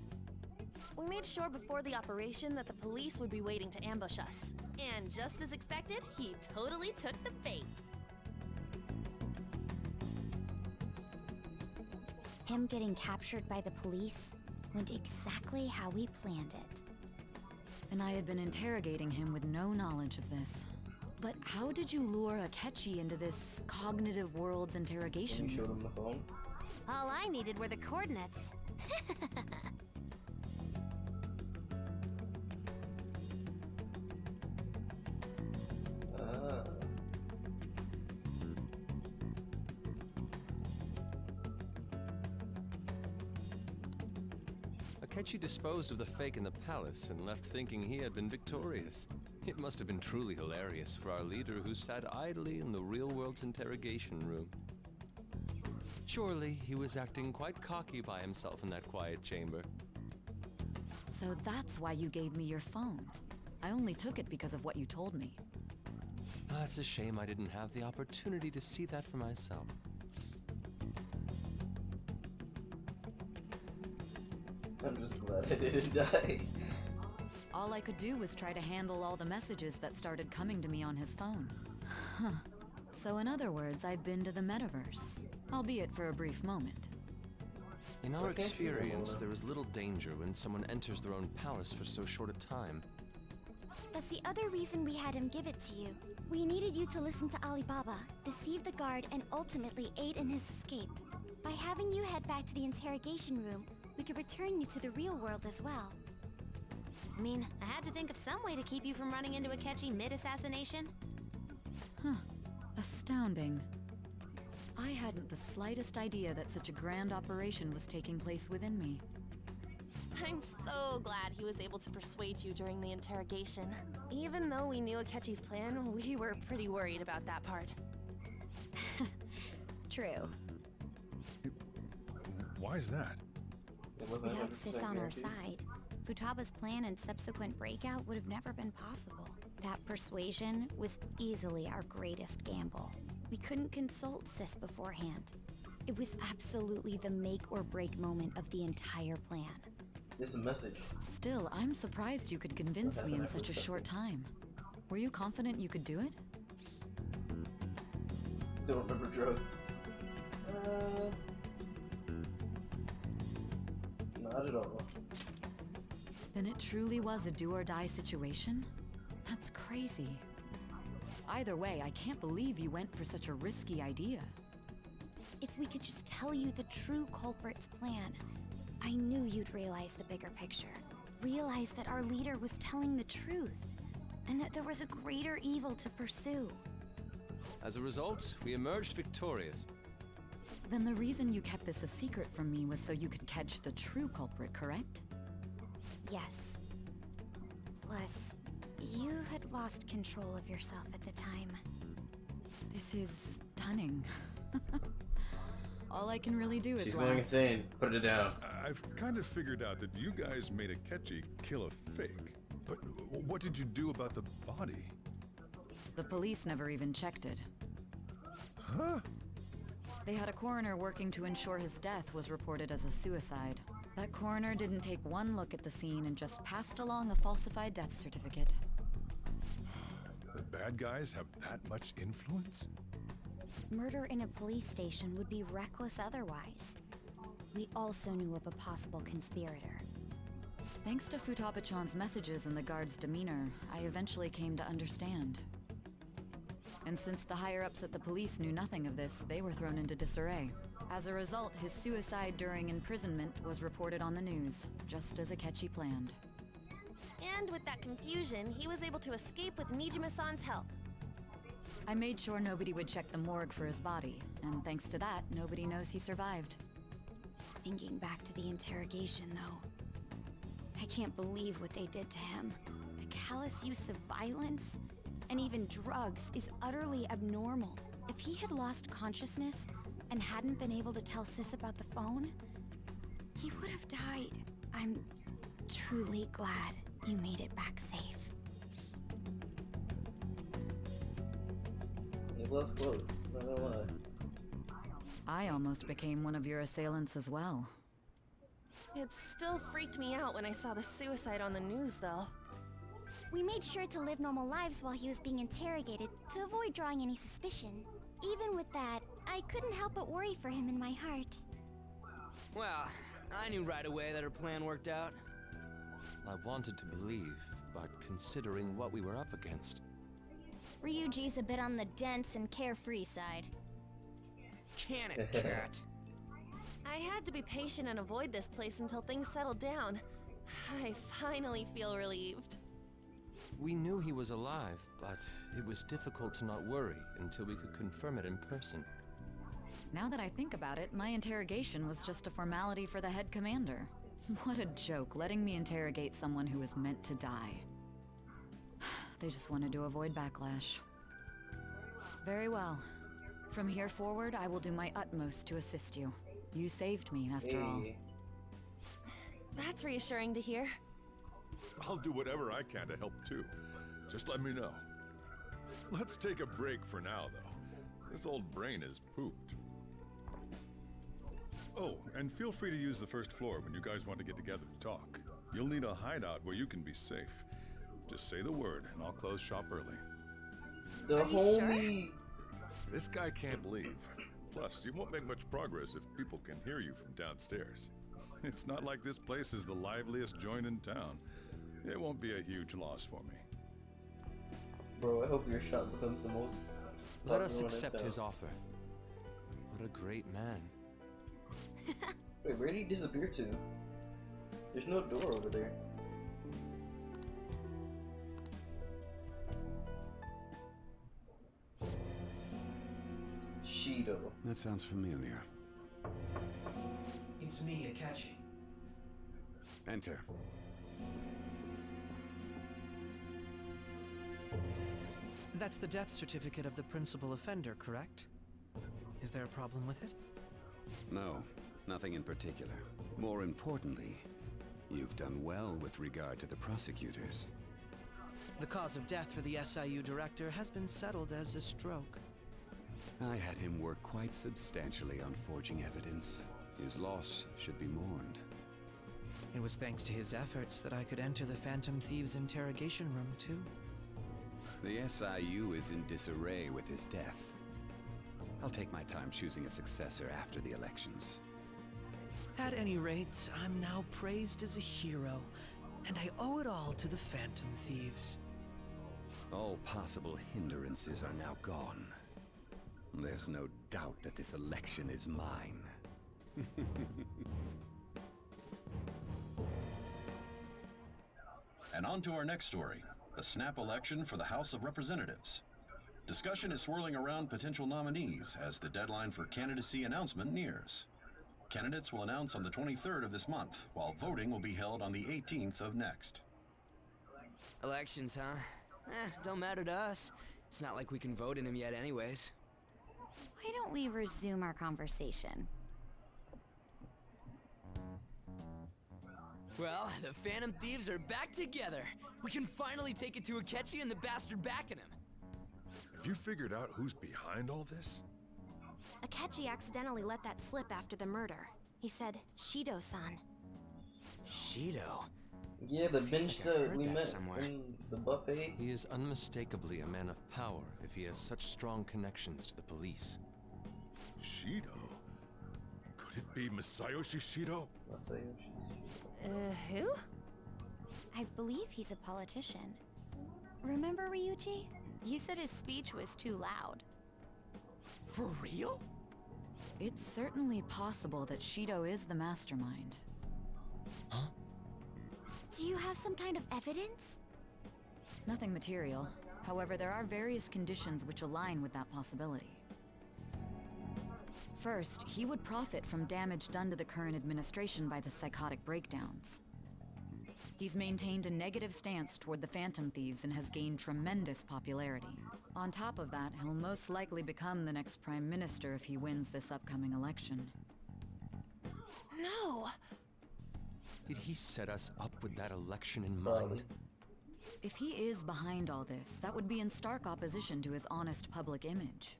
We made sure before the operation that the police would be waiting to ambush us. And just as expected, he totally took the bait. Him getting captured by the police went exactly how we planned it. And I had been interrogating him with no knowledge of this. But how did you lure Akechi into this cognitive world's interrogation? You showed him the phone? All I needed were the coordinates. Akechi disposed of the fake in the palace and left thinking he had been victorious. It must have been truly hilarious for our leader who sat idly in the real world's interrogation room. Surely he was acting quite cocky by himself in that quiet chamber. So that's why you gave me your phone. I only took it because of what you told me. It's a shame I didn't have the opportunity to see that for myself. I'm just glad I didn't die. All I could do was try to handle all the messages that started coming to me on his phone. Huh. So in other words, I've been to the metaverse, albeit for a brief moment. In our experience, there is little danger when someone enters their own palace for so short a time. That's the other reason we had him give it to you. We needed you to listen to Alibaba, deceive the guard, and ultimately aid in his escape. By having you head back to the interrogation room, we could return you to the real world as well. I mean, I had to think of some way to keep you from running into Akechi mid-assassination. Huh. Astounding. I hadn't the slightest idea that such a grand operation was taking place within me. I'm so glad he was able to persuade you during the interrogation. Even though we knew Akechi's plan, we were pretty worried about that part. True. Why is that? Without Sis on our side, Futaba's plan and subsequent breakout would have never been possible. That persuasion was easily our greatest gamble. We couldn't consult Sis beforehand. It was absolutely the make or break moment of the entire plan. This is a message. Still, I'm surprised you could convince me in such a short time. Were you confident you could do it? Don't remember drugs. Not at all. Then it truly was a do-or-die situation? That's crazy. Either way, I can't believe you went for such a risky idea. If we could just tell you the true culprit's plan, I knew you'd realize the bigger picture. Realize that our leader was telling the truth, and that there was a greater evil to pursue. As a result, we emerged victorious. Then the reason you kept this a secret from me was so you could catch the true culprit, correct? Yes. Plus, you had lost control of yourself at the time. This is stunning. All I can really do is She's laugh. going insane. Put it down. I've kind of figured out that you guys made Akechi kill a fake. But what did you do about the body? The police never even checked it. Huh? They had a coroner working to ensure his death was reported as a suicide. That coroner didn't take one look at the scene and just passed along a falsified death certificate. The bad guys have that much influence? Murder in a police station would be reckless otherwise. We also knew of a possible conspirator. Thanks to Futaba-chan's messages and the guard's demeanor, I eventually came to understand. And since the higher-ups at the police knew nothing of this, they were thrown into disarray. As a result, his suicide during imprisonment was reported on the news, just as Akechi planned. And with that confusion, he was able to escape with Nijima-san's help. I made sure nobody would check the morgue for his body, and thanks to that, nobody knows he survived. Thinking back to the interrogation, though, I can't believe what they did to him. The callous use of violence, and even drugs, is utterly abnormal. If he had lost consciousness and hadn't been able to tell Sis about the phone, he would have died. I'm truly glad you made it back safe. It was close, not gonna lie. I almost became one of your assailants as well. It still freaked me out when I saw the suicide on the news, though. We made sure to live normal lives while he was being interrogated to avoid drawing any suspicion. Even with that, I couldn't help but worry for him in my heart. Well, I knew right away that her plan worked out. I wanted to believe, but considering what we were up against. Ryuji's a bit on the dense and carefree side. Can it, cat? I had to be patient and avoid this place until things settled down. I finally feel relieved. We knew he was alive, but it was difficult to not worry until we could confirm it in person. Now that I think about it, my interrogation was just a formality for the head commander. What a joke, letting me interrogate someone who was meant to die. They just wanted to avoid backlash. Very well. From here forward, I will do my utmost to assist you. You saved me, after all. That's reassuring to hear. I'll do whatever I can to help too. Just let me know. Let's take a break for now, though. This old brain is pooped. Oh, and feel free to use the first floor when you guys want to get together to talk. You'll need a hideout where you can be safe. Just say the word, and I'll close shop early. The homie! This guy can't leave. Plus, you won't make much progress if people can hear you from downstairs. It's not like this place is the liveliest joint in town. It won't be a huge loss for me. Bro, I hope your shop becomes the most... Let us accept his offer. What a great man. Wait, where did he disappear to? There's no door over there. Shido. That sounds familiar. It's me, Akechi. Enter. That's the death certificate of the principal offender, correct? Is there a problem with it? No, nothing in particular. More importantly, you've done well with regard to the prosecutors. The cause of death for the SIU director has been settled as a stroke. I had him work quite substantially on forging evidence. His loss should be mourned. It was thanks to his efforts that I could enter the Phantom Thieves' interrogation room, too. The SIU is in disarray with his death. I'll take my time choosing a successor after the elections. At any rate, I'm now praised as a hero, and I owe it all to the Phantom Thieves. All possible hindrances are now gone. There's no doubt that this election is mine. And on to our next story, the snap election for the House of Representatives. Discussion is swirling around potential nominees as the deadline for candidacy announcement nears. Candidates will announce on the 23rd of this month, while voting will be held on the 18th of next. Elections, huh? Don't matter to us. It's not like we can vote in them yet anyways. Why don't we resume our conversation? Well, the Phantom Thieves are back together. We can finally take it to Akechi and the bastard backing him. Have you figured out who's behind all this? Akechi accidentally let that slip after the murder. He said, Shido-san. Shido? Yeah, the bench that we met somewhere. in the buffet. He is unmistakably a man of power if he has such strong connections to the police. Shido? Could it be Masayoshi Shido? Masayoshi. Who? I believe he's a politician. Remember, Ryuji? You said his speech was too loud. For real? It's certainly possible that Shido is the mastermind. Huh? Do you have some kind of evidence? Nothing material. However, there are various conditions which align with that possibility. First, he would profit from damage done to the current administration by the psychotic breakdowns. He's maintained a negative stance toward the Phantom Thieves and has gained tremendous popularity. On top of that, he'll most likely become the next Prime Minister if he wins this upcoming election. No! Did he set us up with that election in mind? If he is behind all this, that would be in stark opposition to his honest public image.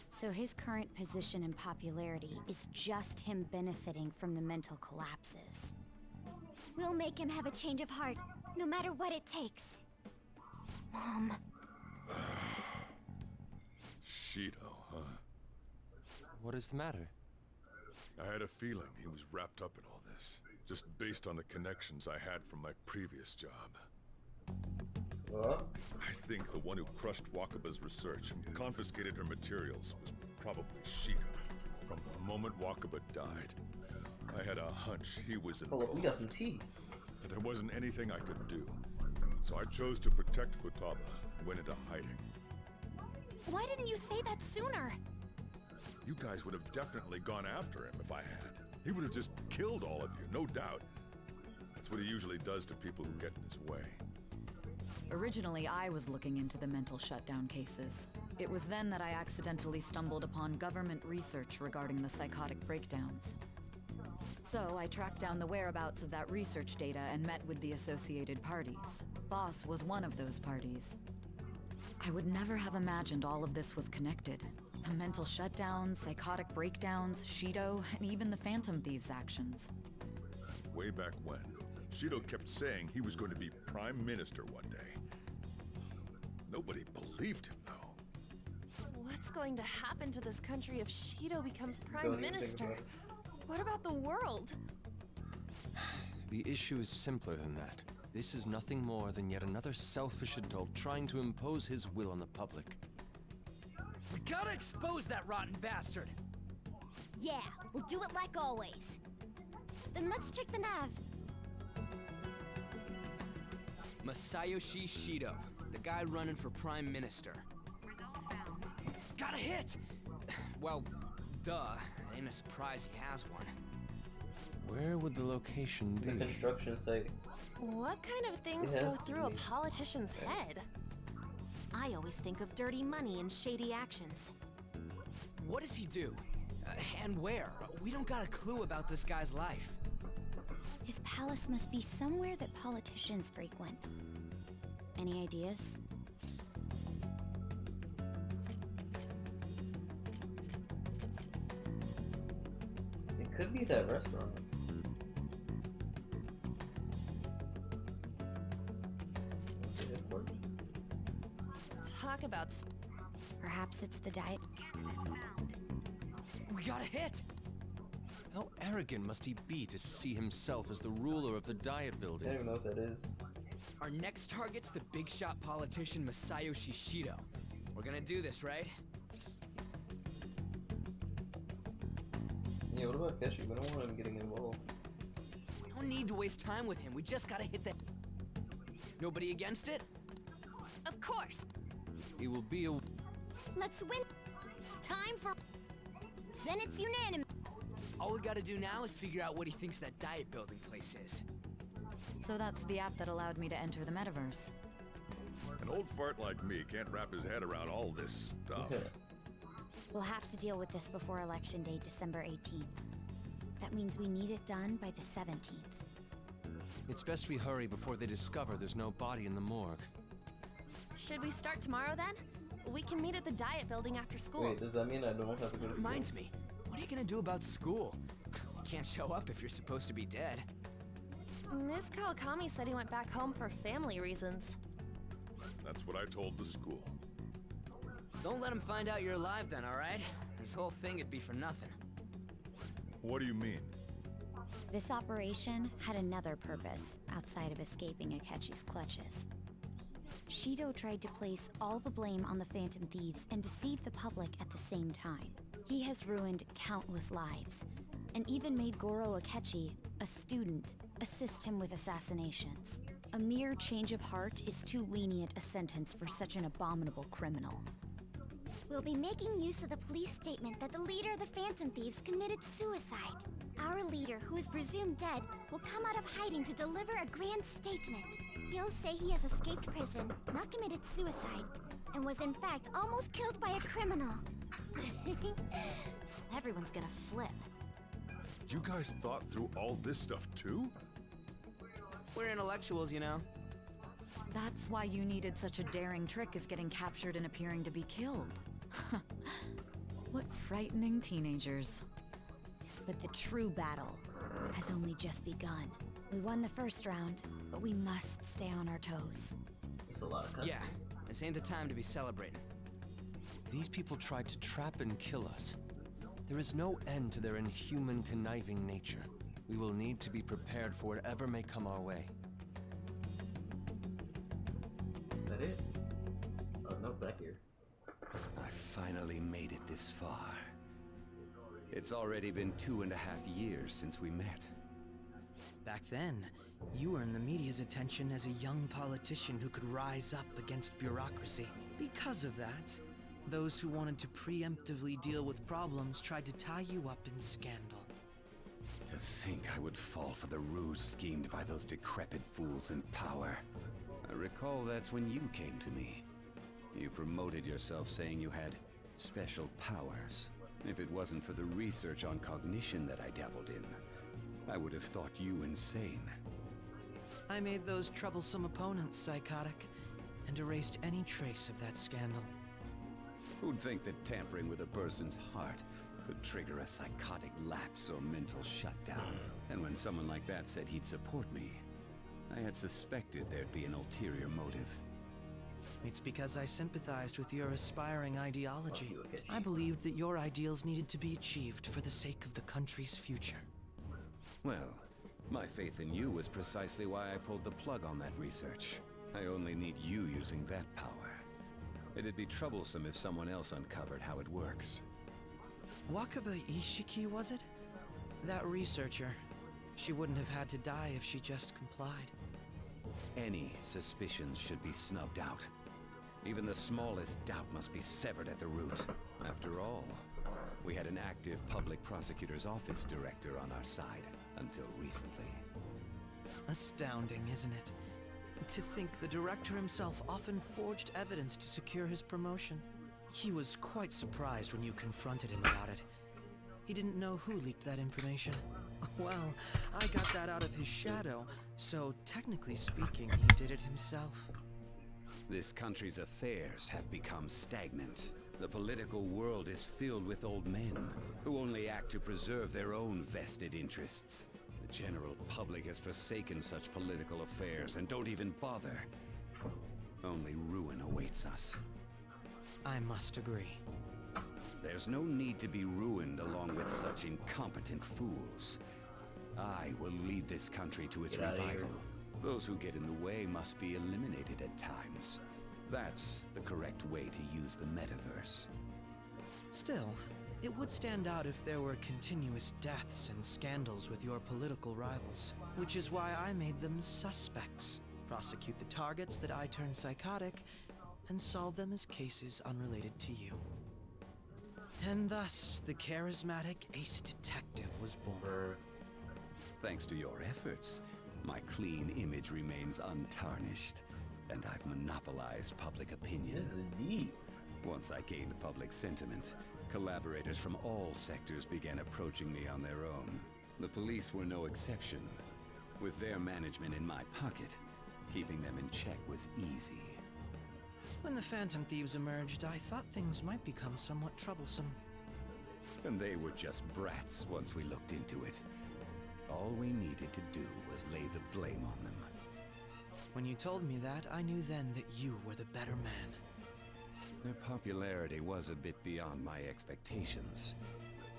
So his current position and popularity is just him benefiting from the mental collapses. We'll make him have a change of heart, no matter what it takes. Mom. Shido, huh? What is the matter? I had a feeling he was wrapped up in all this, just based on the connections I had from my previous job. What? I think the one who crushed Wakaba's research and confiscated her materials was probably Shido. From the moment Wakaba died, I had a hunch he was Hold involved. up, we got some tea. But there wasn't anything I could do. So I chose to protect Futaba and went into hiding. Why didn't you say that sooner? You guys would have definitely gone after him if I had. He would have just killed all of you, no doubt. That's what he usually does to people who get in his way. Originally, I was looking into the mental shutdown cases. It was then that I accidentally stumbled upon government research regarding the psychotic breakdowns. So I tracked down the whereabouts of that research data and met with the associated parties. Boss was one of those parties. I would never have imagined all of this was connected. The mental shutdowns, psychotic breakdowns, Shido, and even the Phantom Thieves' actions. Way back when, Shido kept saying he was going to be Prime Minister one day. Nobody believed him, though. What's going to happen to this country if Shido becomes Don't Prime even think Minister? about it. What about the world? The issue is simpler than that. This is nothing more than yet another selfish adult trying to impose his will on the public. We gotta expose that rotten bastard! Yeah, we'll do it like always. Then let's check the nav. Masayoshi Shido, the guy running for Prime Minister. Got a hit! Well, duh. It ain't a surprise he has one. Where would the location The be? construction site. What kind of things It go has to through a be. politician's head? I always think of dirty money and shady actions. What does he do? And where? We don't got a clue about this guy's life. His palace must be somewhere that politicians frequent. Any ideas? It could be that restaurant. Talk about Perhaps it's the diet. We got a hit! How arrogant must he be to see himself as the ruler of the Diet I Building? don't even know what that is. Our next target's the big shot politician Masayoshi Shido. We're gonna do this, right? Yeah, what about Keshi? We don't want him getting involved. We don't need to waste time with him. We just gotta hit that. Nobody against it? Of course! He will be a... Let's win. Time for... Then it's unanimous. All we gotta do now is figure out what he thinks that Diet Building place is. So that's the app that allowed me to enter the metaverse. An old fart like me can't wrap his head around all this stuff. We'll have to deal with this before Election Day, December 18th. That means we need it done by the 17th. It's best we hurry before they discover there's no body in the morgue. Should we start tomorrow then? We can meet at the Diet Building after school. Wait, does that mean I don't have to go to school? Reminds me, what are you gonna do about school? You can't show up if you're supposed to be dead. Miss Kawakami said he went back home for family reasons. That's what I told the school. Don't let him find out you're alive then, alright? This whole thing would be for nothing. What do you mean? This operation had another purpose outside of escaping Akechi's clutches. Shido tried to place all the blame on the Phantom Thieves and deceive the public at the same time. He has ruined countless lives, and even made Goro Akechi, a student, assist him with assassinations. A mere change of heart is too lenient a sentence for such an abominable criminal. We'll be making use of the police statement that the leader of the Phantom Thieves committed suicide. Our leader, who is presumed dead, will come out of hiding to deliver a grand statement. He'll say he has escaped prison, not committed suicide, and was in fact almost killed by a criminal. Everyone's gonna flip. You guys thought through all this stuff too? We're intellectuals, you know. That's why you needed such a daring trick as getting captured and appearing to be killed. What frightening teenagers. But the true battle has only just begun. We won the first round, but we must stay on our toes. It's a lot of cutscene. Yeah, this ain't the time to be celebrating. These people tried to trap and kill us. There is no end to their inhuman, conniving nature. We will need to be prepared for whatever may come our way. Is that it? Oh, no, back here. I finally made it this far. It's already been 2.5 years since we met. Back then, you earned the media's attention as a young politician who could rise up against bureaucracy. Because of that, those who wanted to preemptively deal with problems tried to tie you up in scandal. To think I would fall for the ruse schemed by those decrepit fools in power. I recall that's when you came to me. You promoted yourself saying you had special powers. If it wasn't for the research on cognition that I dabbled in, I would have thought you insane. I made those troublesome opponents psychotic, and erased any trace of that scandal. Who'd think that tampering with a person's heart could trigger a psychotic lapse or mental shutdown? And when someone like that said he'd support me, I had suspected there'd be an ulterior motive. It's because I sympathized with your aspiring ideology. I believed that your ideals needed to be achieved for the sake of the country's future. Well, my faith in you was precisely why I pulled the plug on that research. I only need you using that power. It'd be troublesome if someone else uncovered how it works. Wakaba Ishiki, was it? That researcher. She wouldn't have had to die if she just complied. Any suspicions should be snubbed out. Even the smallest doubt must be severed at the root. After all, we had an active public prosecutor's office director on our side, until recently. Astounding, isn't it? To think the director himself often forged evidence to secure his promotion. He was quite surprised when you confronted him about it. He didn't know who leaked that information. Well, I got that out of his shadow, so technically speaking, he did it himself. This country's affairs have become stagnant. The political world is filled with old men who only act to preserve their own vested interests. The general public has forsaken such political affairs and don't even bother. Only ruin awaits us. I must agree. There's no need to be ruined along with such incompetent fools. I will lead this country to its revival. Those who get in the way must be eliminated at times. That's the correct way to use the metaverse. Still, it would stand out if there were continuous deaths and scandals with your political rivals, which is why I made them suspects. Prosecute the targets that I turn psychotic, and solve them as cases unrelated to you. And thus, the charismatic ace detective was born. Thanks to your efforts, my clean image remains untarnished, and I've monopolized public opinion. This is deep. Once I gained public sentiment, collaborators from all sectors began approaching me on their own. The police were no exception. With their management in my pocket, keeping them in check was easy. When the Phantom Thieves emerged, I thought things might become somewhat troublesome. And they were just brats once we looked into it. All we needed to do was lay the blame on them. When you told me that, I knew then that you were the better man. Their popularity was a bit beyond my expectations,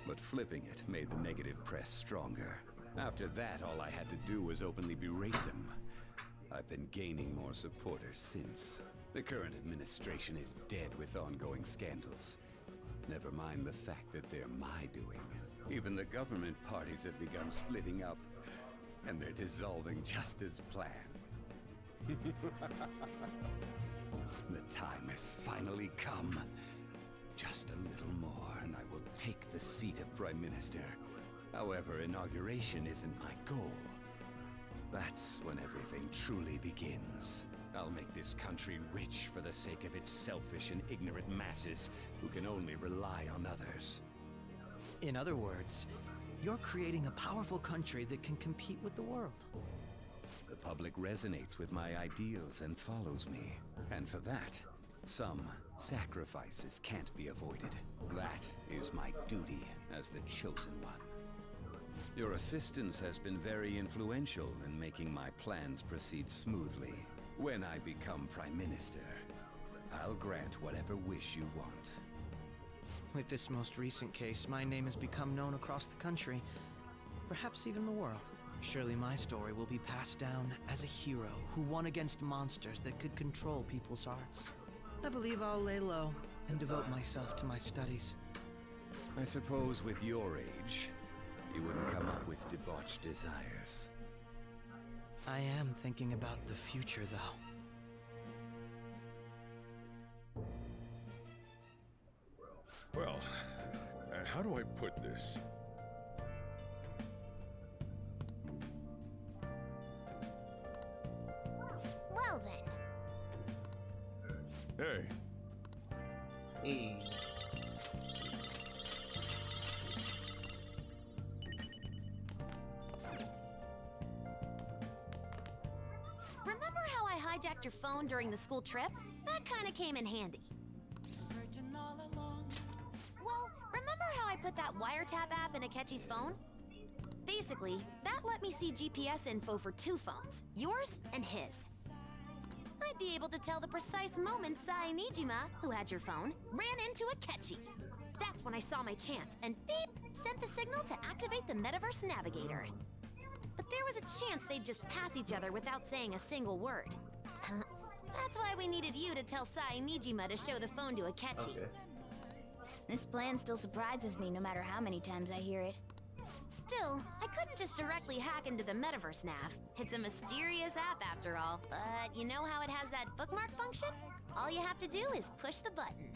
but flipping it made the negative press stronger. After that, all I had to do was openly berate them. I've been gaining more supporters since. The current administration is dead with ongoing scandals. Never mind the fact that they're my doing. Even the government parties have begun splitting up, and they're dissolving just as planned. The time has finally come. Just a little more, and I will take the seat of Prime Minister. However, inauguration isn't my goal. That's when everything truly begins. I'll make this country rich for the sake of its selfish and ignorant masses who can only rely on others. In other words, you're creating a powerful country that can compete with the world. The public resonates with my ideals and follows me. And for that, some sacrifices can't be avoided. That is my duty as the chosen one. Your assistance has been very influential in making my plans proceed smoothly. When I become Prime Minister, I'll grant whatever wish you want. With this most recent case, my name has become known across the country, perhaps even the world. Surely my story will be passed down as a hero who won against monsters that could control people's hearts. I believe I'll lay low and devote myself to my studies. I suppose with your age, you wouldn't come up with debauched desires. I am thinking about the future, though. Well, how do I put this? Well then. Hey. Hey. Remember how I hijacked your phone during the school trip? That kinda came in handy. Well, remember how I put that wiretap app in Akechi's phone? Basically, that let me see GPS info for 2 phones, yours and his. I'd be able to tell the precise moment Sai Nijima, who had your phone, ran into Akechi. That's when I saw my chance and beep, sent the signal to activate the Metaverse Navigator. But there was a chance they'd just pass each other without saying a single word. That's why we needed you to tell Sai Nijima to show the phone to Akechi. Okay. This plan still surprises me no matter how many times I hear it. Still, I couldn't just directly hack into the Metaverse Nav. It's a mysterious app after all. But you know how it has that bookmark function? All you have to do is push the button.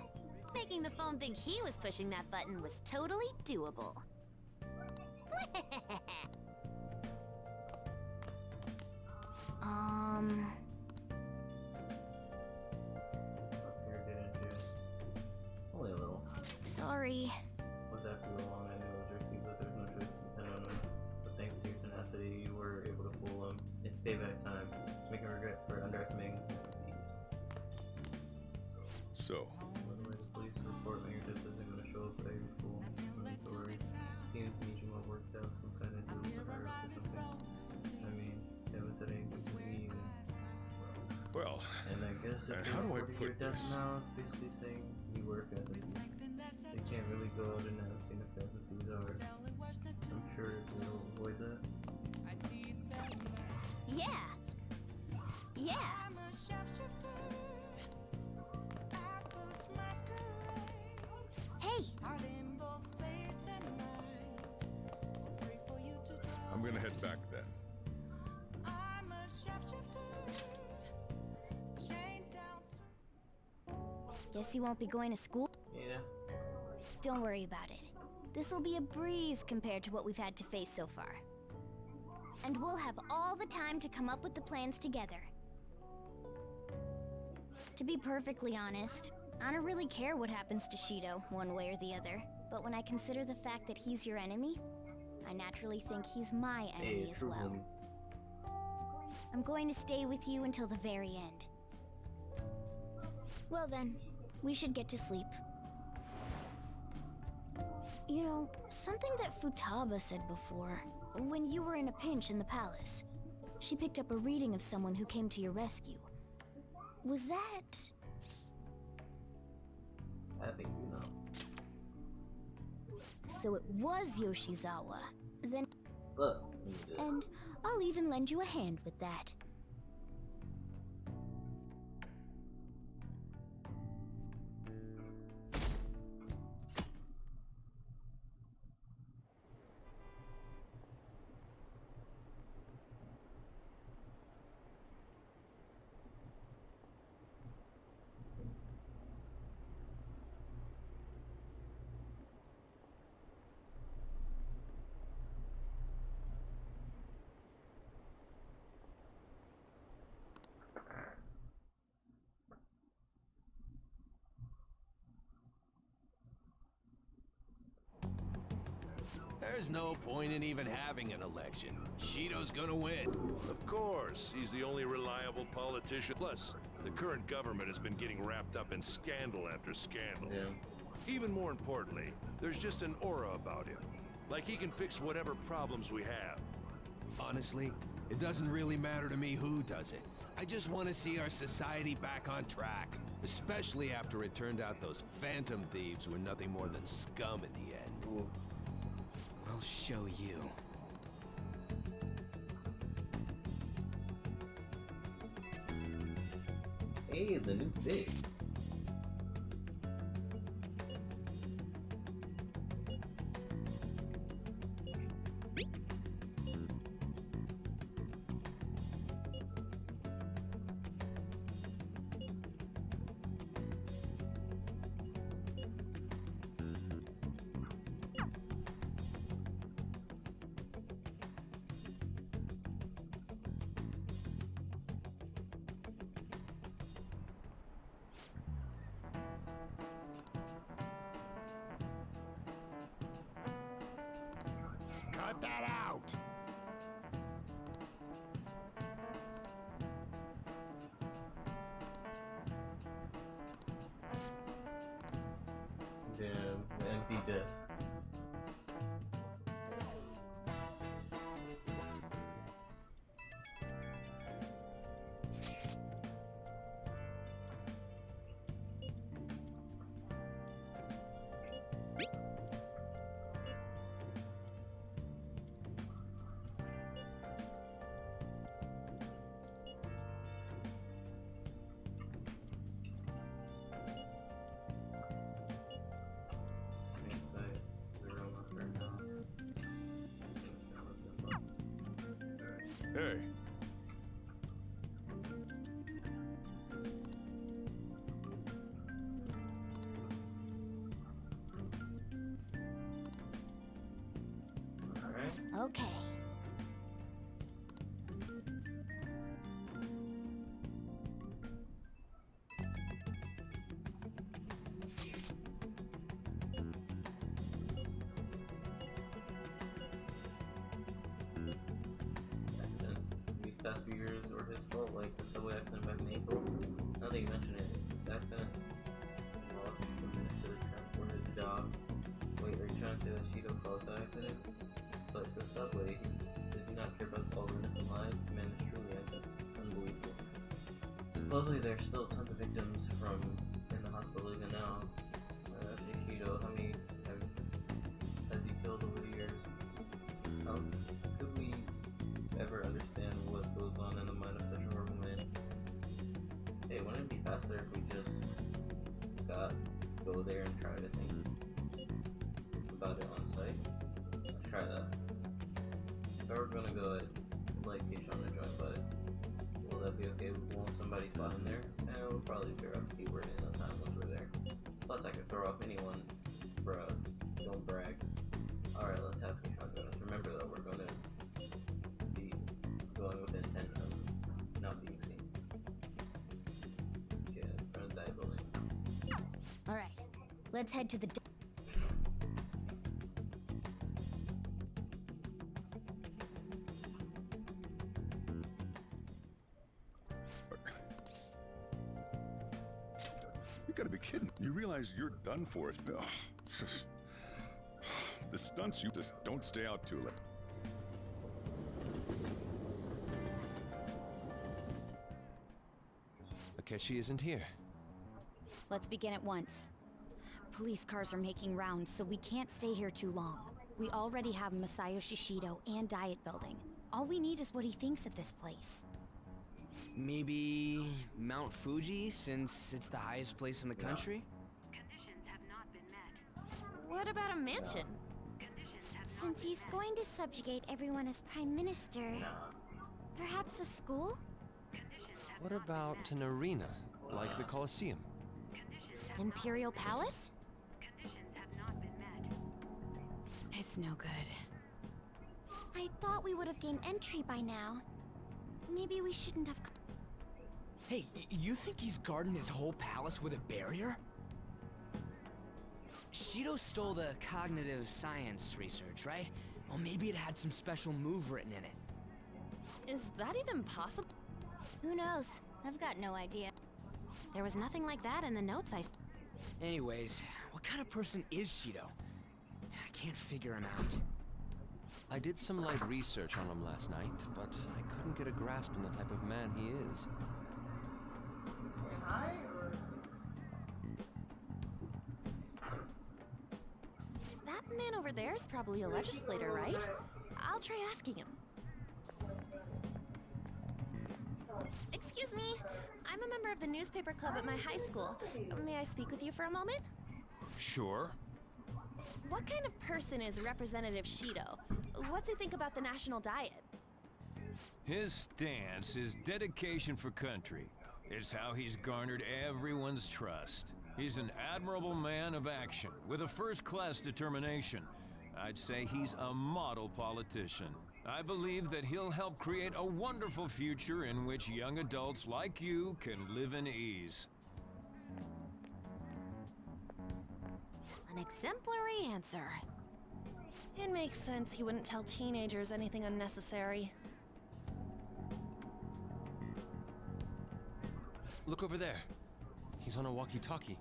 Making the phone think he was pushing that button was totally doable. Here, get into. Only a little. Sorry. Was after the long I knew it was risky, but there's no choice to depend on him. But thanks to your tenacity, you were able to fool him. It's payback time. Just make him regret for underestimating thieves. So, By the way, the police report on your death isn't going to show up at your school. Sorry. Seems Nijima worked out some kind of deal with her or something. I mean, they haven't said anything to me even. well, And I guess if how do I your put death this? now, it's basically saying you work at it. They can't really go out and have seen if that's what these are. I'm sure they'll avoid that. Yeah. Yeah. Hey. I'm gonna head back then. Guess you won't be going to school? Yeah. Don't worry about it. This'll be a breeze compared to what we've had to face so far. And we'll have all the time to come up with the plans together. To be perfectly honest, I don't really care what happens to Shido, one way or the other. But when I consider the fact that he's your enemy, I naturally think he's my enemy as well. I'm going to stay with you until the very end. Well then, we should get to sleep. You know, something that Futaba said before, when you were in a pinch in the palace, she picked up a reading of someone who came to your rescue. Was that... I think you know. So it was Yoshizawa. Then... Look. And I'll even lend you a hand with that. There's no point in even having an election. Shido's gonna win. Of course, he's the only reliable politician. Plus, the current government has been getting wrapped up in scandal after scandal. Even more importantly, there's just an aura about him. Like he can fix whatever problems we have. Honestly, it doesn't really matter to me who does it. I just want to see our society back on track. Especially after it turned out those phantom thieves were nothing more than scum in the end. I'll show you. Hey, the new fish. Cut that out! Damn, the empty desk. Hey. Okay. Past few years were his fault, like the subway accident back in April. Now that you mention it, the accident lost the minister of transport his job. Wait, are you trying to say that Shido caused the accident? But it's the subway. Does he not care about all the innocent lives? Man, it's truly unbelievable. Supposedly there's still tons of victims from in the hospital even now. Shido, how many has he killed over the years? How could we ever understand what goes on in the mind of such a horrible man? Hey, wouldn't it be faster if we just go there and try to think about it on site? Let's try that. If I were gonna go at like Keishana joint, but will that be okay? Won't somebody spot him there? We'll probably figure out the keyword in no time once we're there. Plus I could throw off anyone. Bruh, don't brag. Alright, let's have Keishana join us. Remember though, we're gonna going with the intent of not being seen. Yeah, in front of that building. Alright, let's head to the... You gotta be kidding. You realize you're done for if... The stunts, you just don't stay out too late. Akechi isn't here. Let's begin at once. Police cars are making rounds, so we can't stay here too long. We already have Masayoshi Shido and Diet Building. All we need is what he thinks of this place. Maybe Mount Fuji, since it's the highest place in the country? What about a mansion? Since he's going to subjugate everyone as Prime Minister, perhaps a school? What about an arena, like the Colosseum? Imperial Palace? It's no good. I thought we would have gained entry by now. Maybe we shouldn't have... Hey, you think he's guarding his whole palace with a barrier? Shido stole the cognitive science research, right? Well, maybe it had some special move written in it. Is that even possible? Who knows? I've got no idea. There was nothing like that in the notes I... Anyways, what kind of person is Shido? I can't figure him out. I did some light research on him last night, but I couldn't get a grasp on the type of man he is. That man over there is probably a legislator, right? I'll try asking him. Excuse me, I'm a member of the newspaper club at my high school. May I speak with you for a moment? Sure. What kind of person is Representative Shido? What's he think about the national diet? His stance is dedication for country. It's how he's garnered everyone's trust. He's an admirable man of action, with a first-class determination. I'd say he's a model politician. I believe that he'll help create a wonderful future in which young adults like you can live in ease. An exemplary answer. It makes sense he wouldn't tell teenagers anything unnecessary. Look over there. He's on a walkie-talkie.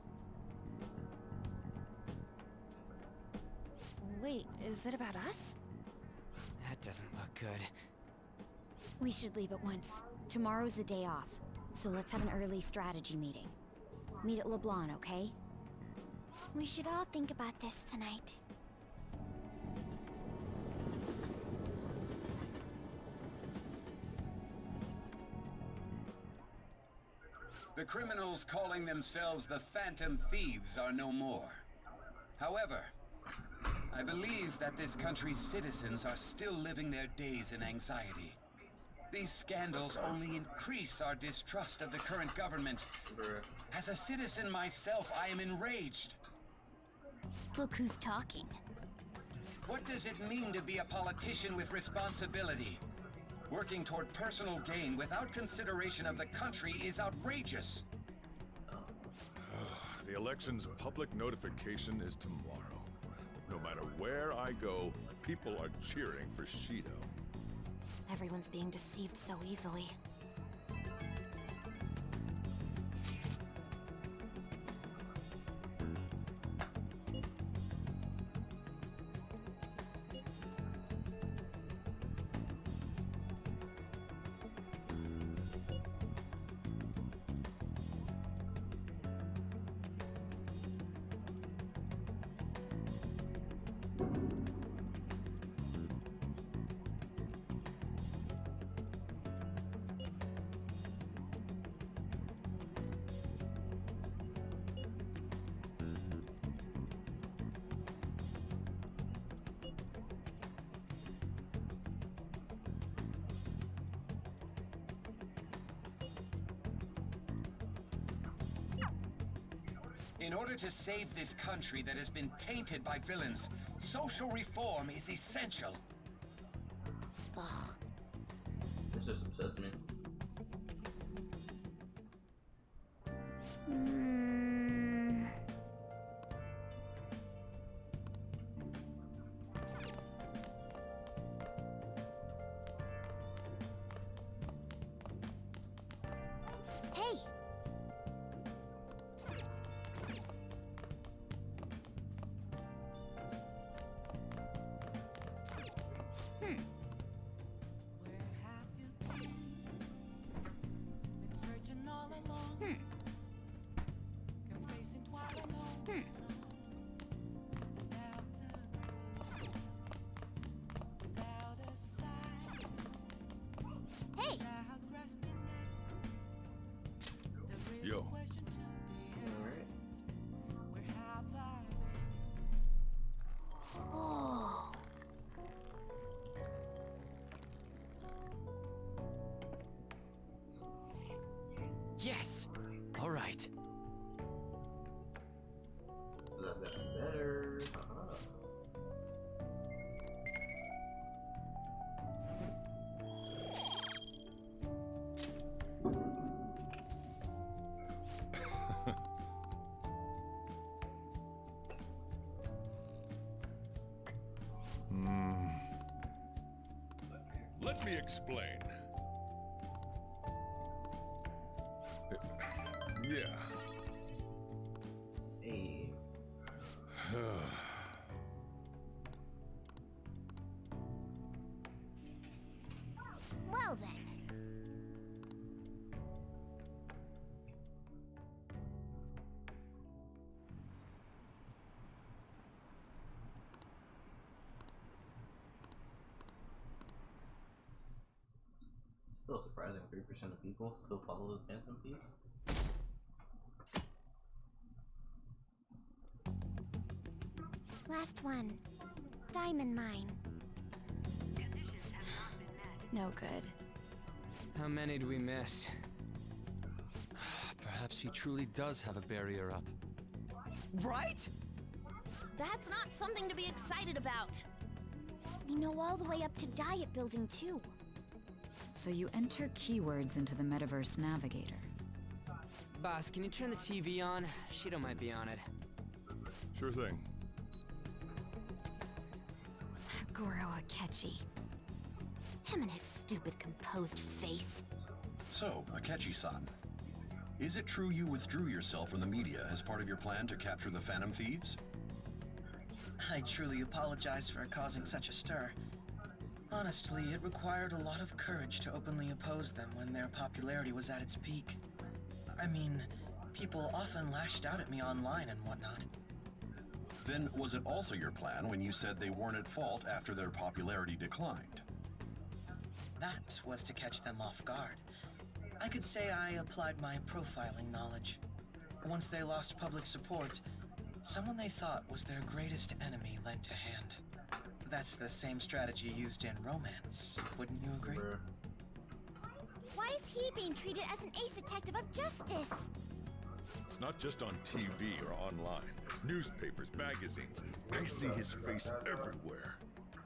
Wait, is it about us? That doesn't look good. We should leave at once. Tomorrow's the day off, so let's have an early strategy meeting. Meet at LeBlanc, okay? We should all think about this tonight. The criminals calling themselves the Phantom Thieves are no more. However, I believe that this country's citizens are still living their days in anxiety. These scandals only increase our distrust of the current government. As a citizen myself, I am enraged. Look who's talking. What does it mean to be a politician with responsibility? Working toward personal gain without consideration of the country is outrageous. The election's public notification is tomorrow. No matter where I go, people are cheering for Shido. Everyone's being deceived so easily. In order to save this country that has been tainted by villains, social reform is essential. Ugh. It's just obsessed me. Hey! Hey! Yo. Oh. Yes! All right. Better. Let me explain. Yeah. Hey. Well then. Still surprising, 3% of people still follow the Phantom Thieves. Last one. Diamond mine. No good. How many do we miss? Perhaps he truly does have a barrier up. Right? That's not something to be excited about. We know all the way up to Diet Building, too. So you enter keywords into the Metaverse Navigator. Boss, can you turn the TV on? Shido might be on it. Sure thing. Goro Akechi. Him and his stupid composed face. So, Akechi-san, is it true you withdrew yourself from the media as part of your plan to capture the Phantom Thieves? I truly apologize for causing such a stir. Honestly, it required a lot of courage to openly oppose them when their popularity was at its peak. I mean, people often lashed out at me online and whatnot. Then was it also your plan when you said they weren't at fault after their popularity declined? That was to catch them off guard. I could say I applied my profiling knowledge. Once they lost public support, someone they thought was their greatest enemy lent a hand. That's the same strategy used in romance, wouldn't you agree? Why is he being treated as an ace detective of justice? It's not just on TV or online. Newspapers, magazines. I see his face everywhere.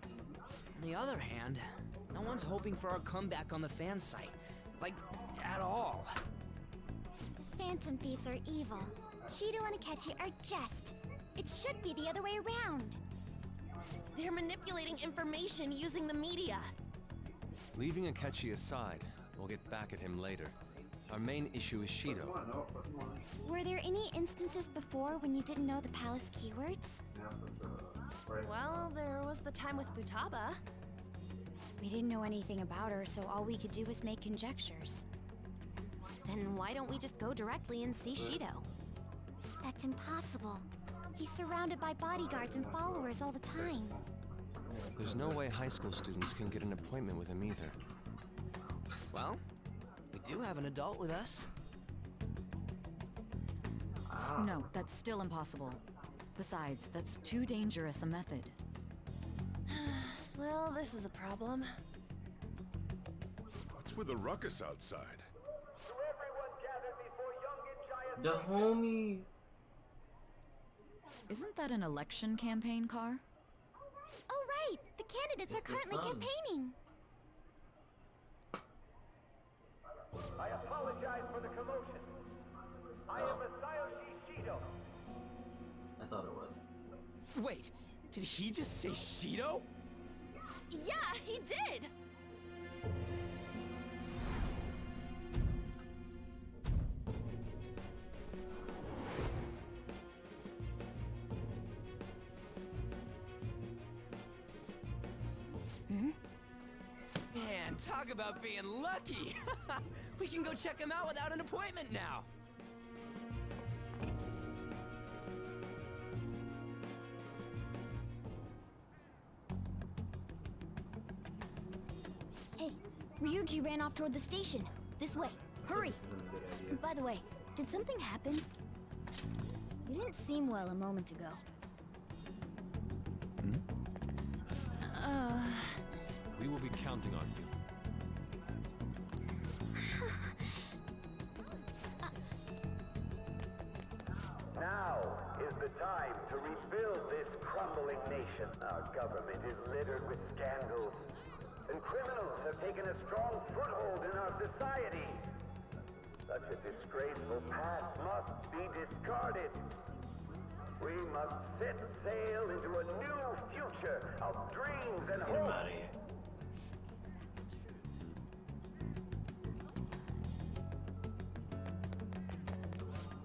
On the other hand, no one's hoping for our comeback on the fan site. Like, at all. Phantom Thieves are evil. Shido and Akechi are just. It should be the other way around. They're manipulating information using the media. Leaving Akechi aside, we'll get back at him later. Our main issue is Shido. Were there any instances before when you didn't know the palace keywords? Well, there was the time with Futaba. We didn't know anything about her, so all we could do was make conjectures. Then why don't we just go directly and see Shido? That's impossible. He's surrounded by bodyguards and followers all the time. There's no way high school students can get an appointment with him either. Well, we do have an adult with us. No, that's still impossible. Besides, that's too dangerous a method. Well, this is a problem. What's with the ruckus outside? The homie. Isn't that an election campaign car? Oh, right! The candidates are currently campaigning. I apologize for the commotion. I am Masayoshi Shido. I thought it was. Wait, did he just say Shido? Yeah, he did! Man, talk about being lucky! We can go check him out without an appointment now! Hey, Ryuji ran off toward the station. This way. Hurry! This isn't a good idea. By the way, did something happen? You didn't seem well a moment ago. We will be counting on you. Now is the time to rebuild this crumbling nation. Our government is littered with scandals, and criminals have taken a strong foothold in our society. Such a disgraceful past must be discarded. We must set sail into a new future of dreams and Get him hope. out of here.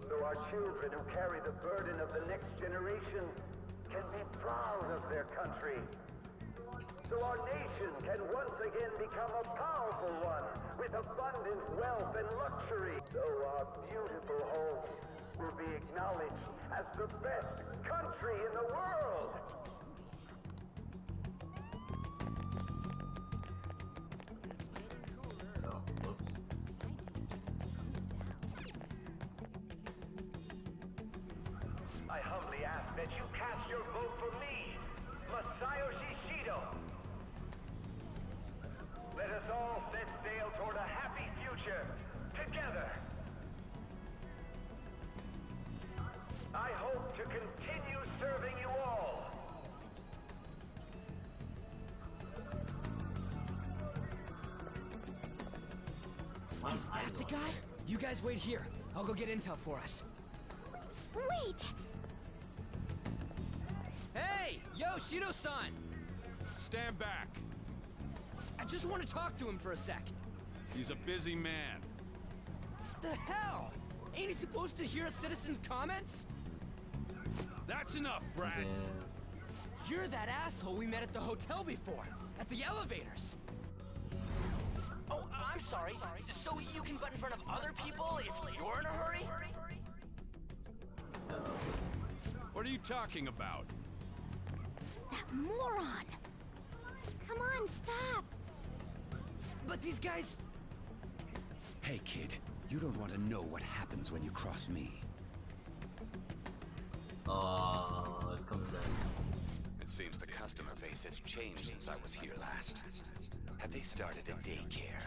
So our children who carry the burden of the next generation can be proud of their country. So our nation can once again become a powerful one with abundant wealth and luxury. So our beautiful home will be acknowledged as the best country in the world. I humbly ask that you cast your vote for me, Masayoshi Shido. Let us all set sail toward a happy future, together. I hope to continue serving you all. Is that the guy? You guys wait here. I'll go get intel for us. Wait! Hey! Yo, Shido-san! stand back. I just want to talk to him for a sec. He's a busy man. The hell? Ain't he supposed to hear a citizen's comments? That's enough, Brad. You're that asshole we met at the hotel before, at the elevators. Oh, I'm sorry. So you can butt in front of other people if you're in a hurry? What are you talking about? That moron! Come on, stop! But these guys... Hey, kid. You don't want to know what happens when you cross me. It's coming back. It seems the customer base has changed since I was here last. Have they started a daycare?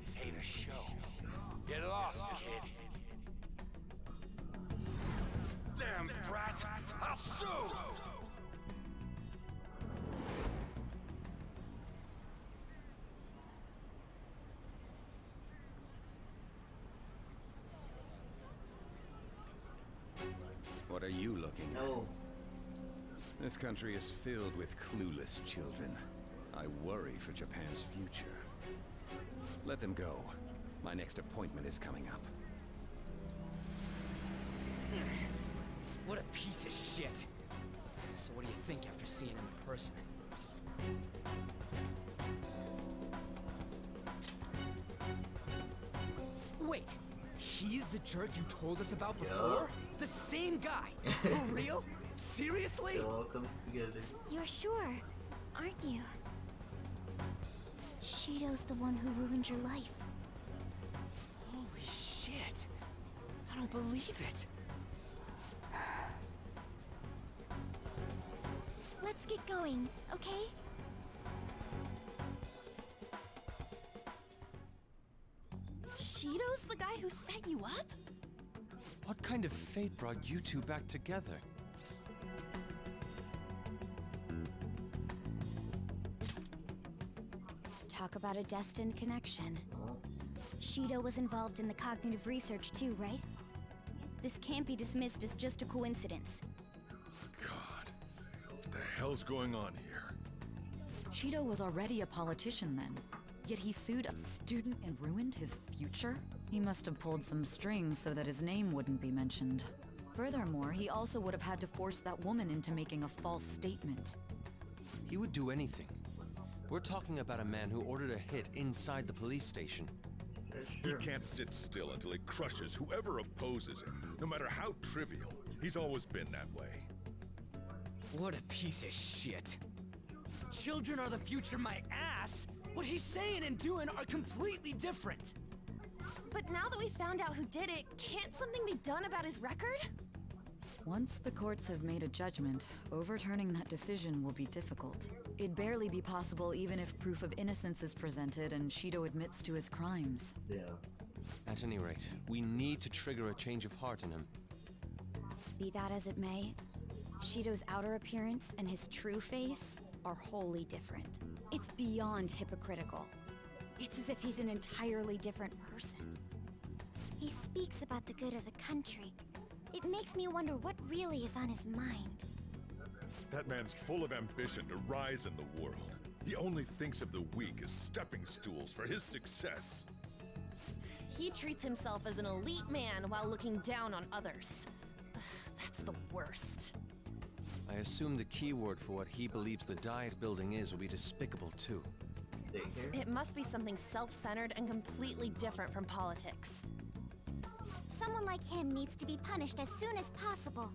This ain't a show. Get lost, kid. Damn brat! I'll sue! What are you looking at? Oh. This country is filled with clueless children. I worry for Japan's future. Let them go. My next appointment is coming up. What a piece of shit. So what do you think after seeing him in person? Wait, he's the jerk you told us about before? The same guy? For real? Seriously? It all comes together. You're sure, aren't you? Shido's the one who ruined your life. Holy shit. I don't believe it. Let's get going, okay? Shido's the guy who set you up? What kind of fate brought you two back together? Talk about a destined connection. Shido was involved in the cognitive research too, right? This can't be dismissed as just a coincidence. God, what the hell's going on here? Shido was already a politician then, yet he sued a student and ruined his future? He must have pulled some strings so that his name wouldn't be mentioned. Furthermore, he also would have had to force that woman into making a false statement. He would do anything. We're talking about a man who ordered a hit inside the police station. He can't sit still until he crushes whoever opposes him, no matter how trivial. He's always been that way. What a piece of shit. Children are the future, my ass! What he's saying and doing are completely different! But now that we found out who did it, can't something be done about his record? Once the courts have made a judgment, overturning that decision will be difficult. It'd barely be possible even if proof of innocence is presented and Shido admits to his crimes. Yeah. At any rate, we need to trigger a change of heart in him. Be that as it may, Shido's outer appearance and his true face are wholly different. It's beyond hypocritical. It's as if he's an entirely different person. He speaks about the good of the country. It makes me wonder what really is on his mind. That man's full of ambition to rise in the world. He only thinks of the weak as stepping stools for his success. He treats himself as an elite man while looking down on others. That's the worst. I assume the keyword for what he believes the Diet Building is will be despicable too. It must be something self-centered and completely different from politics. Someone like him needs to be punished as soon as possible.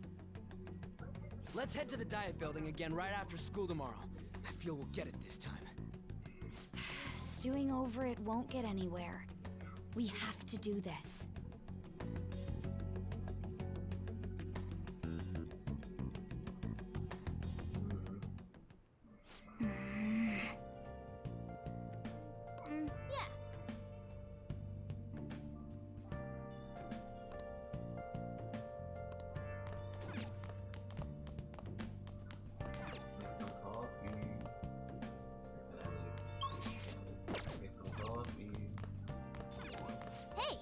Let's head to the Diet Building again right after school tomorrow. I feel we'll get it this time. Stewing over it won't get anywhere. We have to do this. Yeah. Hey!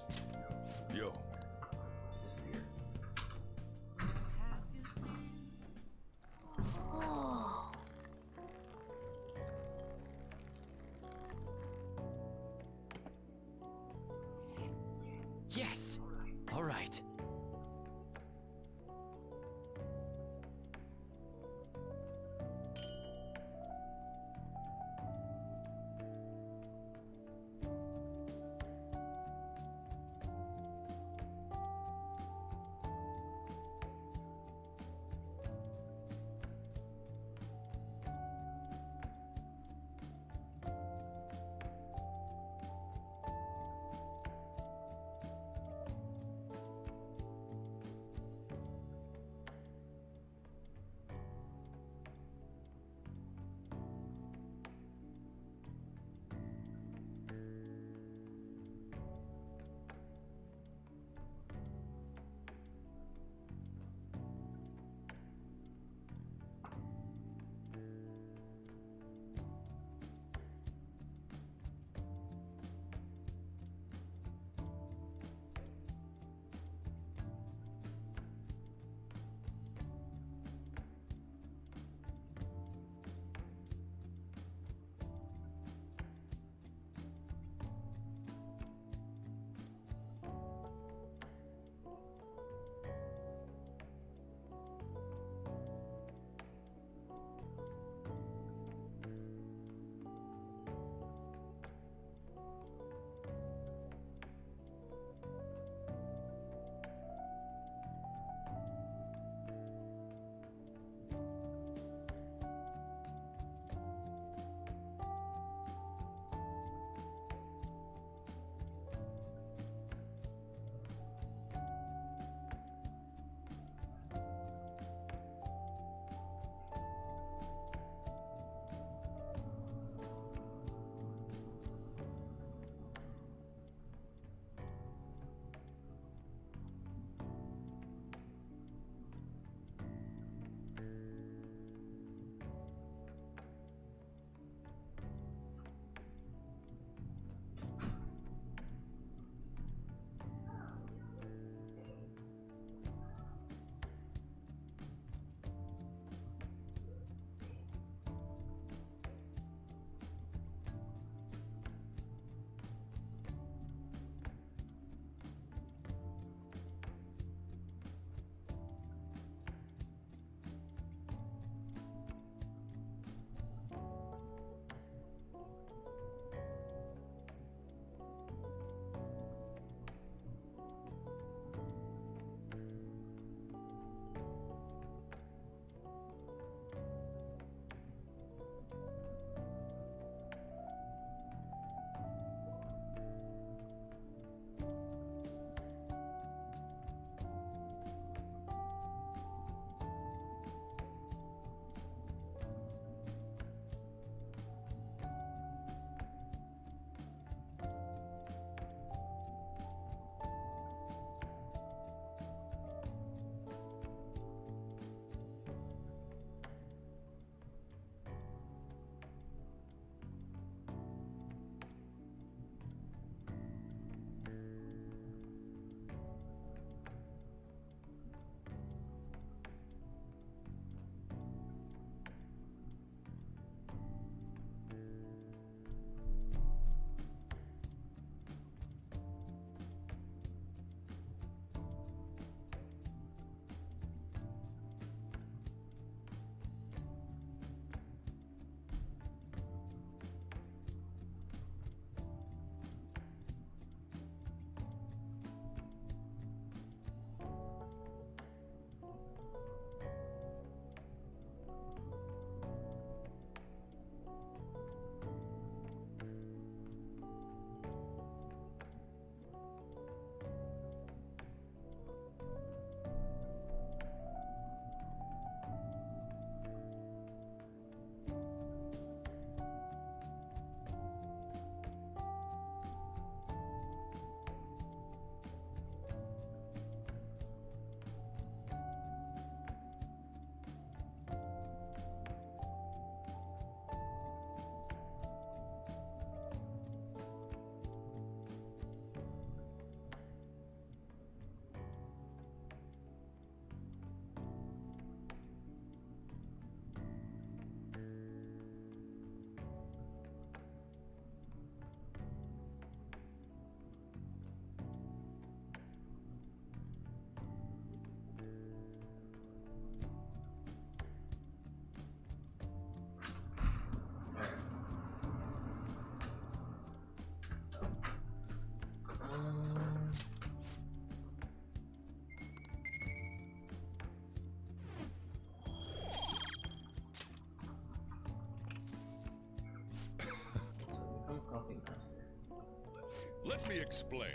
Let me explain.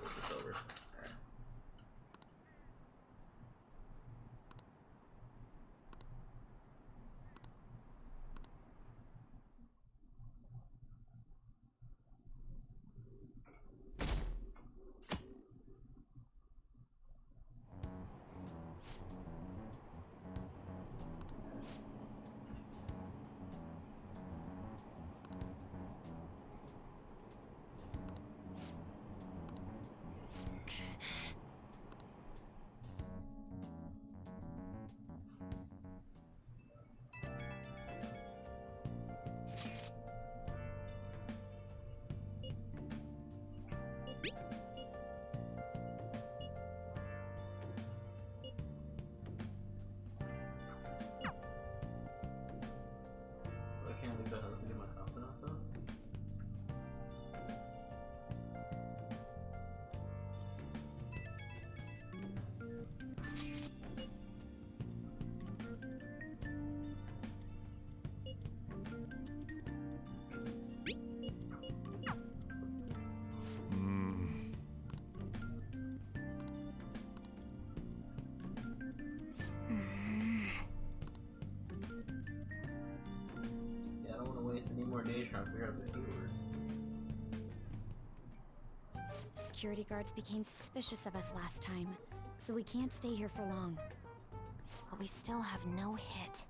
It's over. So I can't leave that other to get my coffin off though? Yeah, I don't want to waste any more days trying to figure out this keyword. Security guards became suspicious of us last time, so we can't stay here for long. But we still have no hit.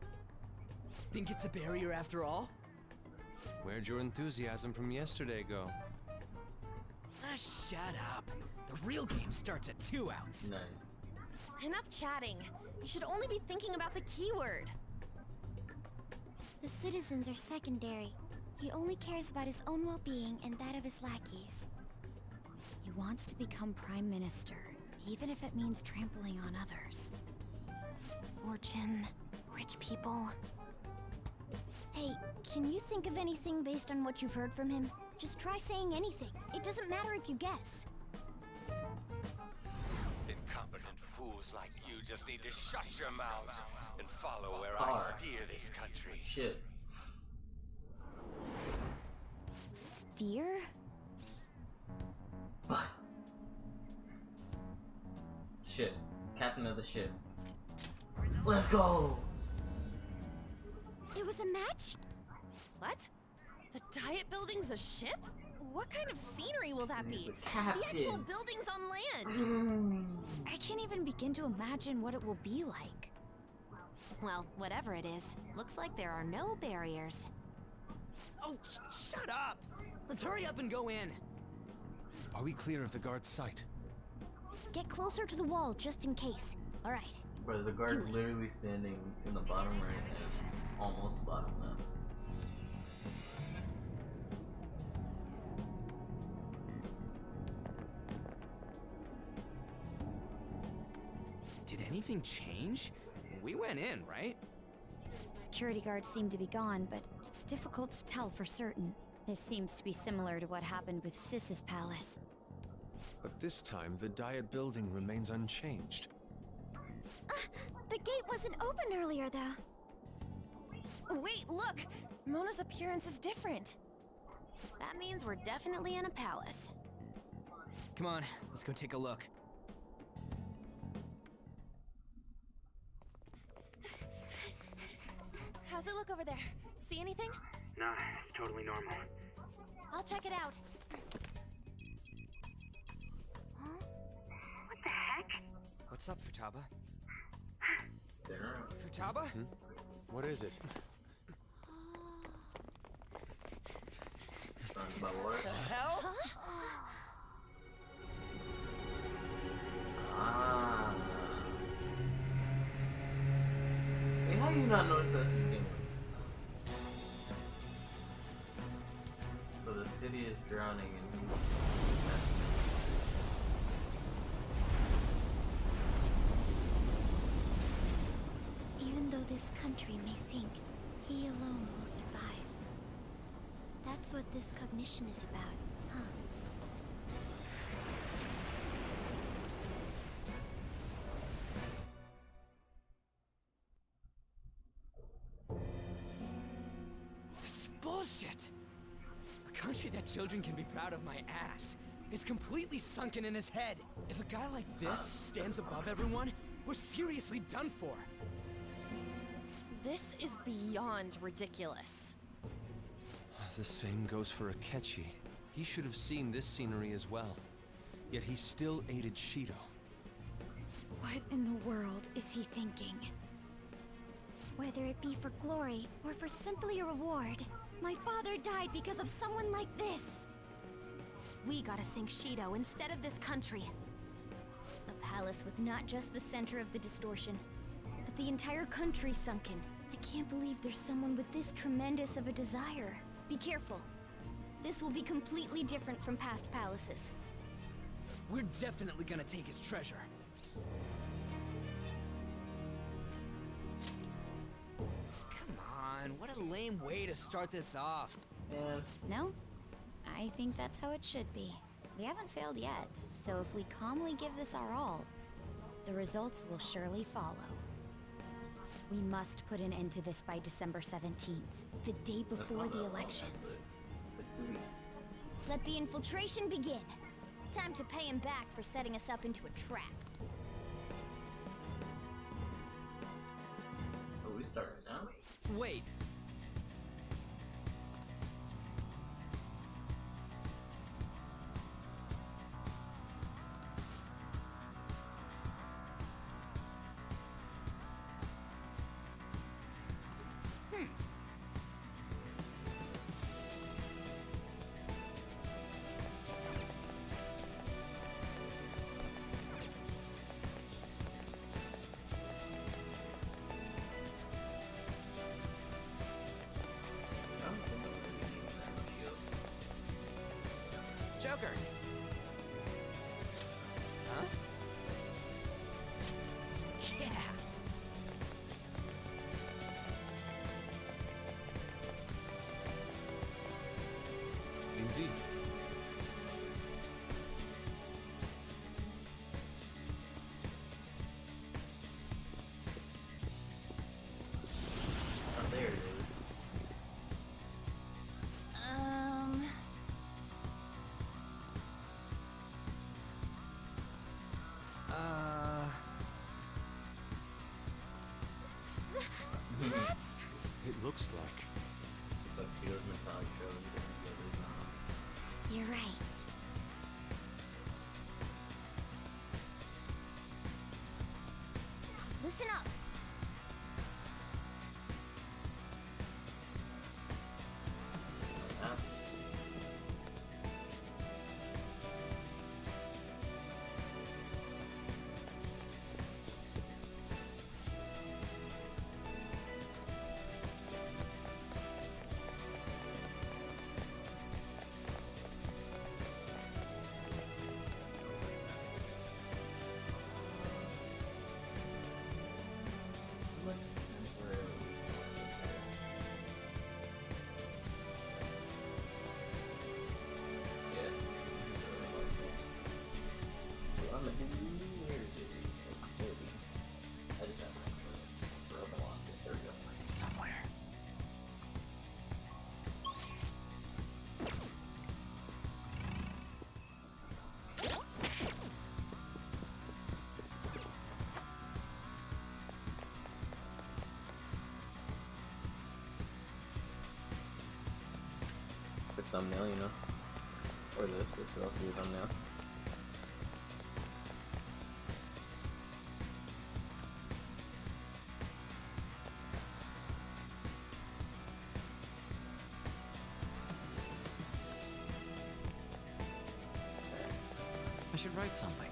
Think it's a barrier after all? Where'd your enthusiasm from yesterday go? Ah, shut up. The real game starts at 2 outs. Nice. Enough chatting. You should only be thinking about the keyword. The citizens are secondary. He only cares about his own well-being and that of his lackeys. He wants to become Prime Minister, even if it means trampling on others. Fortune, rich people. Hey, can you think of anything based on what you've heard from him? Just try saying anything. It doesn't matter if you guess. Incompetent fools like you just need to shut your mouths and follow where I steer this country. Shit. Steer? Shit. Captain of the ship. Let's go! It was a match? What? The Diet Building's a ship? What kind of scenery will that be? captain. The actual building's on land! I can't even begin to imagine what it will be like. Well, whatever it is, looks like there are no barriers. Oh, shut up! Let's hurry up and go in. Are we clear of the guard's sight? Get closer to the wall, just in case. All right. Bro, there's a guard literally standing in the bottom right and almost bottom left. Did anything change? We went in, right? Security guards seem to be gone, but it's difficult to tell for certain. This seems to be similar to what happened with Sis's palace. But this time, the Diet building remains unchanged. The gate wasn't open earlier, though. Wait, look! Mona's appearance is different. That means we're definitely in a palace. Come on, let's go take a look. How's it look over there? See anything? Nah, it's totally normal. I'll check it out. What the heck? What's up, Futaba? Dinner? Futaba? What is it? What the hell? Ah. Hey, how you not notice that to begin with? So the city is drowning in Even though this country may sink, he alone will survive. That's what this cognition is about, huh? A country that children can be proud of my ass is completely sunken in his head. If a guy like this stands above everyone, we're seriously done for. This is beyond ridiculous. The same goes for Akechi. He should have seen this scenery as well. Yet he still aided Shido. What in the world is he thinking? Whether it be for glory or for simply a reward, my father died because of someone like this. We gotta sink Shido instead of this country. A palace with not just the center of the distortion, but the entire country sunken. I can't believe there's someone with this tremendous of a desire. Be careful. This will be completely different from past palaces. We're definitely gonna take his treasure. Come on, what a lame way to start this off. No? I think that's how it should be. We haven't failed yet, so if we calmly give this our all, the results will surely follow. We must put an end to this by December 17th, the day before the elections. Let the infiltration begin. Time to pay him back for setting us up into a trap. Oh, we started now? Wait. Joker! Huh? Yeah! Indeed. Oh, there it is. That's... It looks like. But Shido's metallic show is different. You're right. Listen up. It's somewhere. Good thumbnail, you know. Or this will also be a thumbnail. I should write something.